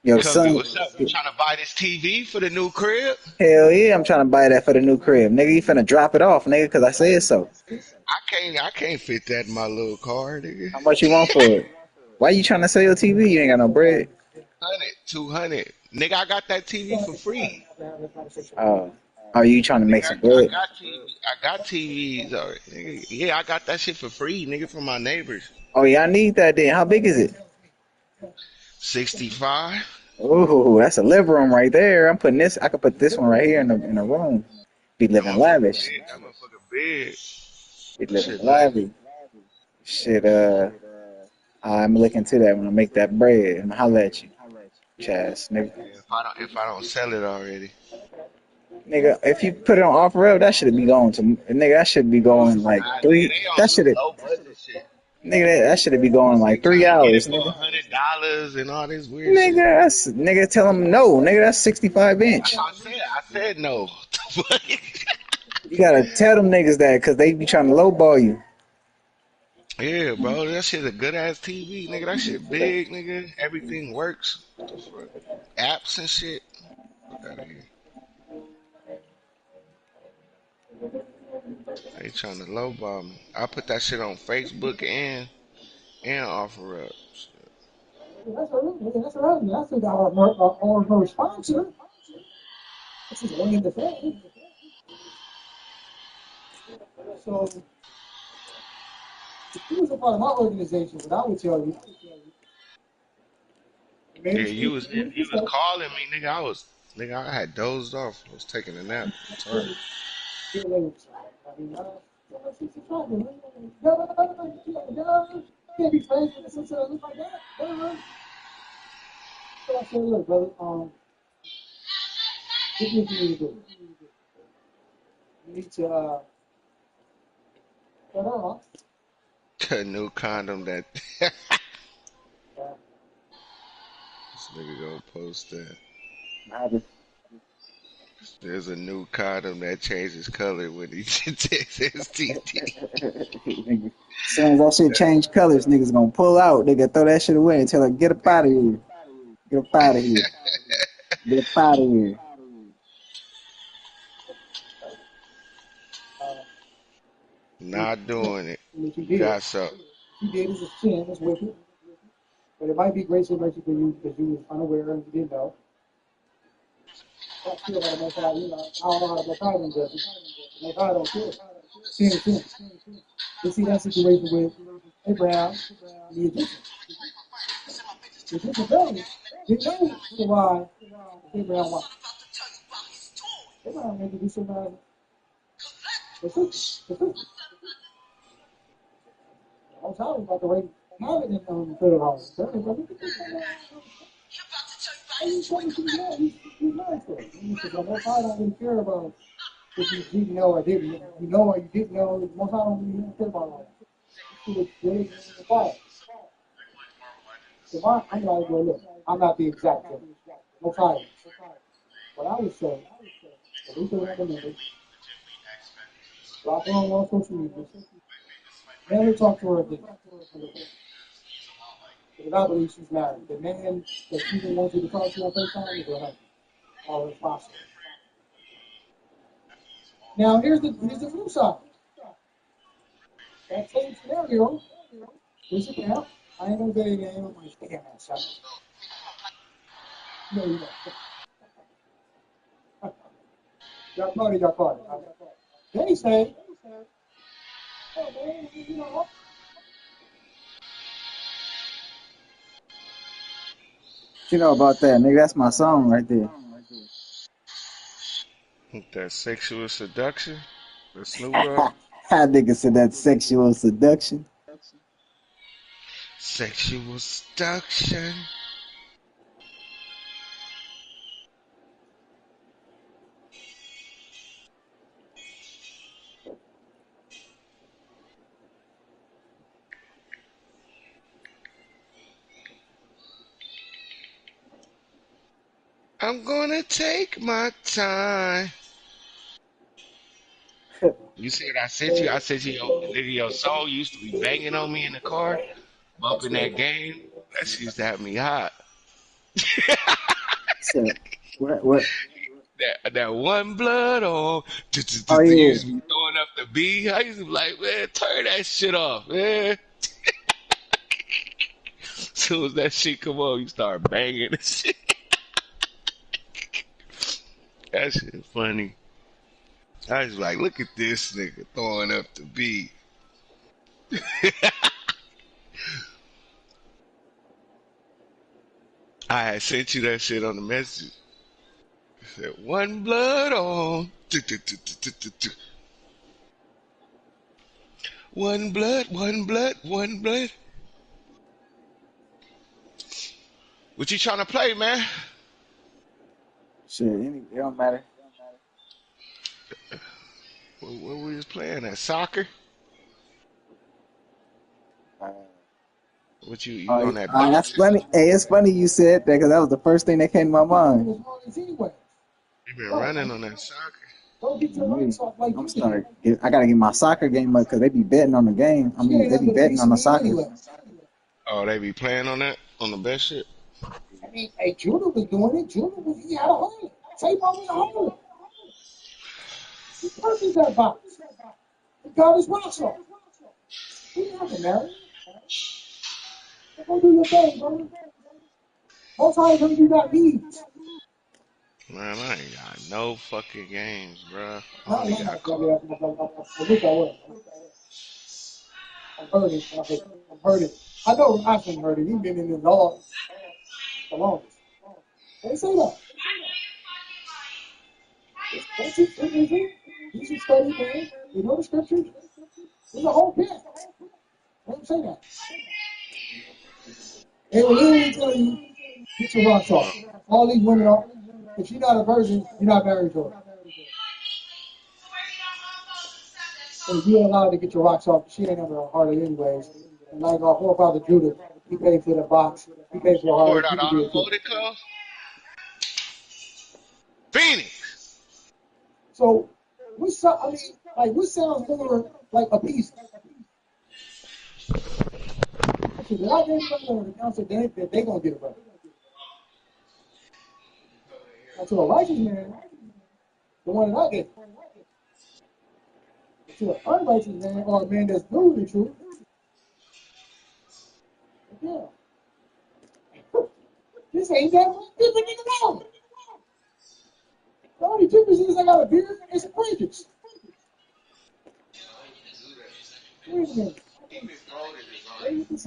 Yo, Come do son. what's up? You trying to buy this TV for the new crib? Hell yeah, I'm trying to buy that for the new crib. Nigga, you finna drop it off, nigga, because I said so. I can't fit that in my little car, nigga. How much you want for it? Why you trying to sell your TV? You ain't got no bread. 200. Nigga, I got that TV for free. Oh, you trying to Nigga, make some bread? I got TVs already. Nigga. Yeah, I got that shit for free, nigga, from my neighbors. Oh, yeah, I need that then. How big is it? 65. Ooh, that's a living room right there. I'm putting this. I could put this one right here in the room. Be That living motherfucker lavish. big. That motherfucker big. Be living Shit, nice. lavish. Shit, I'm looking to that when I make that bread. I'm holler at you, Chaz, nigga. If I don't sell it already. Nigga, if you put it on offer up, that should be going to nigga. That should be going like Nah, nigga, three. they on That some should low budget shit. nigga. That should be going They like trying 3 to get it hours, for nigga. $100 and all this weird shit. Nigga. Tell them no, nigga. That's 65 inch. I said no. You gotta tell them niggas that because they be trying to lowball you. Yeah, bro, that shit a good ass TV, nigga. That shit big, nigga. Everything works. What the fuck? Apps and shit. Fuck out of here. They trying to lowball me. I put that shit on Facebook and offer up. That's all right. That's all right. I still got our sponsor. This is only the thing. So, if he was a part of my organization, what I would tell you, Yeah, maybe you was calling me, nigga. Nigga, I had dozed off. I was taking a nap. I'm tired. can't be friends with a sister that looks like that. So I said, look, brother, this is what you need to do. You need to, cut her off. A new condom that this nigga gonna post that. There's a new condom that changes color when he takes his TT. As soon as that shit change colors, niggas gonna pull out. Nigga throw that shit away and tell her get up out of here. Get up out of here. Get up out of here. Not doing it. What you did. Got so. You did is a sin, it's wicked. But it might be grace and mercy for you because you was unaware and you didn't know. I still got to make out, I don't know how to make out them does it. Make out don't care. Sin is sin. You see that situation with Abraham and the Egyptians. The Egyptian family didn't know why Abraham won. Abraham had to do some the truth. I was talking about the way Muhammad didn't know in the third house. He's nice for it. Because the Most High don't really care about if you didn't know or didn't. You know or you didn't know, the Most High don't really care about all that. It's good in the quiet. So I'm like, well, look, I'm not the exact thing. Most High. What I would say, at least around the members, block her on all social media, never talk to her again. Because I believe she's married. The man that she didn't want you to talk to on FaceTime is her husband. All responsible. Now, here's the flip side. That same scenario, listen now, I ain't gonna say again, I'm like, damn that son. No, you don't. Y'all caught it. They say, oh man, you know what? You know about that, nigga? That's my song right there. That sexual seduction? The Snoop Dogg? How nigga said that sexual seduction? Sexual seduction. I'm gonna take my time. You see what I sent you? I sent you your soul used to be banging on me in the car, bumping that game. That shit used to have me hot. So, what? That one blood on. Oh You yeah. used to be throwing up the B. I used to be like, man, turn that shit off, man. As soon as that shit come on, you start banging and shit. That shit funny. I was like, look at this nigga throwing up the B. I had sent you that shit on the message. It said, one blood on. One blood, one blood, one blood. What you trying to play, man? Shit, it don't matter. What we was playing at? Soccer? What you on that That's boxing? funny. Hey, it's funny you said that because that was the first thing that came to my mind. You been running on that soccer? I'm starting. I gotta get my soccer game up because they be betting on the game. I mean, they be betting on the soccer. Oh, they be playing on that? On the best shit? I mean, hey, Judah was doing it. He had a hole. Tamar was a hole. He purchased that box. He got his rocks off. He nothing, man. Go do your thing, bro. Most times when you got needs. Man, I ain't got no fucking games, bro. I No, only got I wish I would. I've heard it. I've heard it. I know Rosman heard it. He's been in the dog the longest. They say that. That's his scripture. He's a study man. You know the scriptures? There's a whole camp. Let him say that. They will literally tell you, get your rocks off. All these women are. If you're not a virgin, you're not married to her. So you're allowed to get your rocks off. She ain't ever heard it anyways. And like our forefather Judah, he paid for the box. He paid for poured her. out You can all do the it too. folded clothes. Phoenix. So, what sounds more like a piece? Did I get anybody on the council that they gonna get it right? Now, to a righteous man, the one that I get. To an unrighteous man or a man that's new to the truth, yeah. This ain't that much different than the world. The only difference is I got a beard and some fringes. Wait a minute. It's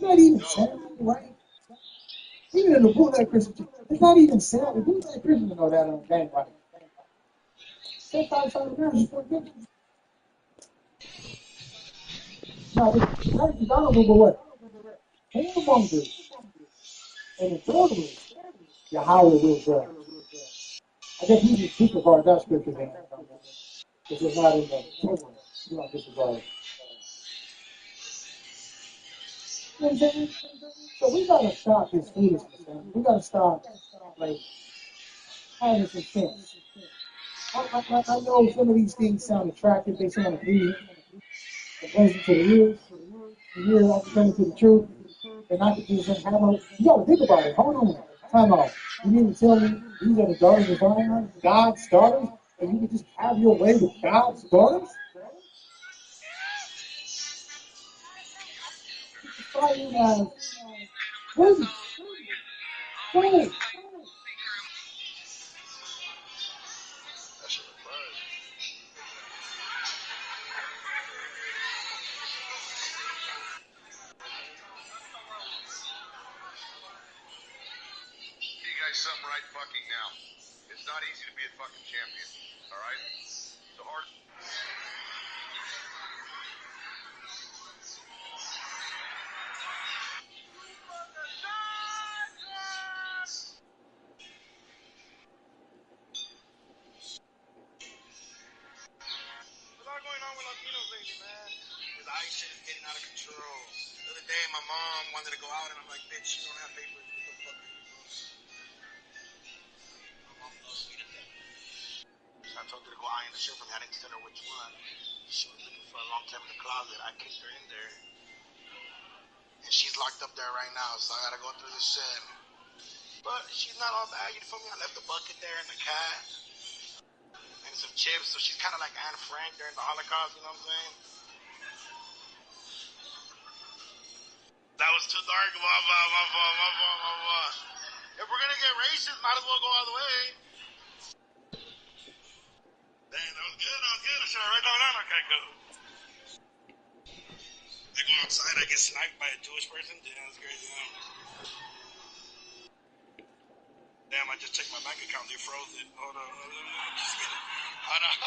not even sounding right. Even in the bootleg Christian, it's not even sounding. Bootleg Christians know that on game right. Say 5 times marriage is for good. Now, marriage is honorable, but what? Whoremongers and adulterers, Yahweh will judge. I guess we just disregard that scripture then. Because it's not in the Torah. You don't disregard it. You know what I'm saying? So we gotta stop this foolishness, man. We gotta stop, like, having some sense. I know some of these things sound attractive, they sound appealing, and pleasant to the ears. The ears are coming to the truth, and I could just have a. You gotta think about it. Hold on, time out. You mean to tell me these are the daughters of Zion, God's daughters, and you can just have your way with God's daughters? Fighting as virgins. Go. something right fucking now. It's not easy to be a fucking champion. All right? The hard. What's all going on with Latinos lately, man? This ICE shit is getting out of control. The other day, my mom wanted to go out, and I'm like, bitch, you don't have papers. What the fuck are you doing? My mom loves me to death. So I told her to go iron the shirt for me. I didn't tell her which one. She was looking for a long time in the closet. I kicked her in there. And she's locked up there right now, so I gotta go through this shit. But she's not all bad. You feel me? I left the bucket there and the cat. And some chips. So she's kind of like Anne Frank during the Holocaust, you know what I'm saying? That was too dark. My fault. If we're gonna get racist, might as well go all the way. Dang, that was good. Should I write that down? Okay, cool. I go outside, I get sniped by a Jewish person. Damn, that's crazy. Damn, I just checked my bank account. They froze it. Hold on. Just kidding. Hold on.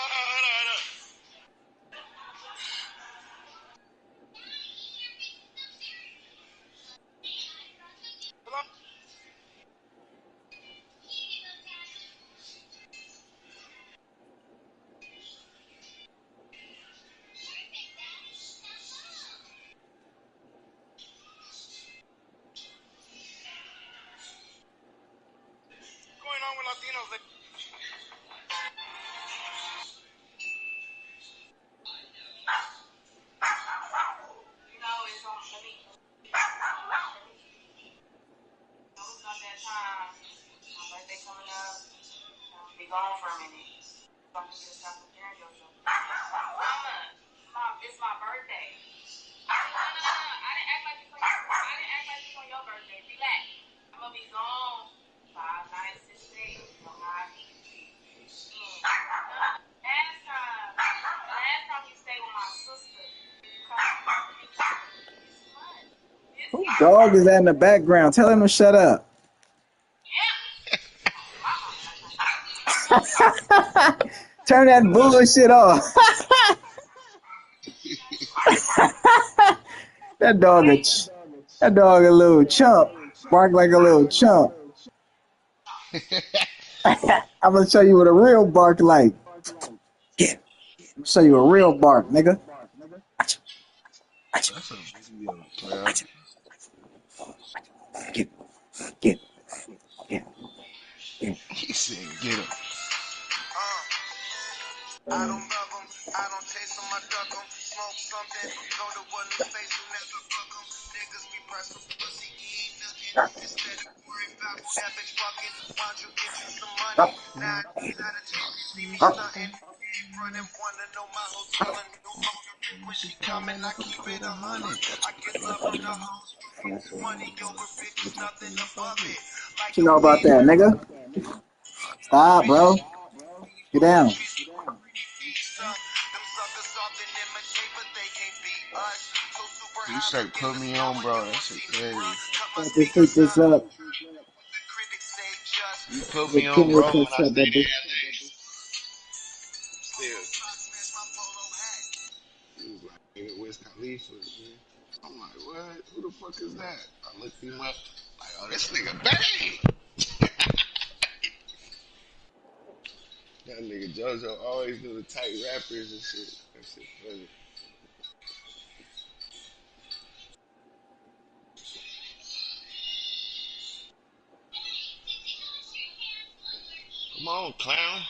What's going on with Latinos? You know, it's on for me. It's not that time. My birthday coming up. Be gone for a minute. So I'm just stop preparing yourself. Mama, it's my birthday. No. I didn't act like it's on your birthday. Relax. I'm gonna be gone 5 nights, 6 days. You know how I need to be. Last time you stayed with my sister, Who dog is that in the background? Tell him to shut up. Turn that bullshit off. That dog a little chump. Bark like a little chump. I'm gonna show you what a real bark like. Yeah. I'm gonna show you a real bark, nigga. That's a video, man. Get. He said, get him. I don't love them, I don't taste them, I duck them, smoke something, go to one new face who never fuck them, niggas be pressed for pussy, he ain't nothing, instead of worrying about who that bitch fucking, why don't you get you some money, 9 days out of 10, you see me stunting, running, wanna know my hotel and new phone, when she coming, I keep it 100, I get love from the hoes, money over bitches, nothing above it, like What you know about that, nigga? Stop, bro. Get down. You say put me on, bro. That shit crazy. Let's just pick this up. You put me on, bro, when I stay there. Still. He was like, nigga, Wiz Khalifa, man. I'm like, what? Who the fuck is that? I looked him up. Like, oh, this nigga bang! That nigga JoJo always do the tight rappers and shit. That shit funny. Come on, clown.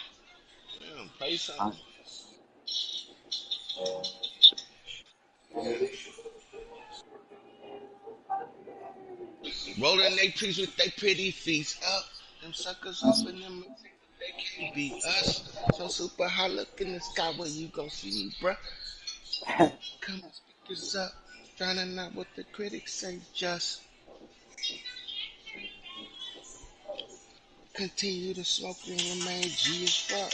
Damn, play something. Rolling they piece with they pretty feet up. Them suckers up in them, they can't beat us. So super high, look in the sky where you gon' see me, bruh. Come speakers up, drowning out what the critics say. Just continue to smoke and remain G as fuck.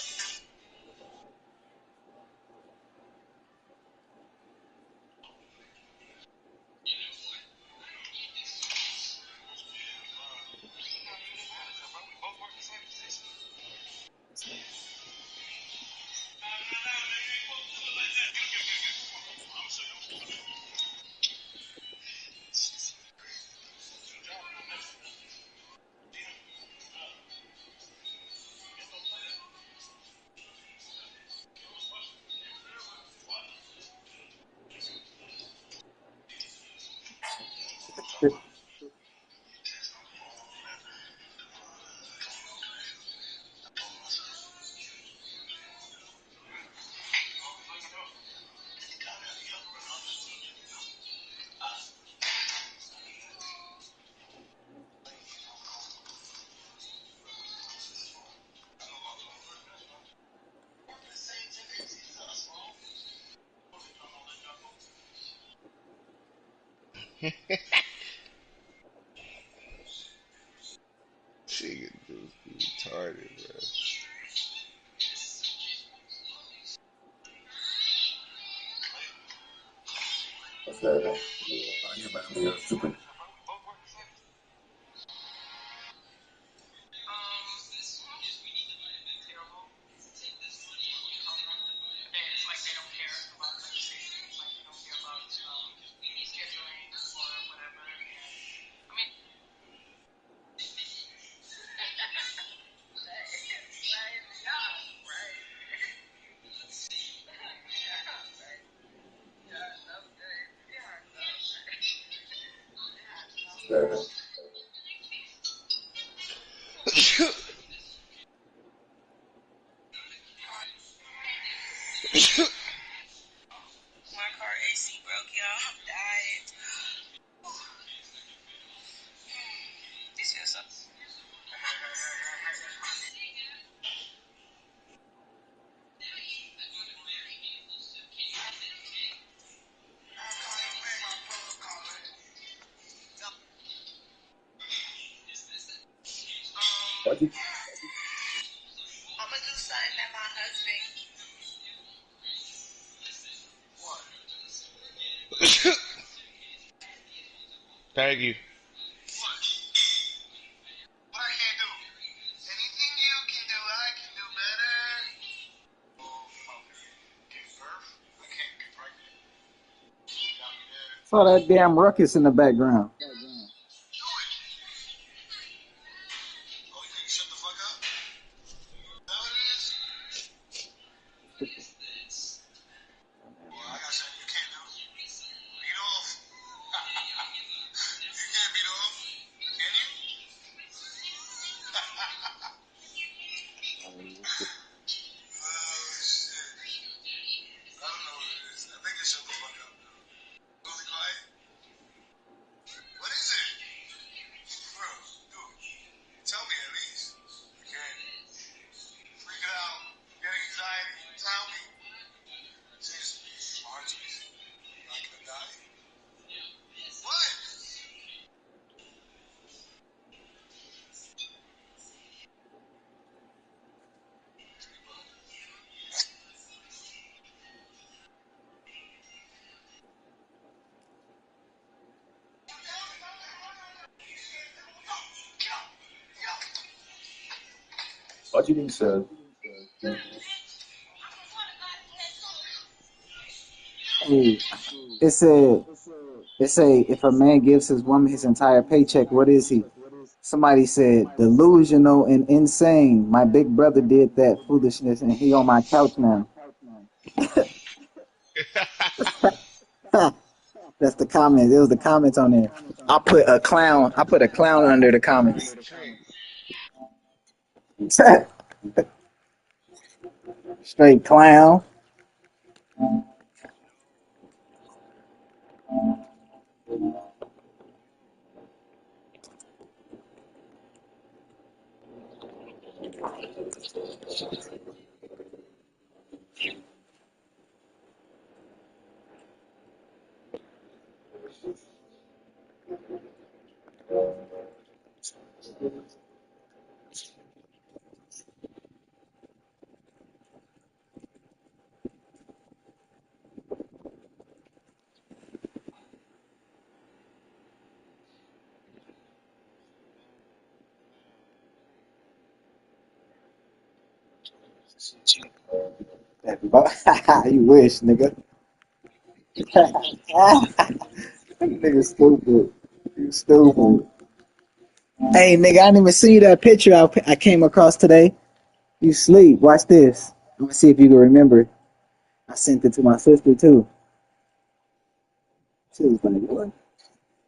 Nigga just retarded, bro. What's that? I hear about them stupid. What you? Thank you. Saw that damn ruckus in the background. What you think, sir? Hey, it said if a man gives his woman his entire paycheck, what is he? Somebody said delusional and insane. My big brother did that foolishness, and he on my couch now. That's the comments. It was the comments on there. I put a clown under the comments. Straight clown. You wish, nigga. Nigga stupid. You stupid. Hey, nigga, I didn't even see that picture I came across today. You sleep. Watch this. I'm gonna see if you can remember. I sent it to my sister too. She was like, "What?"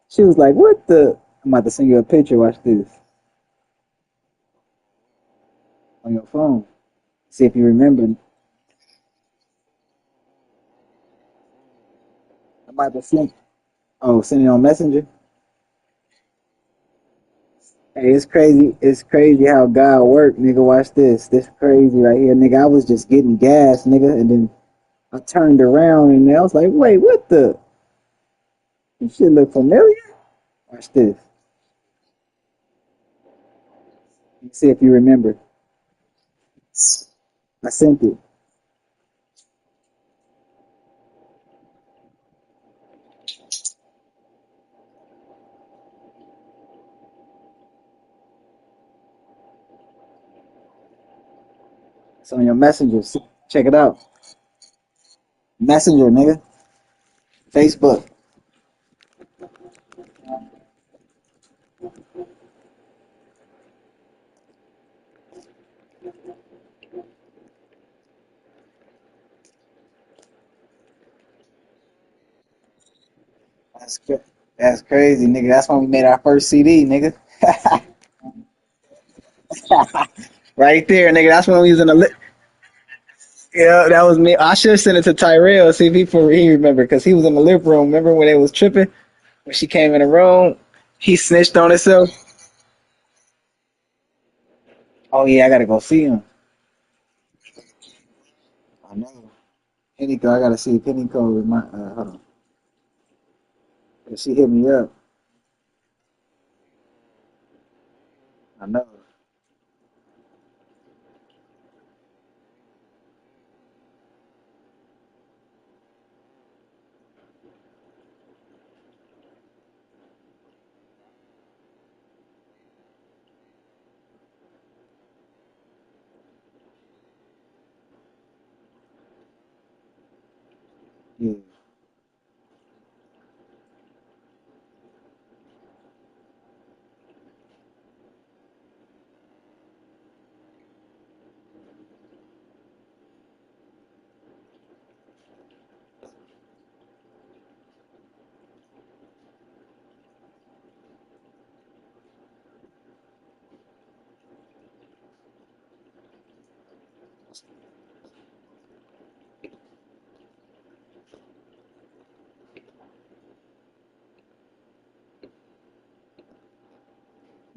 She was like, "What the?" I'm about to send you a picture. Watch this on your phone. See if you remember. I'm about to send. Oh, send it on Messenger. Hey, it's crazy. It's crazy how God worked, nigga. Watch this. This crazy right here, nigga. I was just getting gas, nigga, and then I turned around and I was like, "Wait, what the?" This shit look familiar. Watch this. Let's see if you remember. I sent it. It's on your messengers. Check it out. Messenger, nigga. Facebook. That's crazy, nigga. That's when we made our first CD, nigga. Right there, nigga. That's when we was in the yeah, that was me. I should have sent it to Tyrell, see if he remember, because he was in the living room. Remember when they was tripping? When she came in the room, he snitched on himself. Oh yeah, I gotta go see him. I know. Pennyco, I gotta see Pennyco with my hold on. 'Cause she hit me up. I know. Yeah.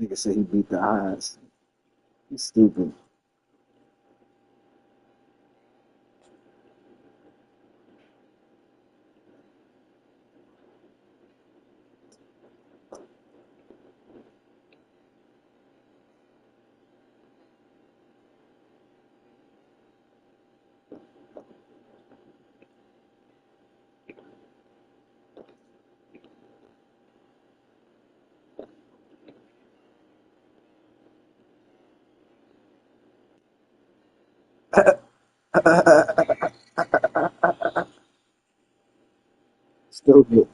Nigga said he beat the odds. He's stupid. Stupid.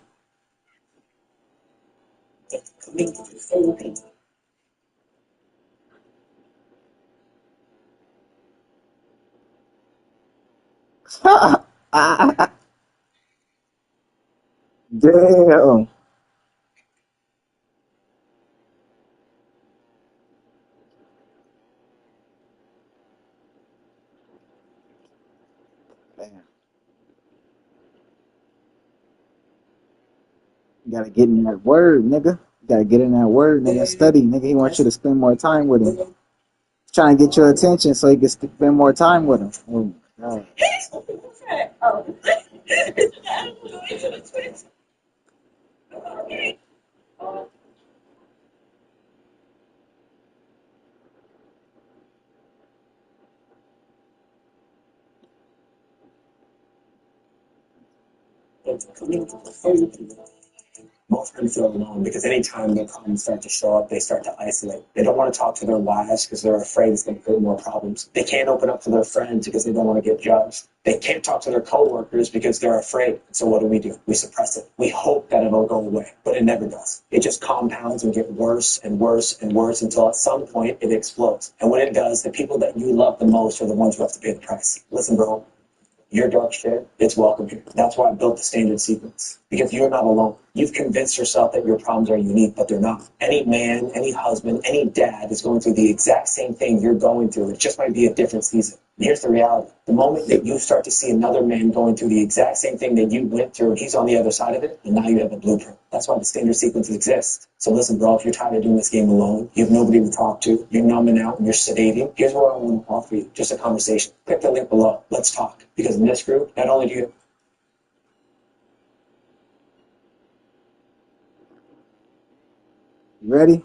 Damn. Damn. You gotta get in that word, nigga. You gotta get in that word, nigga. Study, nigga. He wants you to spend more time with him. He's trying to get your attention so he can spend more time with him. Oh my God. Most men feel alone because anytime their problems start to show up, they start to isolate. They don't want to talk to their wives because they're afraid it's going to create more problems. They can't open up to their friends because they don't want to get judged. They can't talk to their coworkers because they're afraid. So what do? We suppress it. We hope that it'll go away, but it never does. It just compounds and gets worse and worse and worse until at some point it explodes. And when it does, the people that you love the most are the ones who have to pay the price. Listen, bro. Your dark shit, it's welcome here. That's why I built the standard sequence. Because you're not alone. You've convinced yourself that your problems are unique, but they're not. Any man, any husband, any dad is going through the exact same thing you're going through. It just might be a different season. And here's the reality. The moment that you start to see another man going through the exact same thing that you went through, and he's on the other side of it, and now you have a blueprint. That's why the standard sequence exists. So listen, bro, if you're tired of doing this game alone, you have nobody to talk to, you're numbing out, and you're sedating, here's what I want to offer you. Just a conversation. Click the link below. Let's talk. Because in this group, not only do you Ready?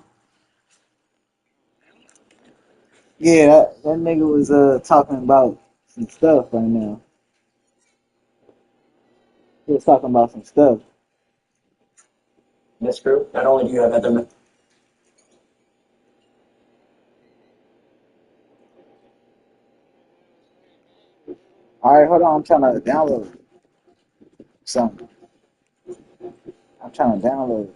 Yeah, that nigga was talking about some stuff right now. He was talking about some stuff. That's true. Not only do you have other All right, hold on. I'm trying to download something. I'm trying to download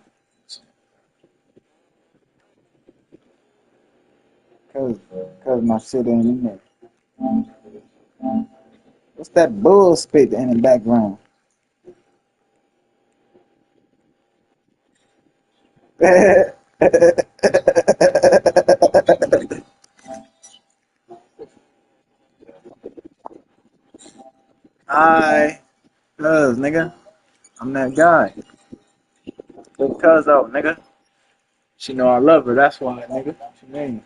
cause my shit ain't in there. What's that bull spit in the background? Hi, cuz nigga. I'm that guy. Look, cuz out, nigga. She know I love her. That's why, nigga. What you mean?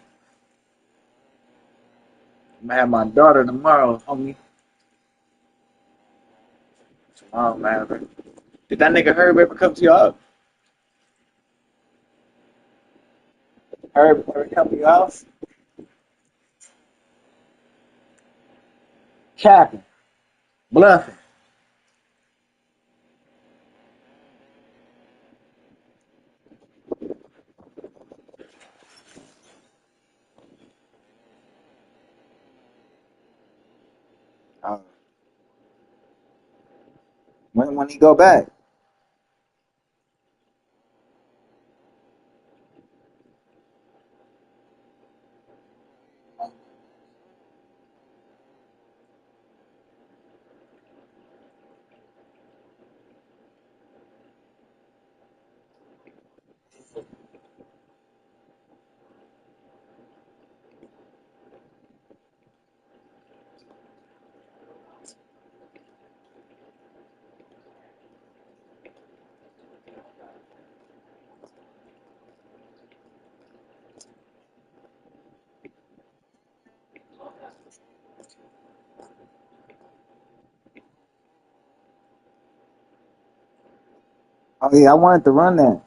I'm gonna have my daughter tomorrow, homie. Oh man, did that nigga Herb ever come to your house? Herb ever come to your house? Capping, bluffing. Uh, when he go back? Oh yeah, I wanted to run that.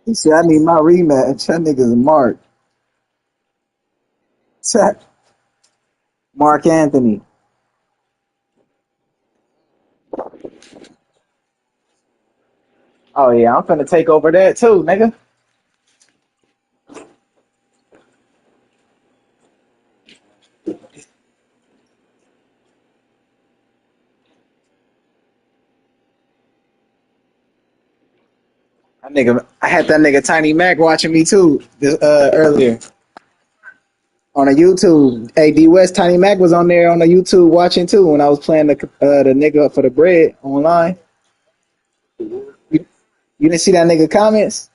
He said I need my rematch. That nigga's Mark. Mark Anthony. Oh yeah, I'm finna take over that too, nigga. That nigga, I had that nigga Tiny Mac watching me too earlier on a YouTube. Hey, D West Tiny Mac was on there on the YouTube watching too when I was playing the nigga for the bread online. You, you didn't see that nigga comments?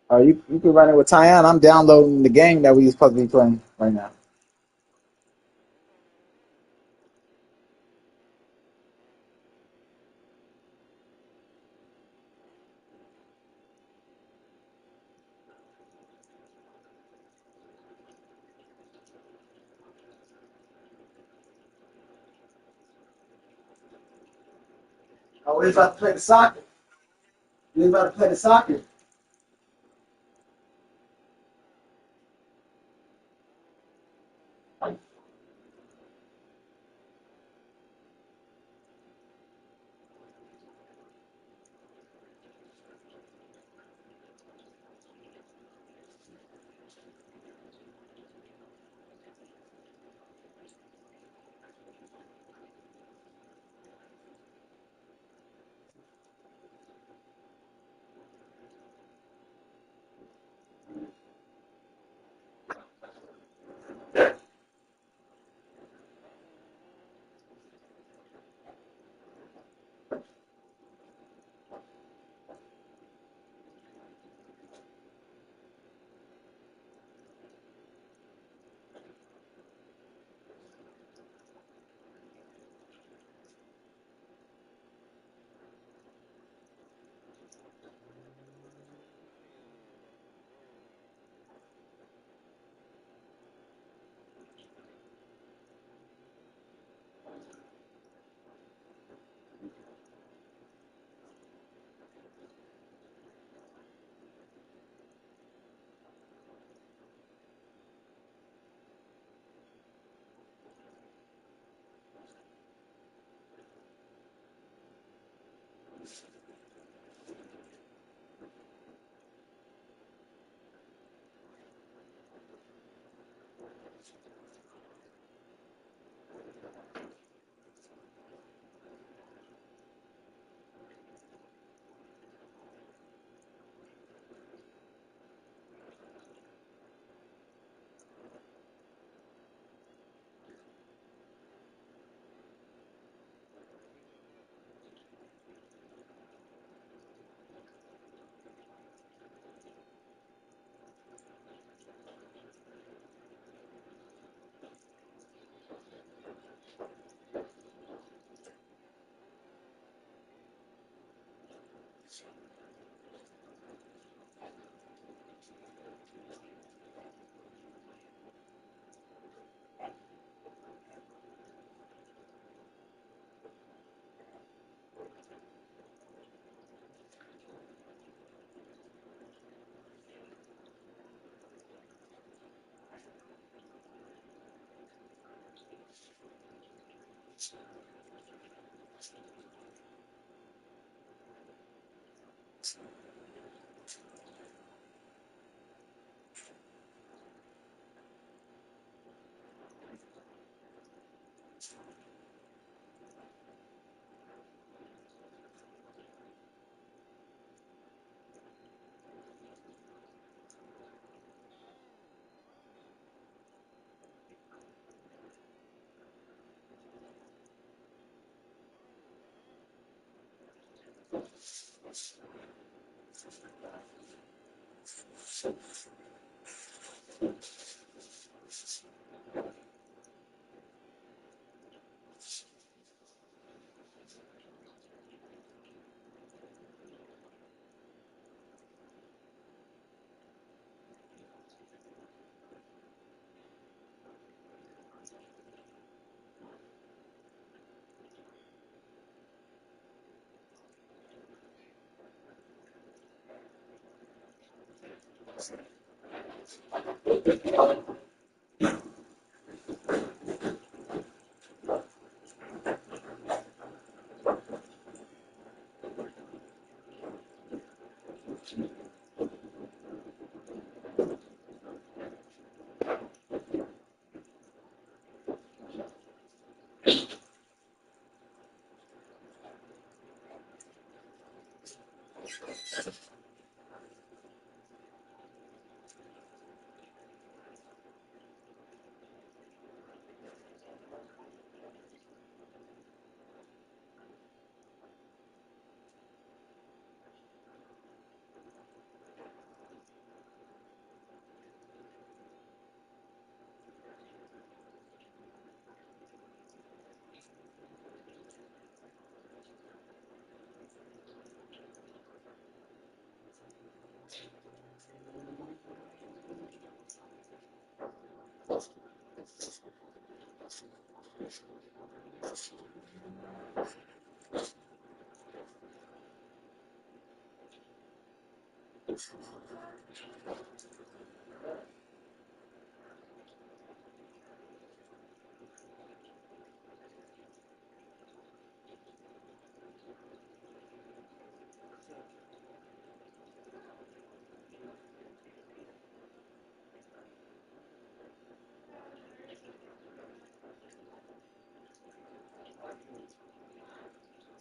Oh, you could run it with Tyon. I'm downloading the game that we supposed to be playing right now. Oh, we're about to play the soccer. We're about to play the soccer.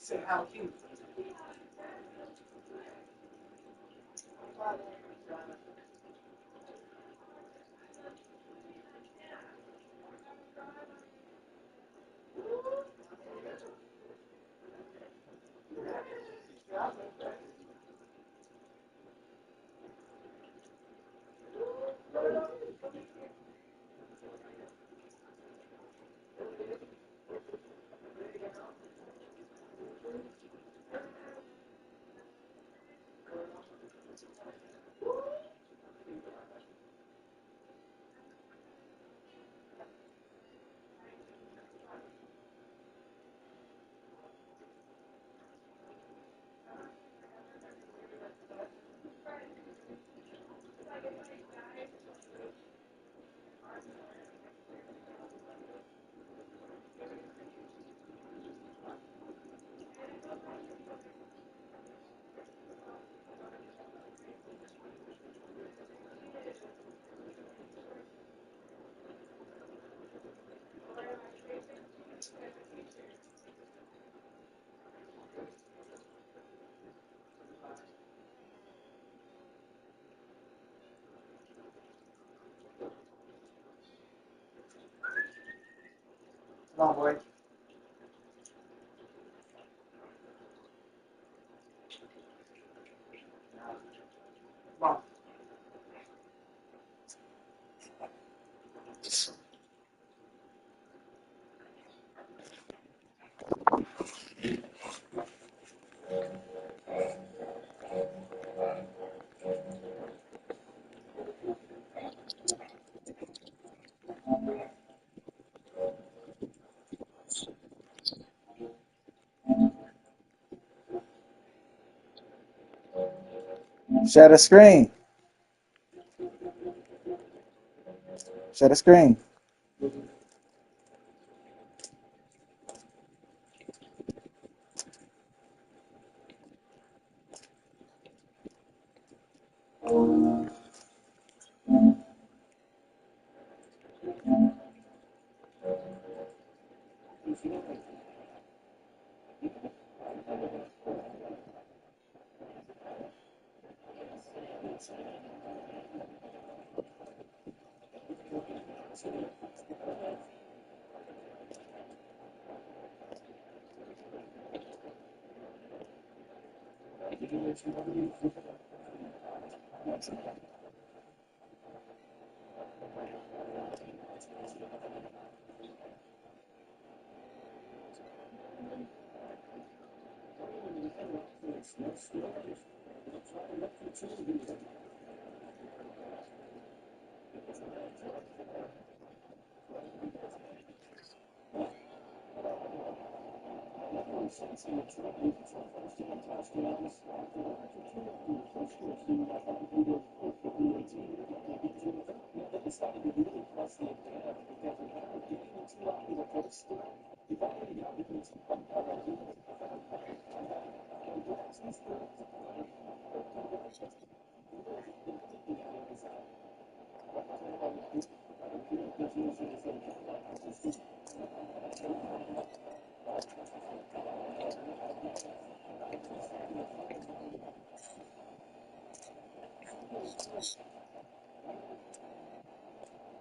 Say how cute. Come on, boy. Come on. Share the screen. Share the screen.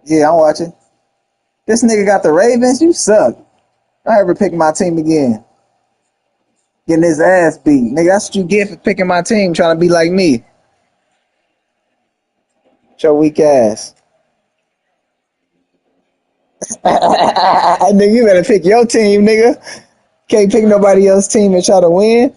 Yeah, I'm watching. This nigga got the Ravens. You suck. I ever pick my team again. Getting his ass beat. Nigga, that's what you get for picking my team, trying to be like me. Your weak ass. Nigga, you better pick your team, nigga. Can't pick nobody else's team and try to win.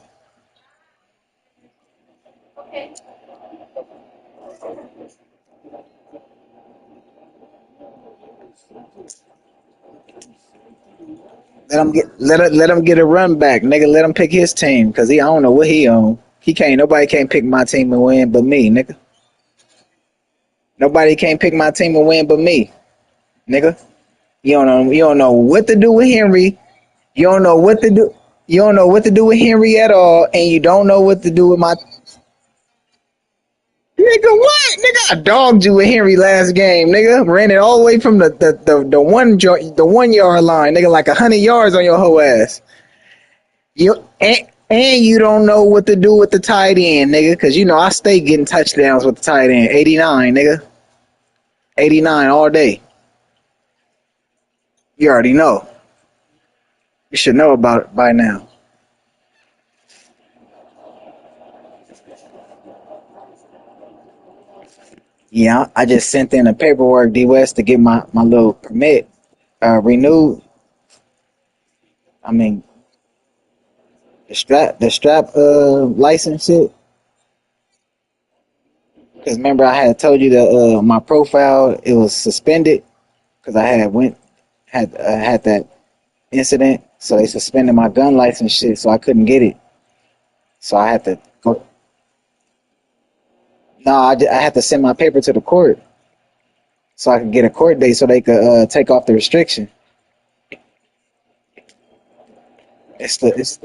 Let him get a run back, nigga. Let him pick his team, cause I don't know what he on. Nobody can't pick my team and win but me, nigga. Nobody can't pick my team and win but me, nigga. You don't know what to do with Henry. You don't know what to do. You don't know what to do with Henry at all, and you don't know what to do with my nigga. What, nigga? I dogged you with Henry last game, nigga. Ran it all the way from the 1 yard line, nigga, like 100 yards on your whole ass. And you don't know what to do with the tight end, nigga, because you know I stay getting touchdowns with the tight end. 89, nigga. 89 all day. You already know. You should know about it by now. Yeah, I just sent in the paperwork, D West, to get my little permit renewed. I mean, the strap license shit. Because remember, I had told you that my profile it was suspended because I had that incident, so they suspended my gun license shit, so I couldn't get it. So I had to go. No, I had to send my paper to the court so I could get a court date so they could take off the restriction. It's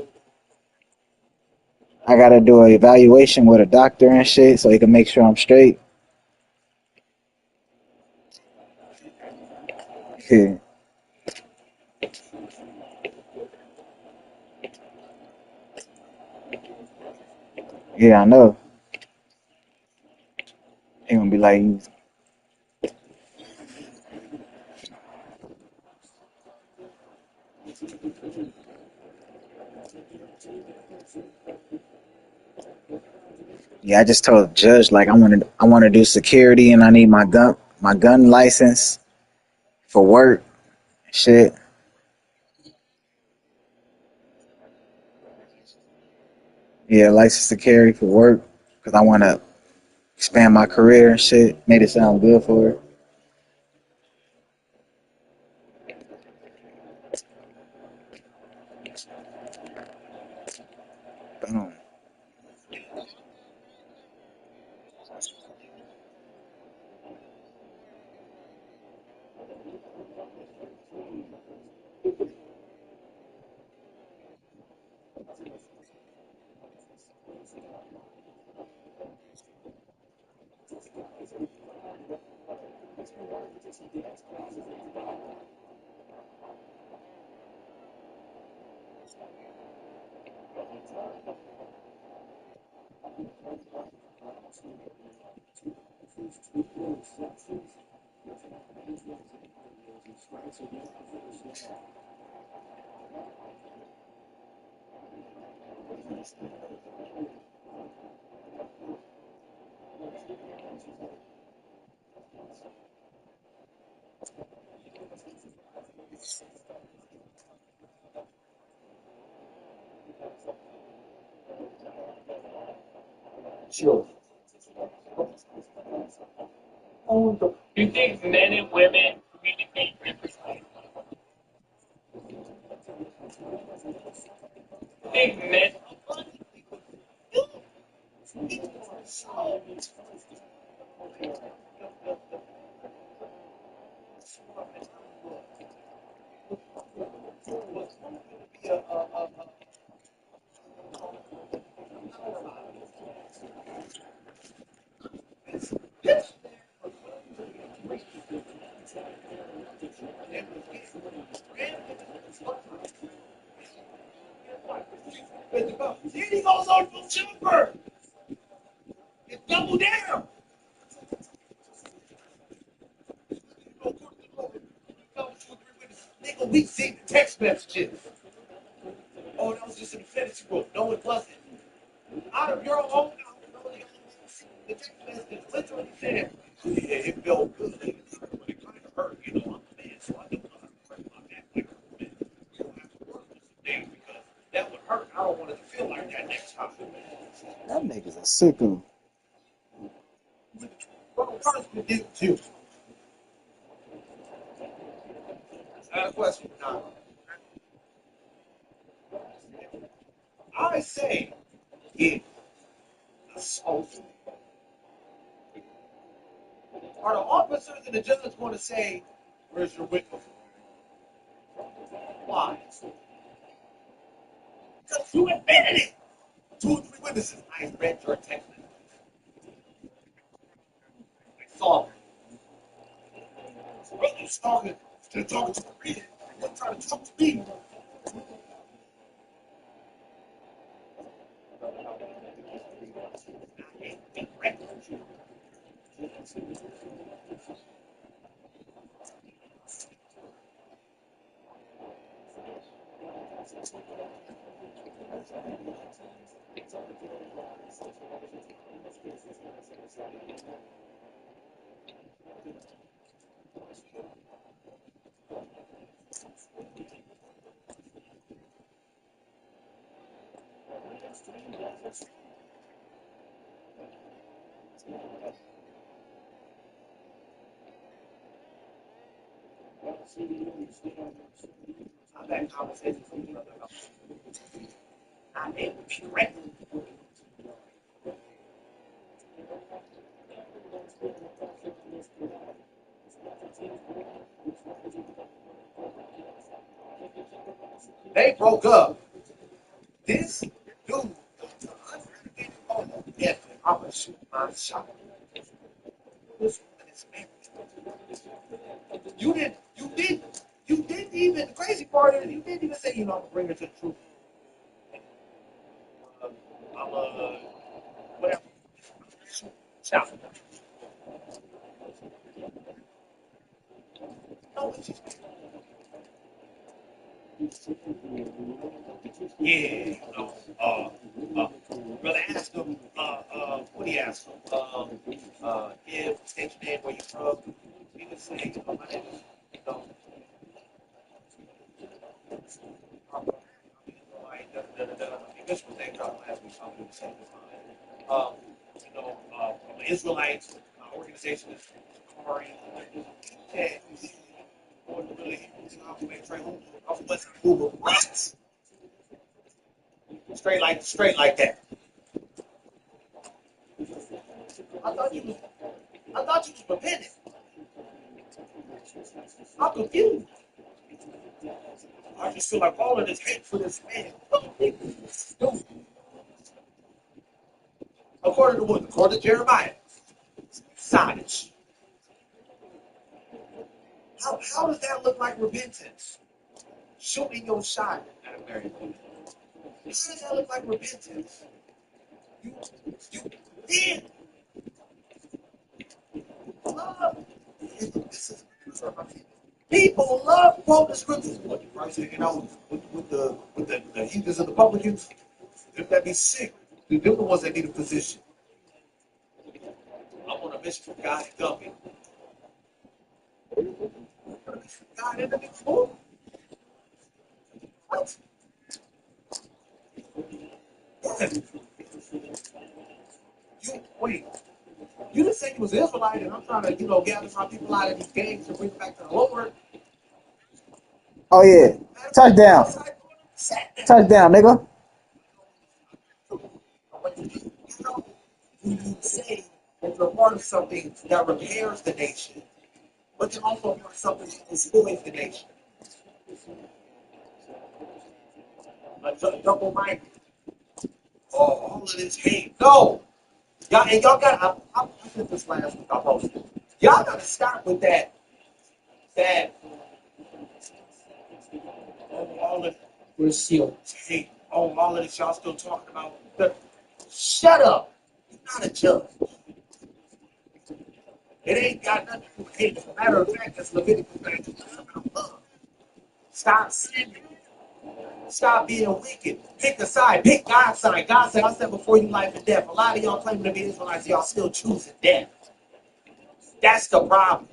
I gotta do an evaluation with a doctor and shit so he can make sure I'm straight. Yeah, yeah, I know. He gonna be like, yeah. I just told the judge like I want to do security and I need my gun license for work. Shit. Yeah, license to carry for work because I want to expand my career and shit. Made it sound good for her. Boom. Sure. Do you think men and women communicate differently? I think men. Then he goes on to jumper. You double down. Nigga, we see the text messages. Oh, that was just in the fantasy room. No, it wasn't. Out of your own mouth, the text message literally said, yeah, it felt good. But it kind of hurt, you know. I'm a man, so I don't know how to hurt my back like a man. We don't have to work this day because that would hurt. I don't want it to feel like that next time. That nigga's a sicko. Well, first we do too. I have a question now. I say it assault. Are the officers and the judges going to say, where's your witness? Why? Because you admitted it. 2 or 3 witnesses. I read your text message. I saw it. Well, you're talking to the reader. You're trying to talk to me. I've had conversations with you about not able to be correct. They broke up. This dude, yes, I'm gonna shoot my shot. This woman is married. You didn't even, the crazy part is, you didn't even say, you know, I'm gonna bring her to the truth. Whatever. Stop. No, it's just, yeah, you know, brother asked him, what he asked him, if state your name, where you from, he would say, you know, my name is, you know, this was named out last week, I'm going to say this time. You know, I'm an Israelite, my organization is Kari, and really, I'm West Google, what? Straight like that. I thought you was repentant. I'm confused. I just feel like all of this hate for this man. Dude. According to what? According to Jeremiah. Savage. How does that look like repentance? Shooting your shot at a married woman. How does that look like repentance? You did People love quoting scriptures. What the Christ hanging out with the heathens and the publicans? If that be sick, they're the ones that need a physician. I'm on a mission from God and Gumby. God in the before? What? You wait. You didn't say you was Israelite, and I'm trying to, gather my people out of these gangs and bring them back to the Lord. Oh yeah. Touchdown. Touchdown, nigga. You say that you're part of something that repairs the nation, but you're also part of something that destroys the nation. A double minded. Oh, all of this hate. No! Y'all got, I said this last week, I posted. Y'all got to stop with that, all of we're still hate. Oh, all of this y'all still talking about. Shut up. You're not a judge. It ain't got nothing to do with hate. As a matter of fact, that's Leviticus 19. Stop sinning. Stop being wicked. Pick a side. Pick God's side. God said, I said before you life and death. A lot of y'all claiming to be Israelites, y'all still choosing death. That's the problem.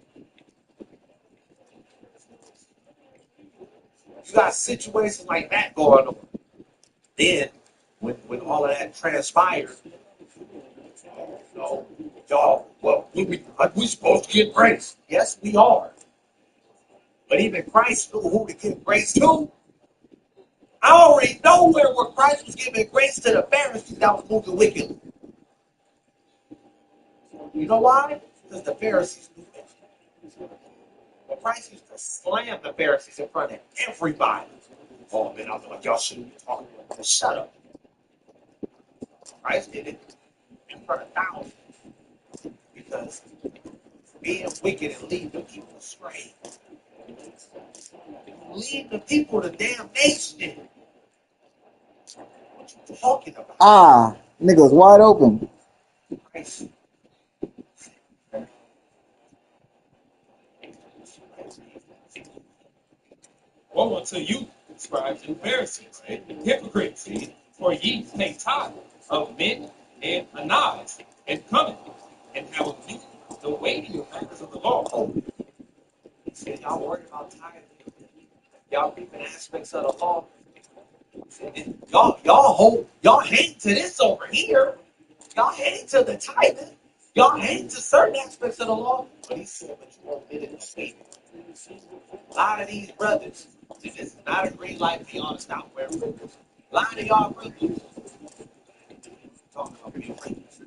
You got situations like that going on. Then, when all of that transpired, y'all, well, we supposed to get grace. Yes, we are. But even Christ knew who to give grace to. I already know where Christ was giving grace to the Pharisees that was moving wickedly. You know why? Because the Pharisees knew that. But Christ used to slam the Pharisees in front of everybody. Oh man, I was like, y'all shouldn't be talking about this. Shut up. Christ did it in front of thousands. Because being wicked and leading the people astray. Lead the people to damnation. What you talking about? Ah, nigga was wide open. Christ. Woe unto you, scribes and Pharisees, and hypocrites, for ye take tithe of mint and anise, and cumin, and have a view the weightier matters of the law. See, y'all worried about tithing. Y'all keeping aspects of the law. Y'all hate to this over here. Y'all hate to the tithing. Y'all hate to certain aspects of the law. But he said, but you won't get it this week. A lot of these brothers, this is not a green light, be honest, not wearing focus. A lot of y'all brothers talking about being friends.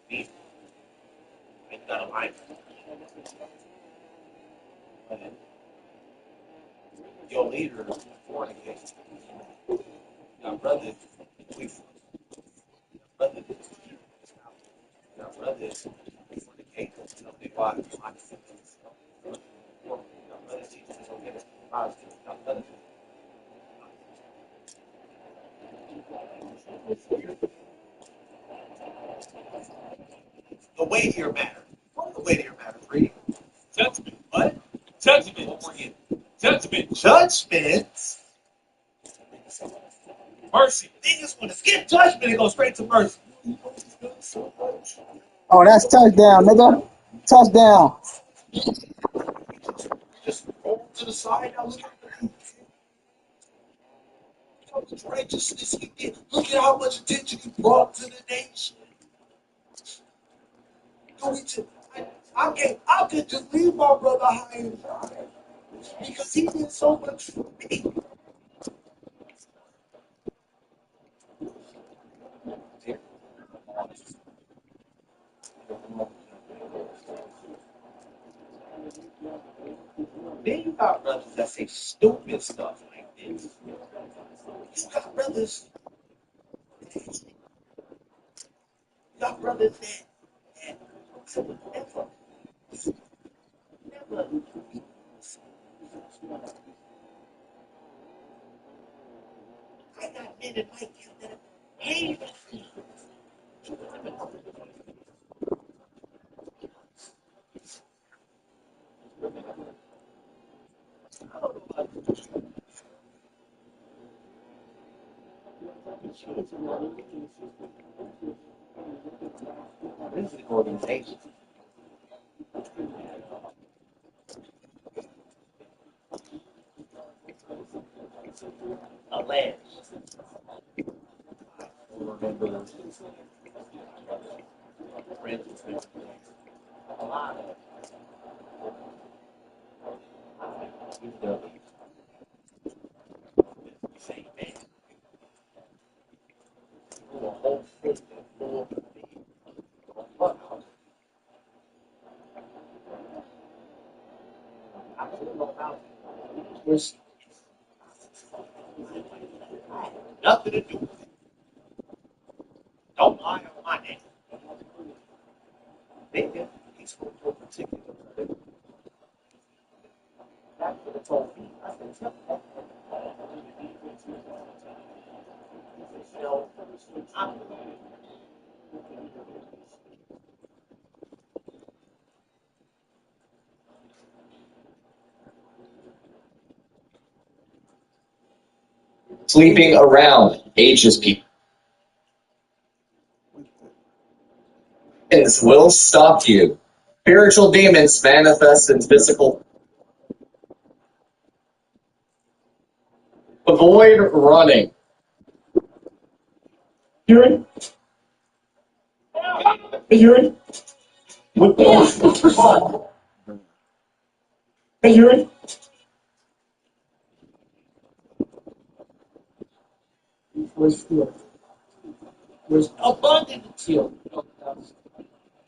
Me, ain't got a life. Your leader is fornicating. Y'all brothers, the weightier matter. What are the weightier matters, reading? Judgment. What? Judgment. Judgment. Judgment? Mercy. Niggas want to skip judgment and go straight to mercy. Oh, that's touchdown, nigga. Touchdown. Just roll to the side. Now look at how much righteousness he did. Look at how much attention he brought to the nation. I could just leave my brother high and dry because he did so much for me. Then you got brothers that say stupid stuff like this. You got brothers that never I got men in my camp that hate me. This is an organization. Alleged. Remember, a lot of same man. The whole system full of I don't know how there's nothing to do with it. Don't lie on my name. They did. He's going to a particular credit. That's what it told me. I said, tell that. So, I'm Sleeping around ages people. Demons will stalk you. Spiritual demons manifest in physical. Avoid running. Hearing? Hearing? With the hearing? There's abundant healing.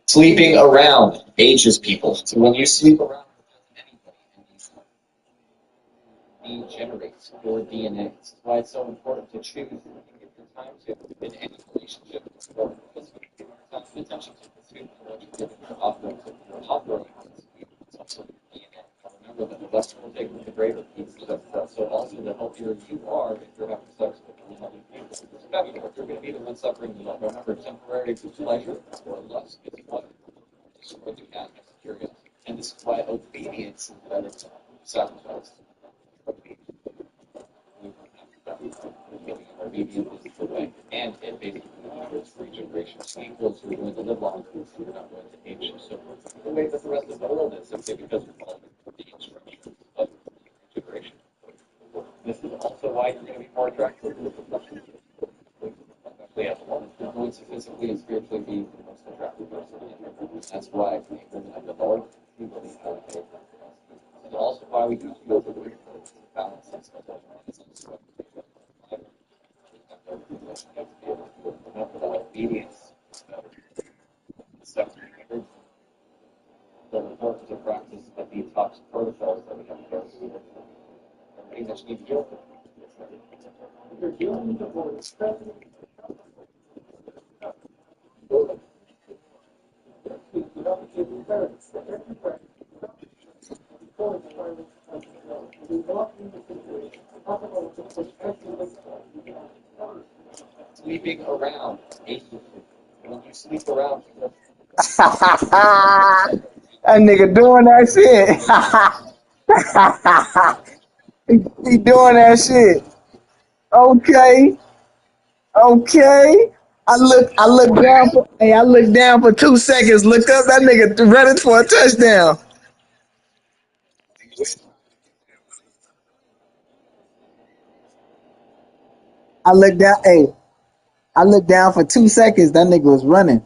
Sleeping around ages people. So when you sleep around anybody, degenerates your DNA. That's why it's so important to choose who you give your time to in any relationship. Because you give your time and attention to pursue what you give your offering to your offering. It's also your DNA. Remember that the lesser will take the greater piece of that. So also the healthier you are, if you're having sex with another people, especially if you're going to be the one suffering the love. Remember, temporary pleasure or lust is what destroy the cat as curiosity. And this is why obedience is better than sacrifice. Obedience is the way, and it basically ensures regeneration. Equals you're going to live longer, you're not going to age. So the way that the rest of the world is simply because we're following the instructions of regeneration. This is also why you're going to be more attractive to the profession. Especially as a woman, you're going to physically and spiritually be the most attractive person. That's why women have the Lord, we believe have a faith. This is also why we use yoga to balance and stuff like that. Obedience. The importance of practice of detox protocols that we have to go through. Everybody that you need to deal with. You're dealing with the word sleeping around. When you sleep around. That nigga doing that shit. he doing that shit. Okay. Okay. I look down for 2 seconds, look up, that nigga running for a touchdown. I looked down for 2 seconds, that nigga was running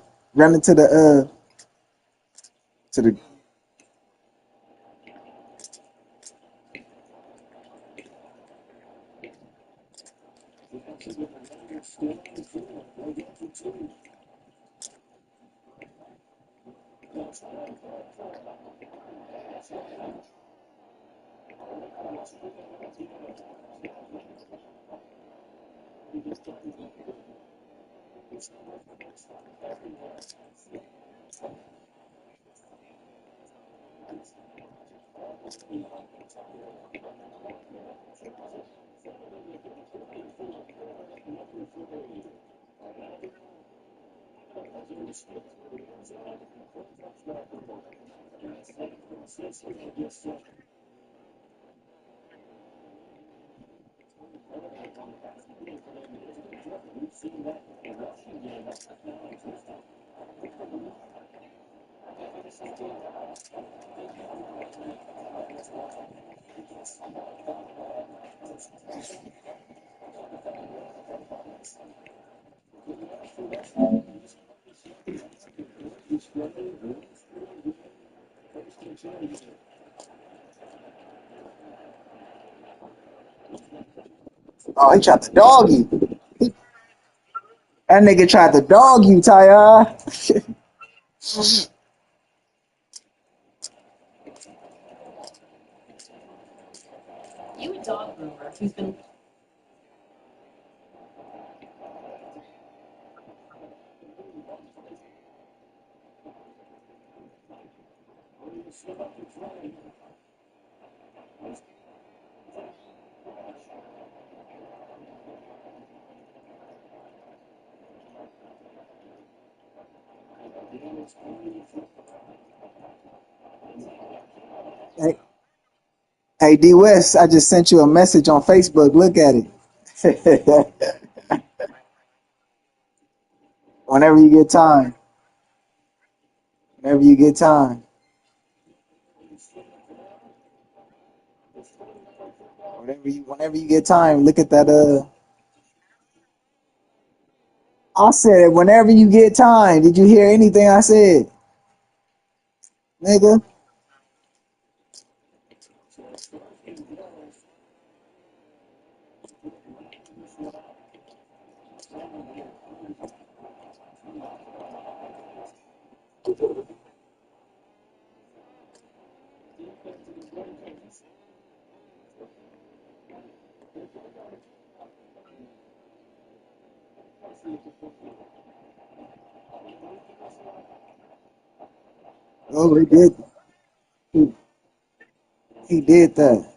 to the Oh, he tried to dog you. That nigga tried to dog you, Ty. You a dog groomer who's been Hey, hey, D West, I just sent you a message on Facebook. Look at it. Whenever you get time. Whenever you get time. Whenever you get time, look at that. I said whenever you get time. Did you hear anything I said, nigga? Oh, he did. He, he did that.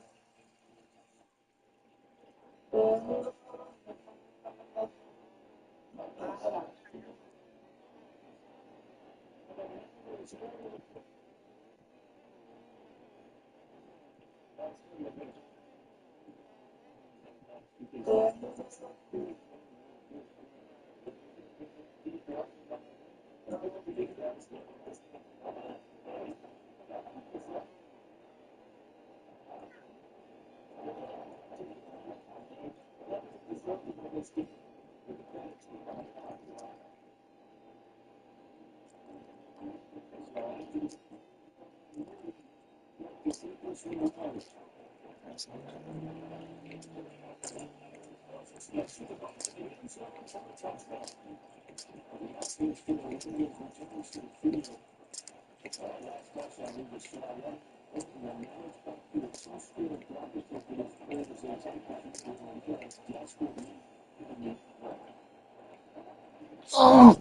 Oh.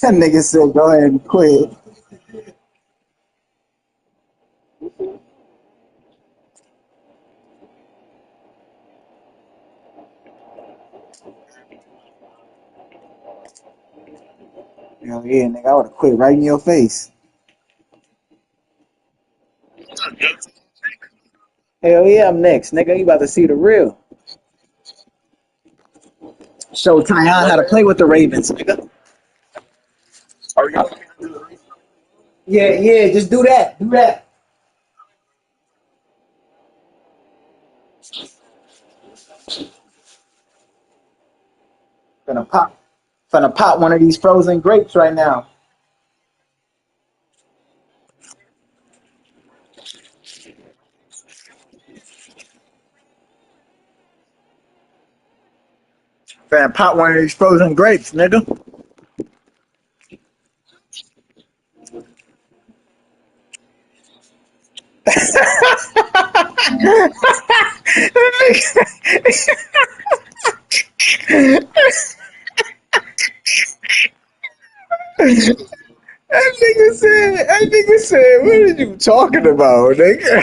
That nigga said, go ahead and quit. Hell yeah, nigga, I would have quit right in your face. Hell yeah, I'm next, nigga. You about to see the real. Show Tyon how to play with the Ravens, nigga. Yeah, just do that. Do that. Finna pop one of these frozen grapes right now. Finna pop one of these frozen grapes, nigga. That nigga said, what are you talking about, nigga?